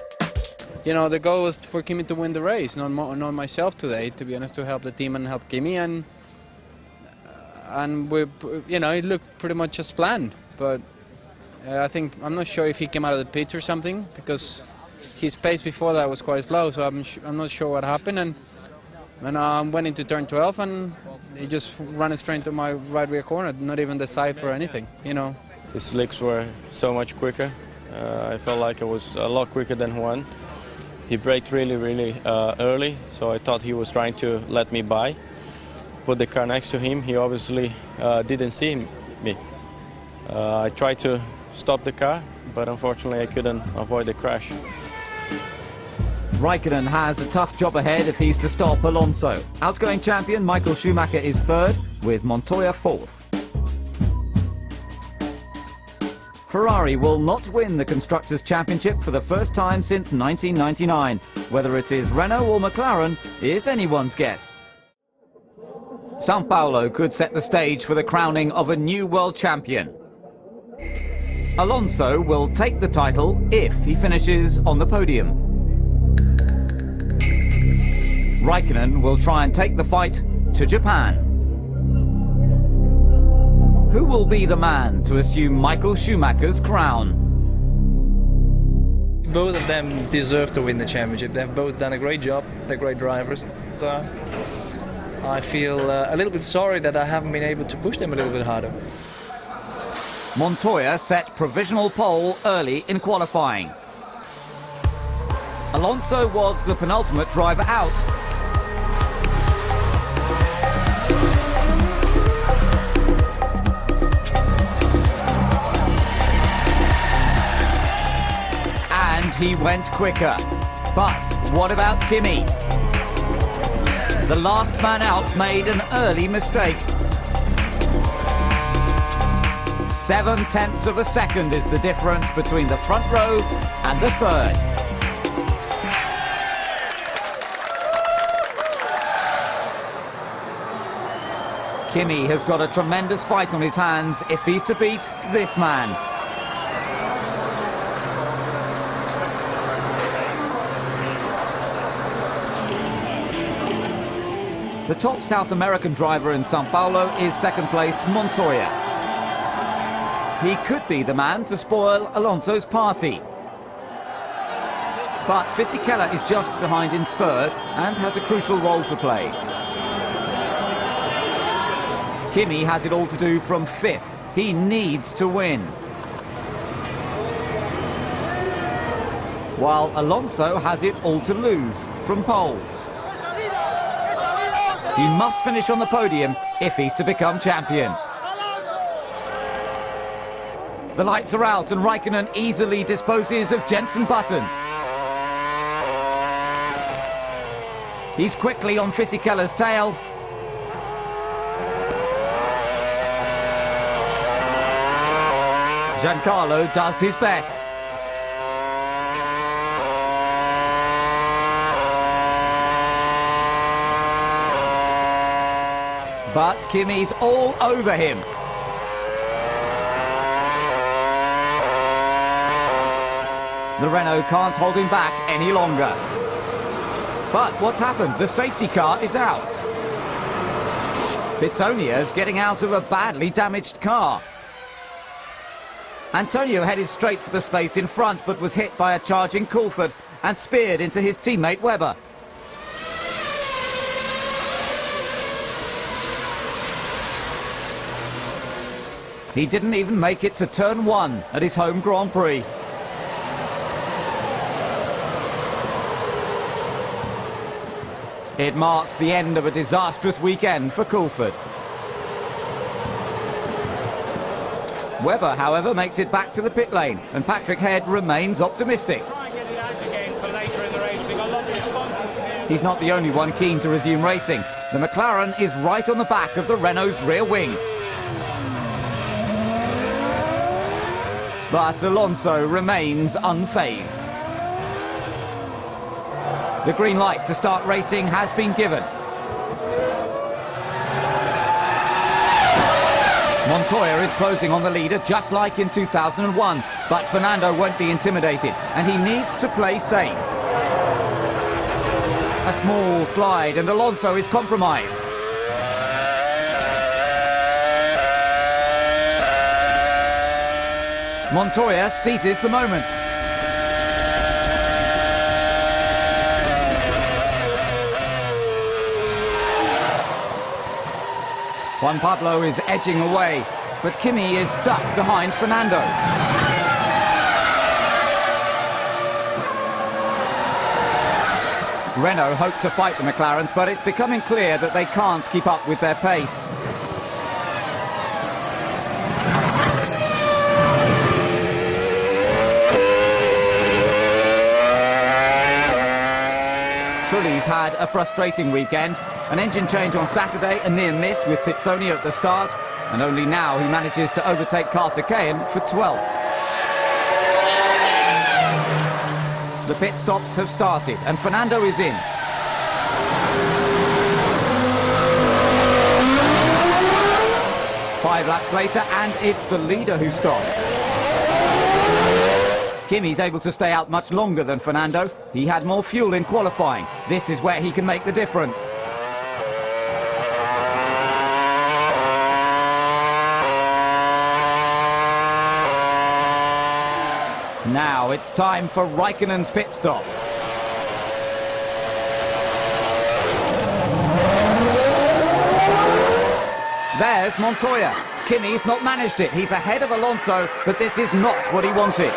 You know, the goal was for Kimi to win the race, not myself today, to be honest, to help the team and help Kimi. And we, you know, it looked pretty much as planned. But I'm not sure if he came out of the pits or something, because his pace before that was quite slow. So I'm not sure what happened. And I went into turn 12 and he just ran straight into my right rear corner, not even the side or anything, you know. The slicks were so much quicker. I felt like it was a lot quicker than Juan. He braked really early, so I thought he was trying to let me by. Put the car next to him, he obviously didn't see me. I tried to stop the car, but unfortunately I couldn't avoid the crash. Raikkonen has a tough job ahead if he's to stop Alonso. Outgoing champion Michael Schumacher is third, with Montoya fourth. Ferrari will not win the Constructors' Championship for the first time since 1999. Whether it is Renault or McLaren is anyone's guess. São Paulo could set the stage for the crowning of a new world champion. Alonso will take the title if he finishes on the podium. Raikkonen will try and take the fight to Japan. Who will be the man to assume Michael Schumacher's crown? Both of them deserve to win the championship. They've both done a great job. They're great drivers. So I feel a little bit sorry that I haven't been able to push them a little bit harder. Montoya set provisional pole early in qualifying. Alonso was the penultimate driver out. And he went quicker. But what about Kimi? The last man out made an early mistake. 0.7 of a second is the difference between the front row and the third. Kimi has got a tremendous fight on his hands if he's to beat this man. The top South American driver in São Paulo is second-placed Montoya. He could be the man to spoil Alonso's party. But Fisichella is just behind in third and has a crucial role to play. Kimi has it all to do from fifth. He needs to win. While Alonso has it all to lose from pole. He must finish on the podium if he's to become champion. The lights are out and Raikkonen easily disposes of Jenson Button. He's quickly on Fisichella's tail. Giancarlo does his best. But Kimi's all over him. The Renault can't hold him back any longer. But what's happened? The safety car is out. Pitonia's getting out of a badly damaged car. Antonio headed straight for the space in front, but was hit by a charging Coulthard and speared into his teammate Webber. He didn't even make it to turn 1 at his home Grand Prix. It marks the end of a disastrous weekend for Coulford. Webber, however, makes it back to the pit lane, and Patrick Head remains optimistic. He's not the only one keen to resume racing. The McLaren is right on the back of the Renault's rear wing. But Alonso remains unfazed. The green light to start racing has been given. Montoya is closing on the leader just like in 2001, but Fernando won't be intimidated and he needs to play safe. A small slide and Alonso is compromised. Montoya seizes the moment. Juan Pablo is edging away, but Kimi is stuck behind Fernando. Renault hope to fight the McLarens, but it's becoming clear that they can't keep up with their pace. Trulli's had a frustrating weekend. An engine change on Saturday, a near miss with Pizzoni at the start, and only now he manages to overtake Karthikeyan for 12th. The pit stops have started and Fernando is in. Five laps later and it's the leader who stops. Kimi's able to stay out much longer than Fernando. He had more fuel in qualifying. This is where he can make the difference. Now it's time for Raikkonen's pit stop. There's Montoya. Kimi's not managed it. He's ahead of Alonso, but this is not what he wanted.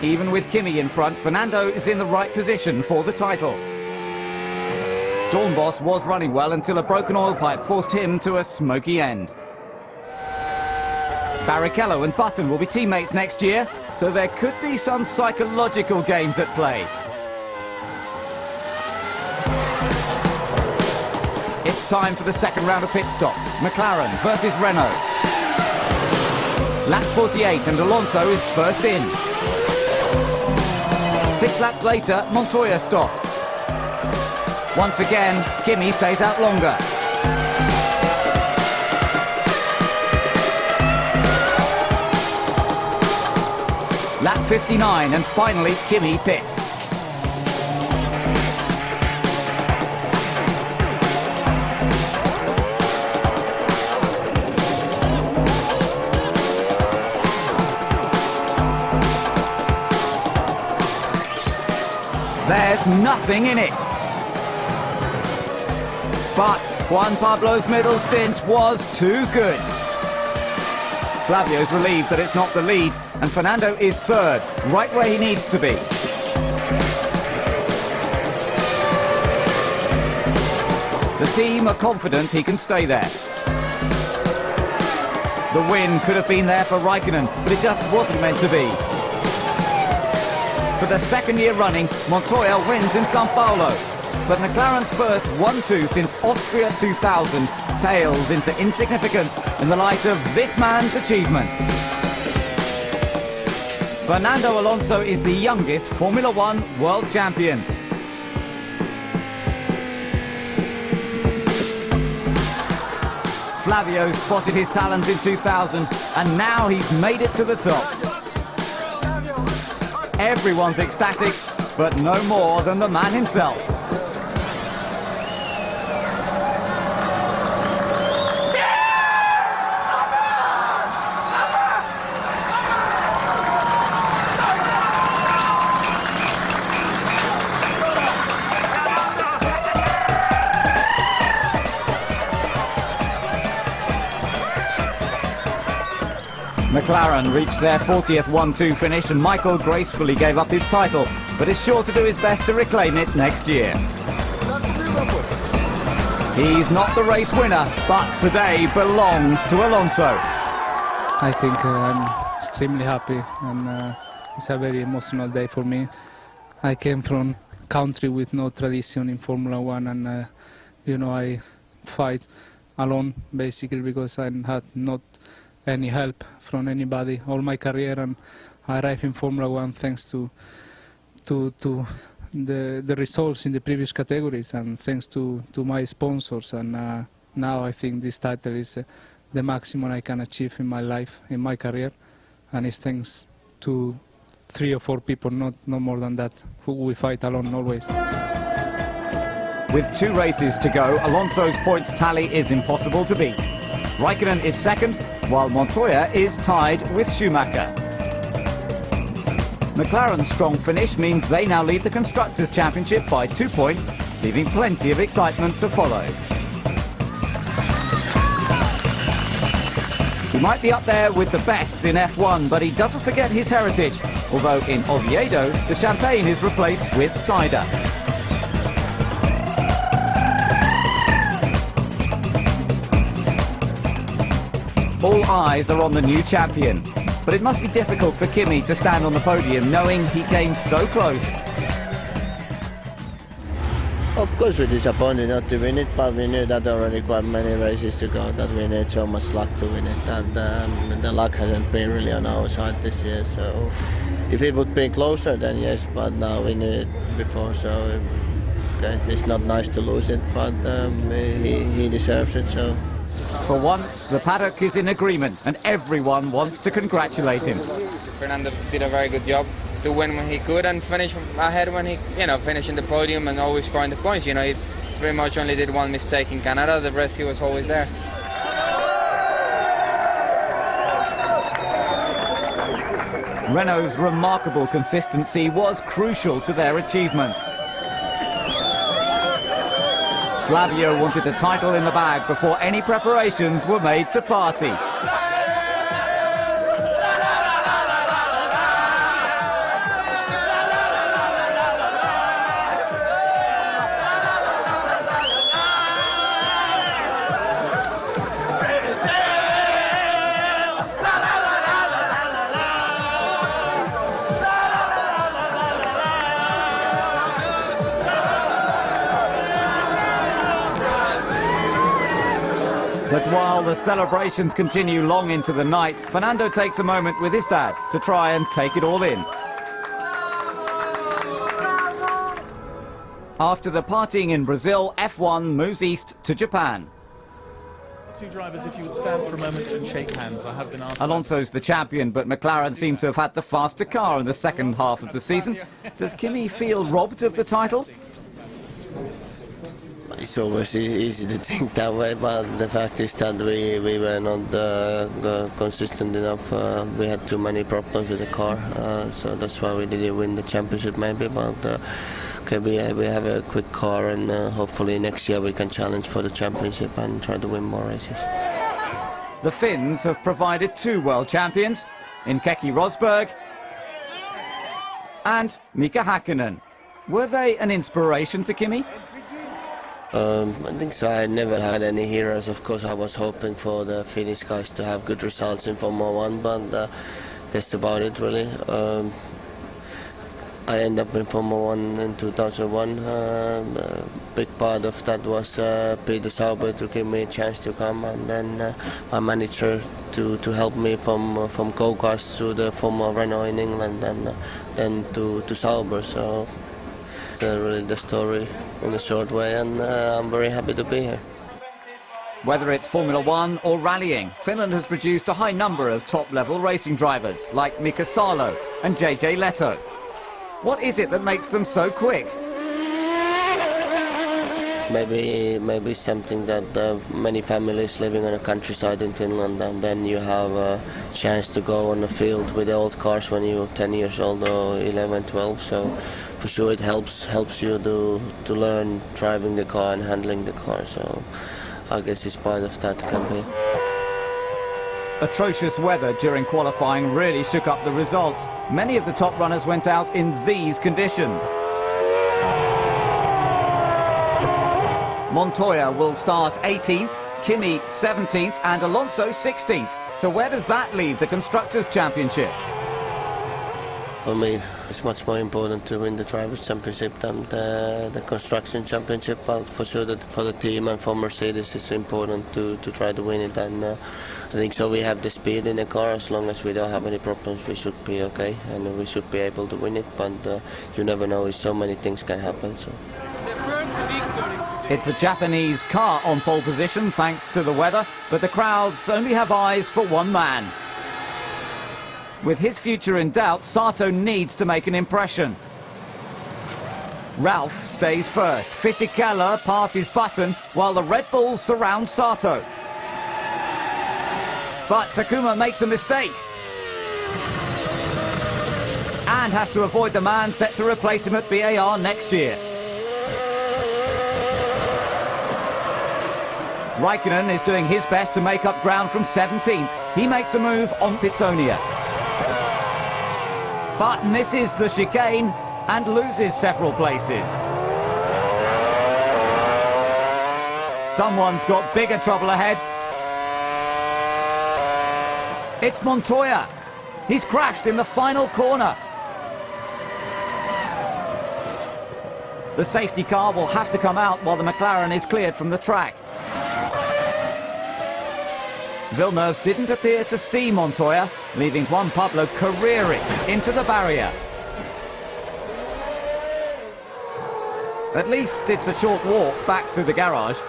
Even with Kimi in front, Fernando is in the right position for the title. Dornbos was running well until a broken oil pipe forced him to a smoky end. Barrichello and Button will be teammates next year, so there could be some psychological games at play. It's time for the second round of pit stops. McLaren versus Renault. Lap 48 and Alonso is first in. 6 laps later, Montoya stops. Once again, Kimi stays out longer. Lap 59 and finally Kimi pits. There's nothing in it. But Juan Pablo's middle stint was too good. Flavio's relieved that it's not the lead, and Fernando is third, right where he needs to be. The team are confident he can stay there. The win could have been there for Raikkonen, but it just wasn't meant to be. For the second year running, Montoya wins in Sao Paulo. But McLaren's first 1-2 since Austria 2000 pales into insignificance in the light of this man's achievement. Fernando Alonso is the youngest Formula One world champion. Flavio spotted his talent in 2000 and now he's made it to the top. Everyone's ecstatic, but no more than the man himself. McLaren reached their 40th 1-2 finish and Michael gracefully gave up his title, but is sure to do his best to reclaim it next year. He's not the race winner, but today belongs to Alonso. I think I'm extremely happy, and it's a very emotional day for me. I came from a country with no tradition in Formula One, and you know, I fight alone basically because I had not any help from anybody all my career, and I arrived in Formula One thanks to the results in the previous categories and thanks to my sponsors, and now I think this title is the maximum I can achieve in my life, in my career, and it's thanks to 3 or 4 people, not more than that, who we fight alone always. With 2 races to go, Alonso's points tally is impossible to beat. Raikkonen is second, while Montoya is tied with Schumacher. McLaren's strong finish means they now lead the Constructors' Championship by 2 points, leaving plenty of excitement to follow. He might be up there with the best in F1, but he doesn't forget his heritage, although in Oviedo, the champagne is replaced with cider. All eyes are on the new champion, but it must be difficult for Kimi to stand on the podium knowing he came so close. Of course we're disappointed not to win it, but we knew that already quite many races to go, that we need so much luck to win it, and the luck hasn't been really on our side this year, so if it would be closer then yes, but now we knew it before, so okay, it's not nice to lose it, but he deserves it, so. For once, the paddock is in agreement and everyone wants to congratulate him. Fernando did a very good job to win when he could and finish ahead when he, finishing the podium and always scoring the points. He pretty much only did one mistake in Canada, the rest he was always there. Renault's remarkable consistency was crucial to their achievement. Flavio wanted the title in the bag before any preparations were made to party. But while the celebrations continue long into the night, Fernando takes a moment with his dad to try and take it all in. After the partying in Brazil, F1 moves east to Japan. 2 drivers, if you would stand for a moment and shake hands. I have been asked. Alonso's the champion, but McLaren seem to have had the faster car in the second half of the season. Does Kimi feel robbed of the title? It's always easy to think that way, but the fact is that we were not consistent enough. We had too many problems with the car, so that's why we didn't win the championship maybe, but okay, we have a quick car, and hopefully next year we can challenge for the championship and try to win more races. The Finns have provided 2 world champions in Keke Rosberg and Mika Häkkinen. Were they an inspiration to Kimi? I think so. I never had any heroes. Of course, I was hoping for the Finnish guys to have good results in Formula 1, but that's about it, really. I ended up in Formula 1 in 2001. A big part of that was Peter Sauber to give me a chance to come, and then my manager to help me from go-karts to the Formula Renault in England, and then to Sauber. So really the story in a short way, and I'm very happy to be here. Whether it's Formula 1 or rallying, Finland has produced a high number of top-level racing drivers like Mika Salo and JJ Leto. What is it that makes them so quick? Maybe something that many families living on the countryside in Finland, and then you have a chance to go on the field with the old cars when you're 10 years old or 11, 12. So for sure it helps you to learn driving the car and handling the car. So I guess it's part of that campaign. Atrocious weather during qualifying really shook up the results. Many of the top runners went out in these conditions. Montoya will start 18th, Kimi 17th and Alonso 16th. So where does that leave the Constructors' Championship? For me, it's much more important to win the Drivers' Championship than the Construction Championship, but for sure that for the team and for Mercedes it's important to try to win it, and I think so we have the speed in the car. As long as we don't have any problems we should be okay and we should be able to win it, but you never know, so many things can happen. So. It's a Japanese car on pole position thanks to the weather, but the crowds only have eyes for one man. With his future in doubt, Sato needs to make an impression. Ralph stays first. Fisichella passes Button while the Red Bulls surround Sato. But Takuma makes a mistake and has to avoid the man set to replace him at BAR next year. Raikkonen is doing his best to make up ground from 17th. He makes a move on Pitsonia, but misses the chicane and loses several places. Someone's got bigger trouble ahead. It's Montoya. He's crashed in the final corner. The safety car will have to come out while the McLaren is cleared from the track. Villeneuve didn't appear to see Montoya, leaving Juan Pablo careering into the barrier. At least it's a short walk back to the garage.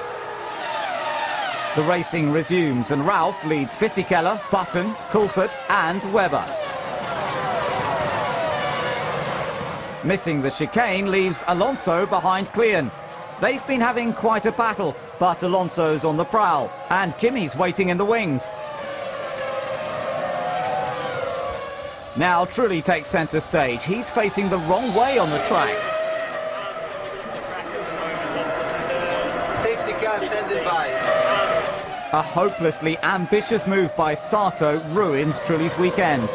The racing resumes and Ralph leads Fisichella, Button, Coulthard and Webber. Missing the chicane leaves Alonso behind Klein. They've been having quite a battle, but Alonso's on the prowl and Kimi's waiting in the wings. Now Trulli takes centre stage. He's facing the wrong way on the track. Safety car standing by. A hopelessly ambitious move by Sato ruins Trulli's weekend.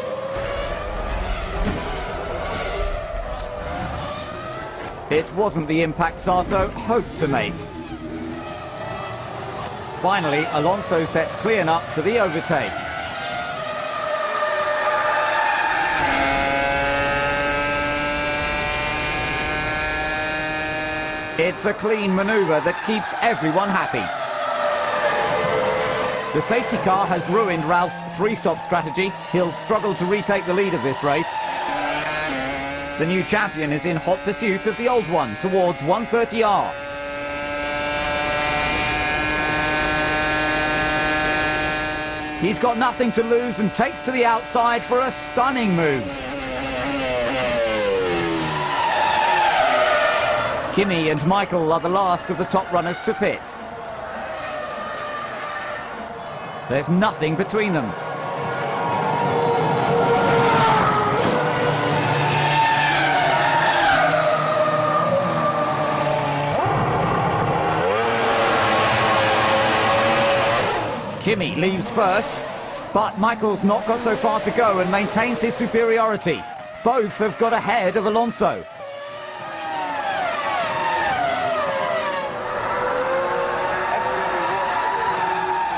It wasn't the impact Sato hoped to make. Finally, Alonso sets Klein up for the overtake. It's a clean manoeuvre that keeps everyone happy. The safety car has ruined Ralph's three-stop strategy. He'll struggle to retake the lead of this race. The new champion is in hot pursuit of the old one towards 130R. He's got nothing to lose and takes to the outside for a stunning move. Kimi and Michael are the last of the top runners to pit. There's nothing between them. Kimi leaves first, but Michael's not got so far to go and maintains his superiority. Both have got ahead of Alonso.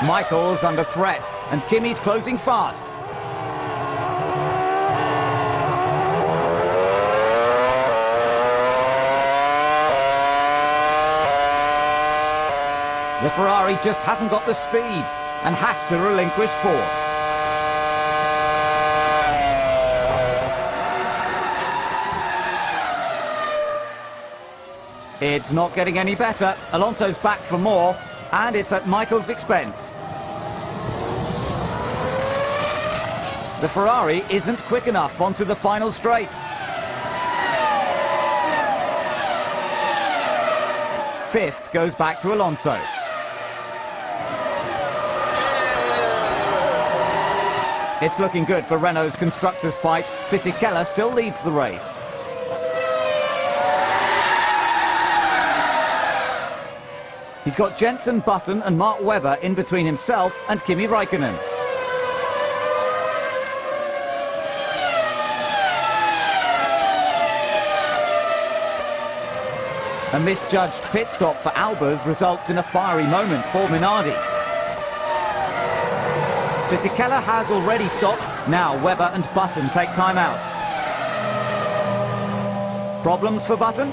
Michael's under threat and Kimi's closing fast. The Ferrari just hasn't got the speed and has to relinquish fourth. It's not getting any better. Alonso's back for more, and it's at Michael's expense. The Ferrari isn't quick enough onto the final straight. Fifth goes back to Alonso. It's looking good for Renault's constructors' fight. Fisichella still leads the race. He's got Jensen Button and Mark Webber in between himself and Kimi Raikkonen. A misjudged pit stop for Albers results in a fiery moment for Minardi. Fisichella has already stopped. Now Webber and Button take time out. Problems for Button?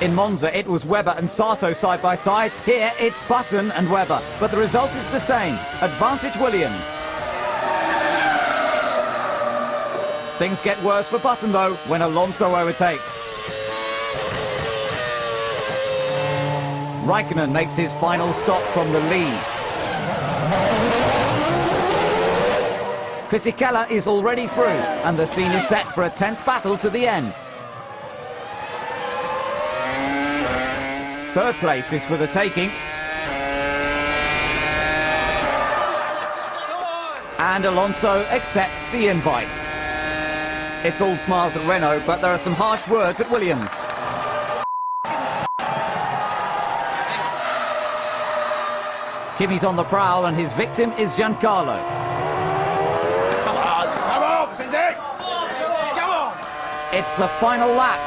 In Monza, it was Webber and Sato side by side. Here, it's Button and Webber. But the result is the same. Advantage Williams. Things get worse for Button, though, when Alonso overtakes. Raikkonen makes his final stop from the lead. Fisichella is already through, and the scene is set for a tense battle to the end. Third place is for the taking. And Alonso accepts the invite. It's all smiles at Renault, but there are some harsh words at Williams. Kimi's on the prowl and his victim is Giancarlo. Come on, Fizzy! Come on! It's the final lap.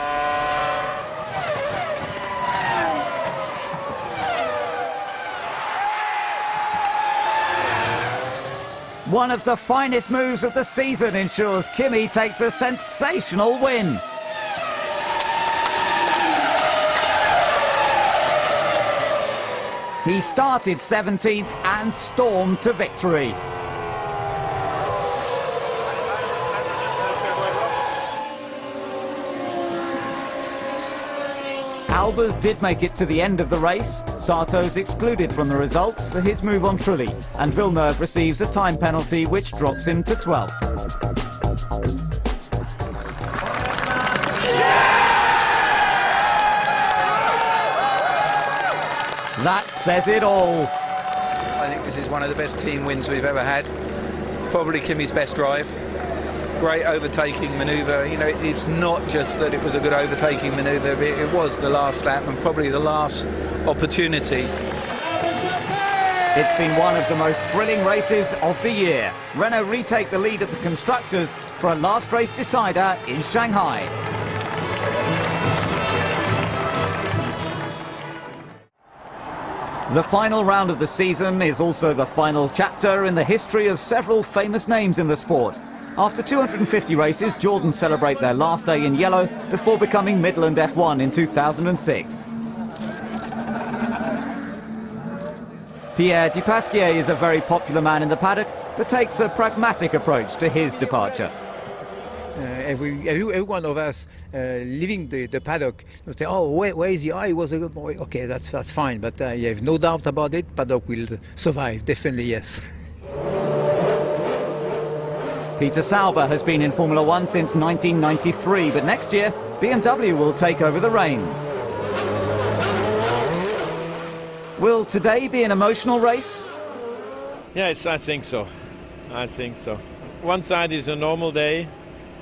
One of the finest moves of the season ensures Kimi takes a sensational win. He started 17th and stormed to victory. Albers did make it to the end of the race. Sato's excluded from the results for his move on Trulli, and Villeneuve receives a time penalty which drops him to 12th. That says it all. I think this is one of the best team wins we've ever had. Probably Kimi's best drive. Great overtaking manoeuvre. You know, it's not just that it was a good overtaking manoeuvre, but it was the last lap and probably the last opportunity. It's been one of the most thrilling races of the year. Renault retake the lead at the Constructors for a last race decider in Shanghai. The final round of the season is also the final chapter in the history of several famous names in the sport. After 250 races, Jordan celebrate their last day in yellow before becoming Midland F1 in 2006. Pierre Dupasquier is a very popular man in the paddock, but takes a pragmatic approach to his departure. Every one of us leaving the paddock will say, oh, where is he? Oh, he was a good boy. Okay, that's fine, but you have no doubt about it, paddock will survive, definitely yes. Peter Sauber has been in Formula One since 1993, but next year BMW will take over the reins. Will today be an emotional race? Yes, I think so. I think so. One side is a normal day,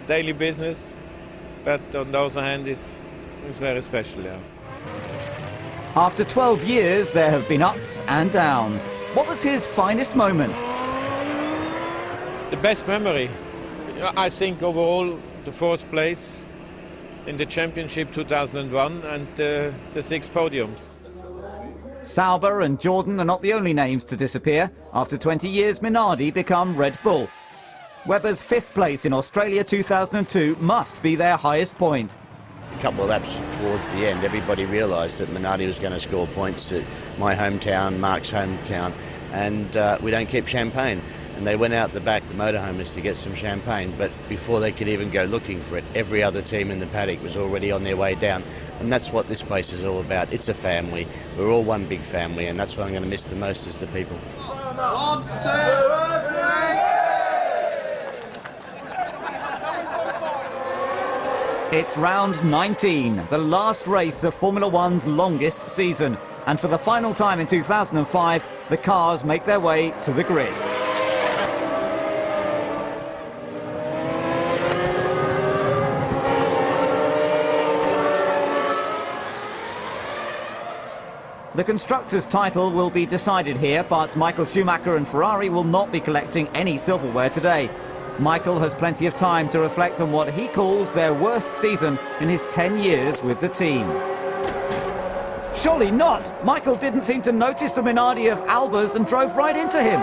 daily business, but on the other hand it's very special, yeah. After 12 years, there have been ups and downs. What was his finest moment? The best memory, I think overall the fourth place in the championship 2001 and the 6 podiums. Sauber and Jordan are not the only names to disappear. After 20 years, Minardi become Red Bull. Webber's 5th place in Australia 2002 must be their highest point. A couple of laps towards the end, everybody realised that Minardi was going to score points at my hometown, Mark's hometown, and we don't keep champagne. And they went out the back, the motorhomers, to get some champagne, but before they could even go looking for it, every other team in the paddock was already on their way down. And that's what this place is all about. It's a family. We're all one big family, and that's what I'm going to miss the most is the people. 1, 2, 3! It's round 19, the last race of Formula One's longest season. And for the final time in 2005, the cars make their way to the grid. The Constructors' title will be decided here, but Michael Schumacher and Ferrari will not be collecting any silverware today. Michael has plenty of time to reflect on what he calls their worst season in his 10 years with the team. Surely not! Michael didn't seem to notice the Minardi of Albers and drove right into him.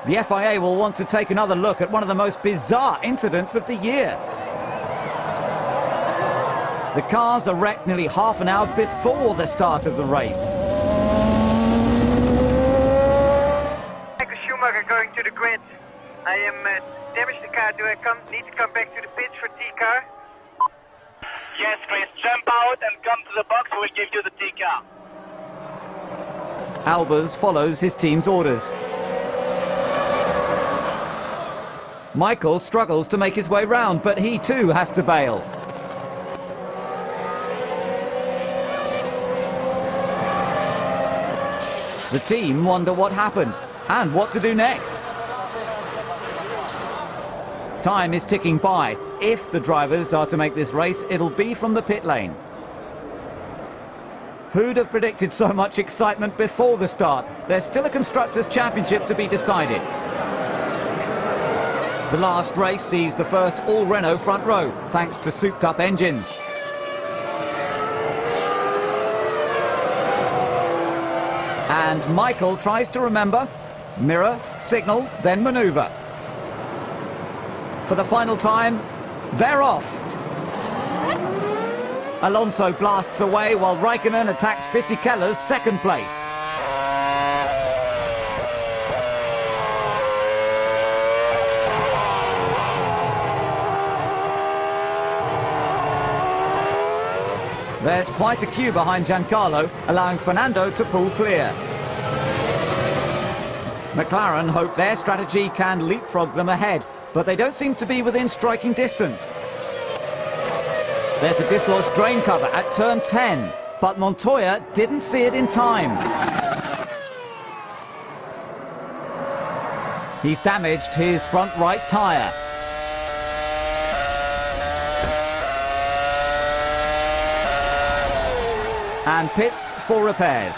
The FIA will want to take another look at one of the most bizarre incidents of the year. The cars are wrecked nearly half an hour before the start of the race. Michael Schumacher going to the grid. I am damaged the car. Do I need to come back to the pits for T-car? Yes, please jump out and come to the box. We'll give you the T-car. Albers follows his team's orders. Michael struggles to make his way round, but he too has to bail. The team wonder what happened and what to do next. Time is ticking by. If the drivers are to make this race, it'll be from the pit lane. Who'd have predicted so much excitement before the start? There's still a Constructors' Championship to be decided. The last race sees the first all-Renault front row, thanks to souped-up engines. And Michael tries to remember. Mirror, signal, then manoeuvre. For the final time, they're off. Alonso blasts away while Raikkonen attacks Fisichella's second place. There's quite a queue behind Giancarlo, allowing Fernando to pull clear. McLaren hope their strategy can leapfrog them ahead, but they don't seem to be within striking distance. There's a dislodged drain cover at turn 10, but Montoya didn't see it in time. He's damaged his front right tyre. And pits for repairs.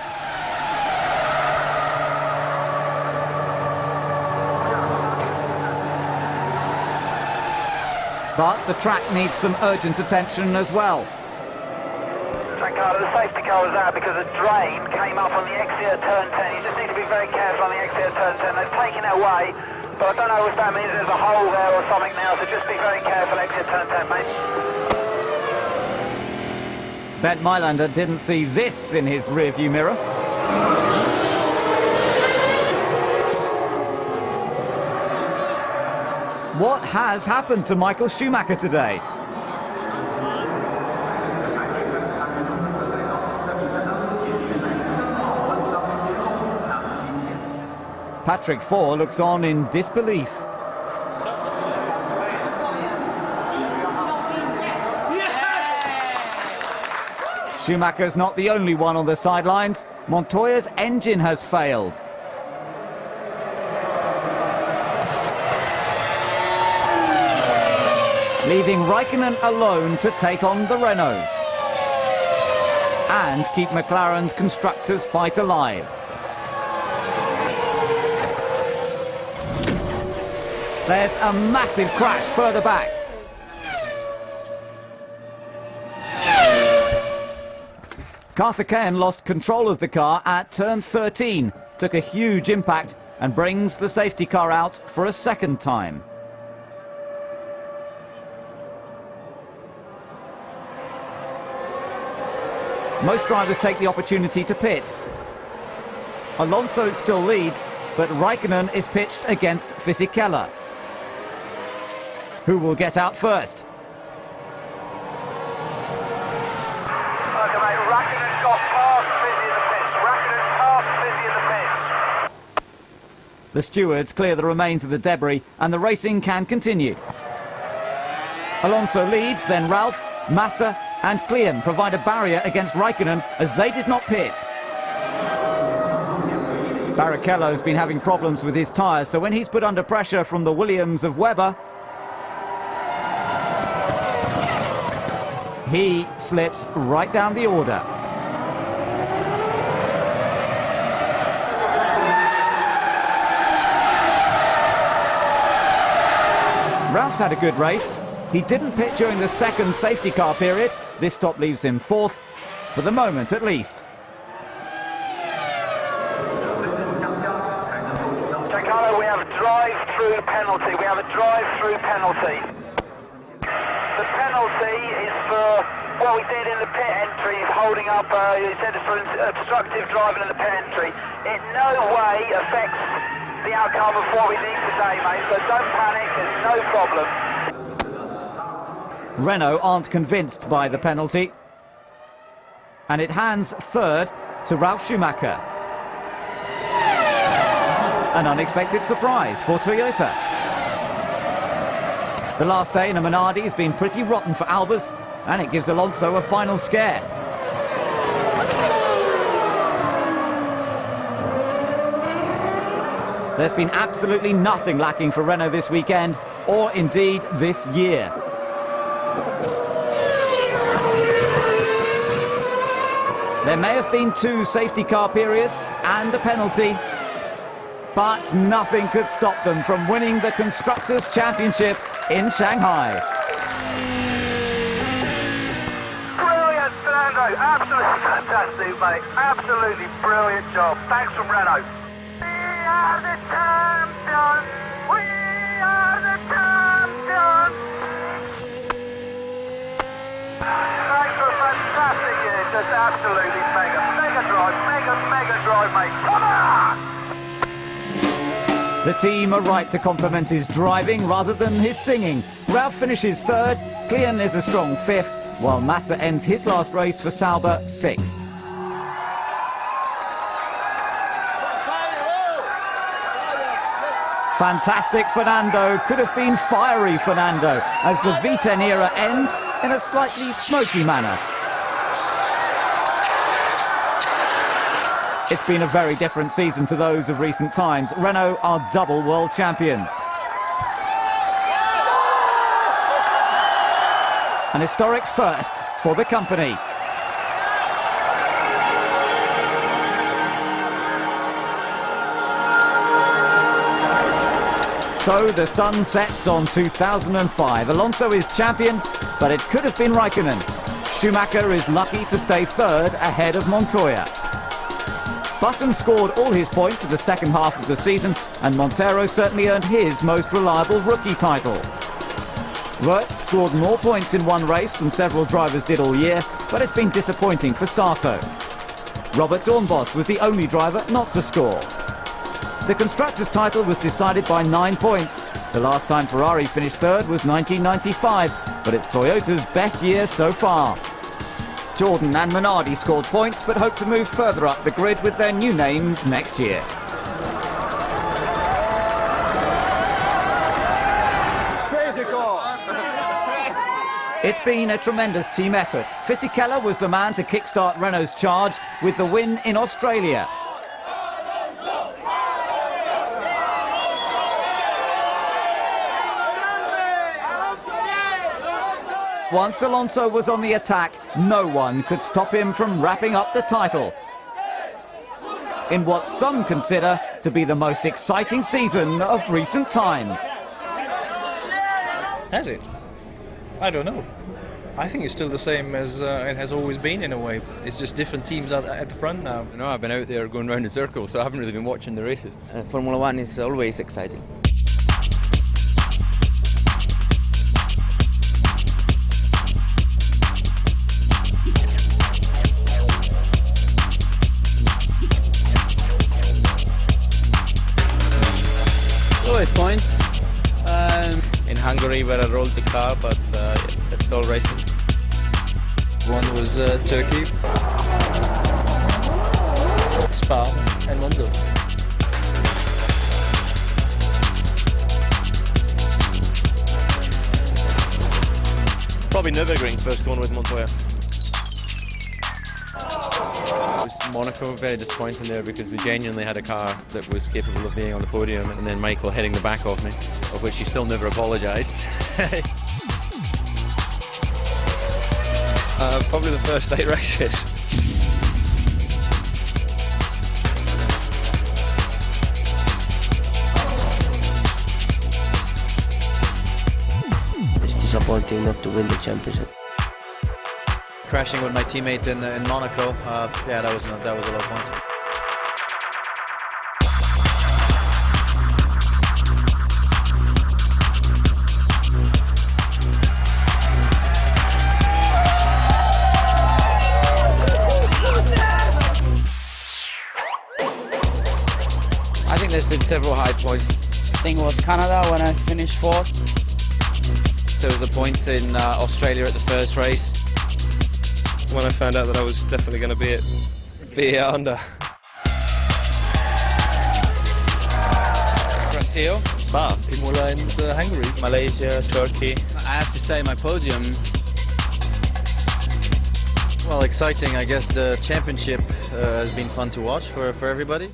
But the track needs some urgent attention as well. Giancarlo, the safety car was out because a drain came up on the exit at turn 10. You just need to be very careful on the exit at turn 10. They've taken it away, but I don't know if that means there's a hole there or something now, so just be very careful exit turn 10, mate. Bent Mailander didn't see this in his rearview mirror. What has happened to Michael Schumacher today? Patrick Four looks on in disbelief. Schumacher's not the only one on the sidelines. Montoya's engine has failed. Leaving Raikkonen alone to take on the Renaults and keep McLaren's constructors' fight alive. There's a massive crash further back. Karthikeyan lost control of the car at turn 13, took a huge impact and brings the safety car out for a second time. Most drivers take the opportunity to pit. Alonso still leads, but Raikkonen is pitched against Fisichella. Who will get out first? The stewards clear the remains of the debris and the racing can continue. Alonso leads, then Ralph, Massa and Klein provide a barrier against Raikkonen as they did not pit. Barrichello's been having problems with his tyres, so when he's put under pressure from the Williams of Webber, He slips right down the order. Ralph's had a good race. He didn't pit during the second safety car period. This stop leaves him fourth, for the moment at least. Giancarlo, we have a drive-through penalty. We have a drive-through penalty. The penalty is for what we did in the pit entry, holding up, he said it's for obstructive driving in the pit entry. It no way affects the outcome of what we need today, mate, so don't panic, there's no problem. Renault aren't convinced by the penalty. And it hands third to Ralf Schumacher. An unexpected surprise for Toyota. The last day in a Minardi has been pretty rotten for Albers, and it gives Alonso a final scare. There's been absolutely nothing lacking for Renault this weekend, or indeed this year. There may have been 2 safety car periods and a penalty, but nothing could stop them from winning the Constructors' Championship in Shanghai. Brilliant, Fernando, absolutely fantastic, mate, absolutely brilliant job. Thanks from Renault. We are the champions, we are the champions. Thanks for a fantastic year, just absolutely mega drive, mate, come on! The team are right to compliment his driving rather than his singing. Ralf finishes third, Klian is a strong fifth, while Massa ends his last race for Sauber sixth. Fantastic Fernando, could have been fiery Fernando, as the V10 era ends in a slightly smoky manner. It's been a very different season to those of recent times. Renault are double world champions. An historic first for the company. So the sun sets on 2005. Alonso is champion, but it could have been Raikkonen. Schumacher is lucky to stay third ahead of Montoya. Button scored all his points in the second half of the season, and Montero certainly earned his most reliable rookie title. Wirtz scored more points in one race than several drivers did all year, but it's been disappointing for Sato. Robert Dornbos was the only driver not to score. The Constructors' title was decided by 9 points. The last time Ferrari finished third was 1995, but it's Toyota's best year so far. Jordan and Minardi scored points, but hope to move further up the grid with their new names next year. It's been a tremendous team effort. Fisichella was the man to kickstart Renault's charge with the win in Australia. Once Alonso was on the attack, no one could stop him from wrapping up the title in what some consider to be the most exciting season of recent times. Has it? I don't know. I think it's still the same as it has always been in a way. It's just different teams at the front now. You know, I've been out there going round in circles, so I haven't really been watching the races. Formula One is always exciting. Lowest point. In Hungary, where I rolled the car, but it's all racing. One was Turkey, Spa, and Monza. Probably Nürburgring, first corner with Montoya. It was Monaco, very disappointing there because we genuinely had a car that was capable of being on the podium, and then Michael hitting the back of me, of which he still never apologised. Probably the first 8 races. It's disappointing not to win the championship. Crashing with my teammate in Monaco, yeah, that was a low point. I think there's been several high points. I think it was Canada when I finished 4th. There was the points in Australia at the first race. When I found out that I was definitely going to be under. Brazil, Spa, Imola and Hungary, Malaysia, Turkey. I have to say my podium. Well, exciting. I guess the championship has been fun to watch for everybody.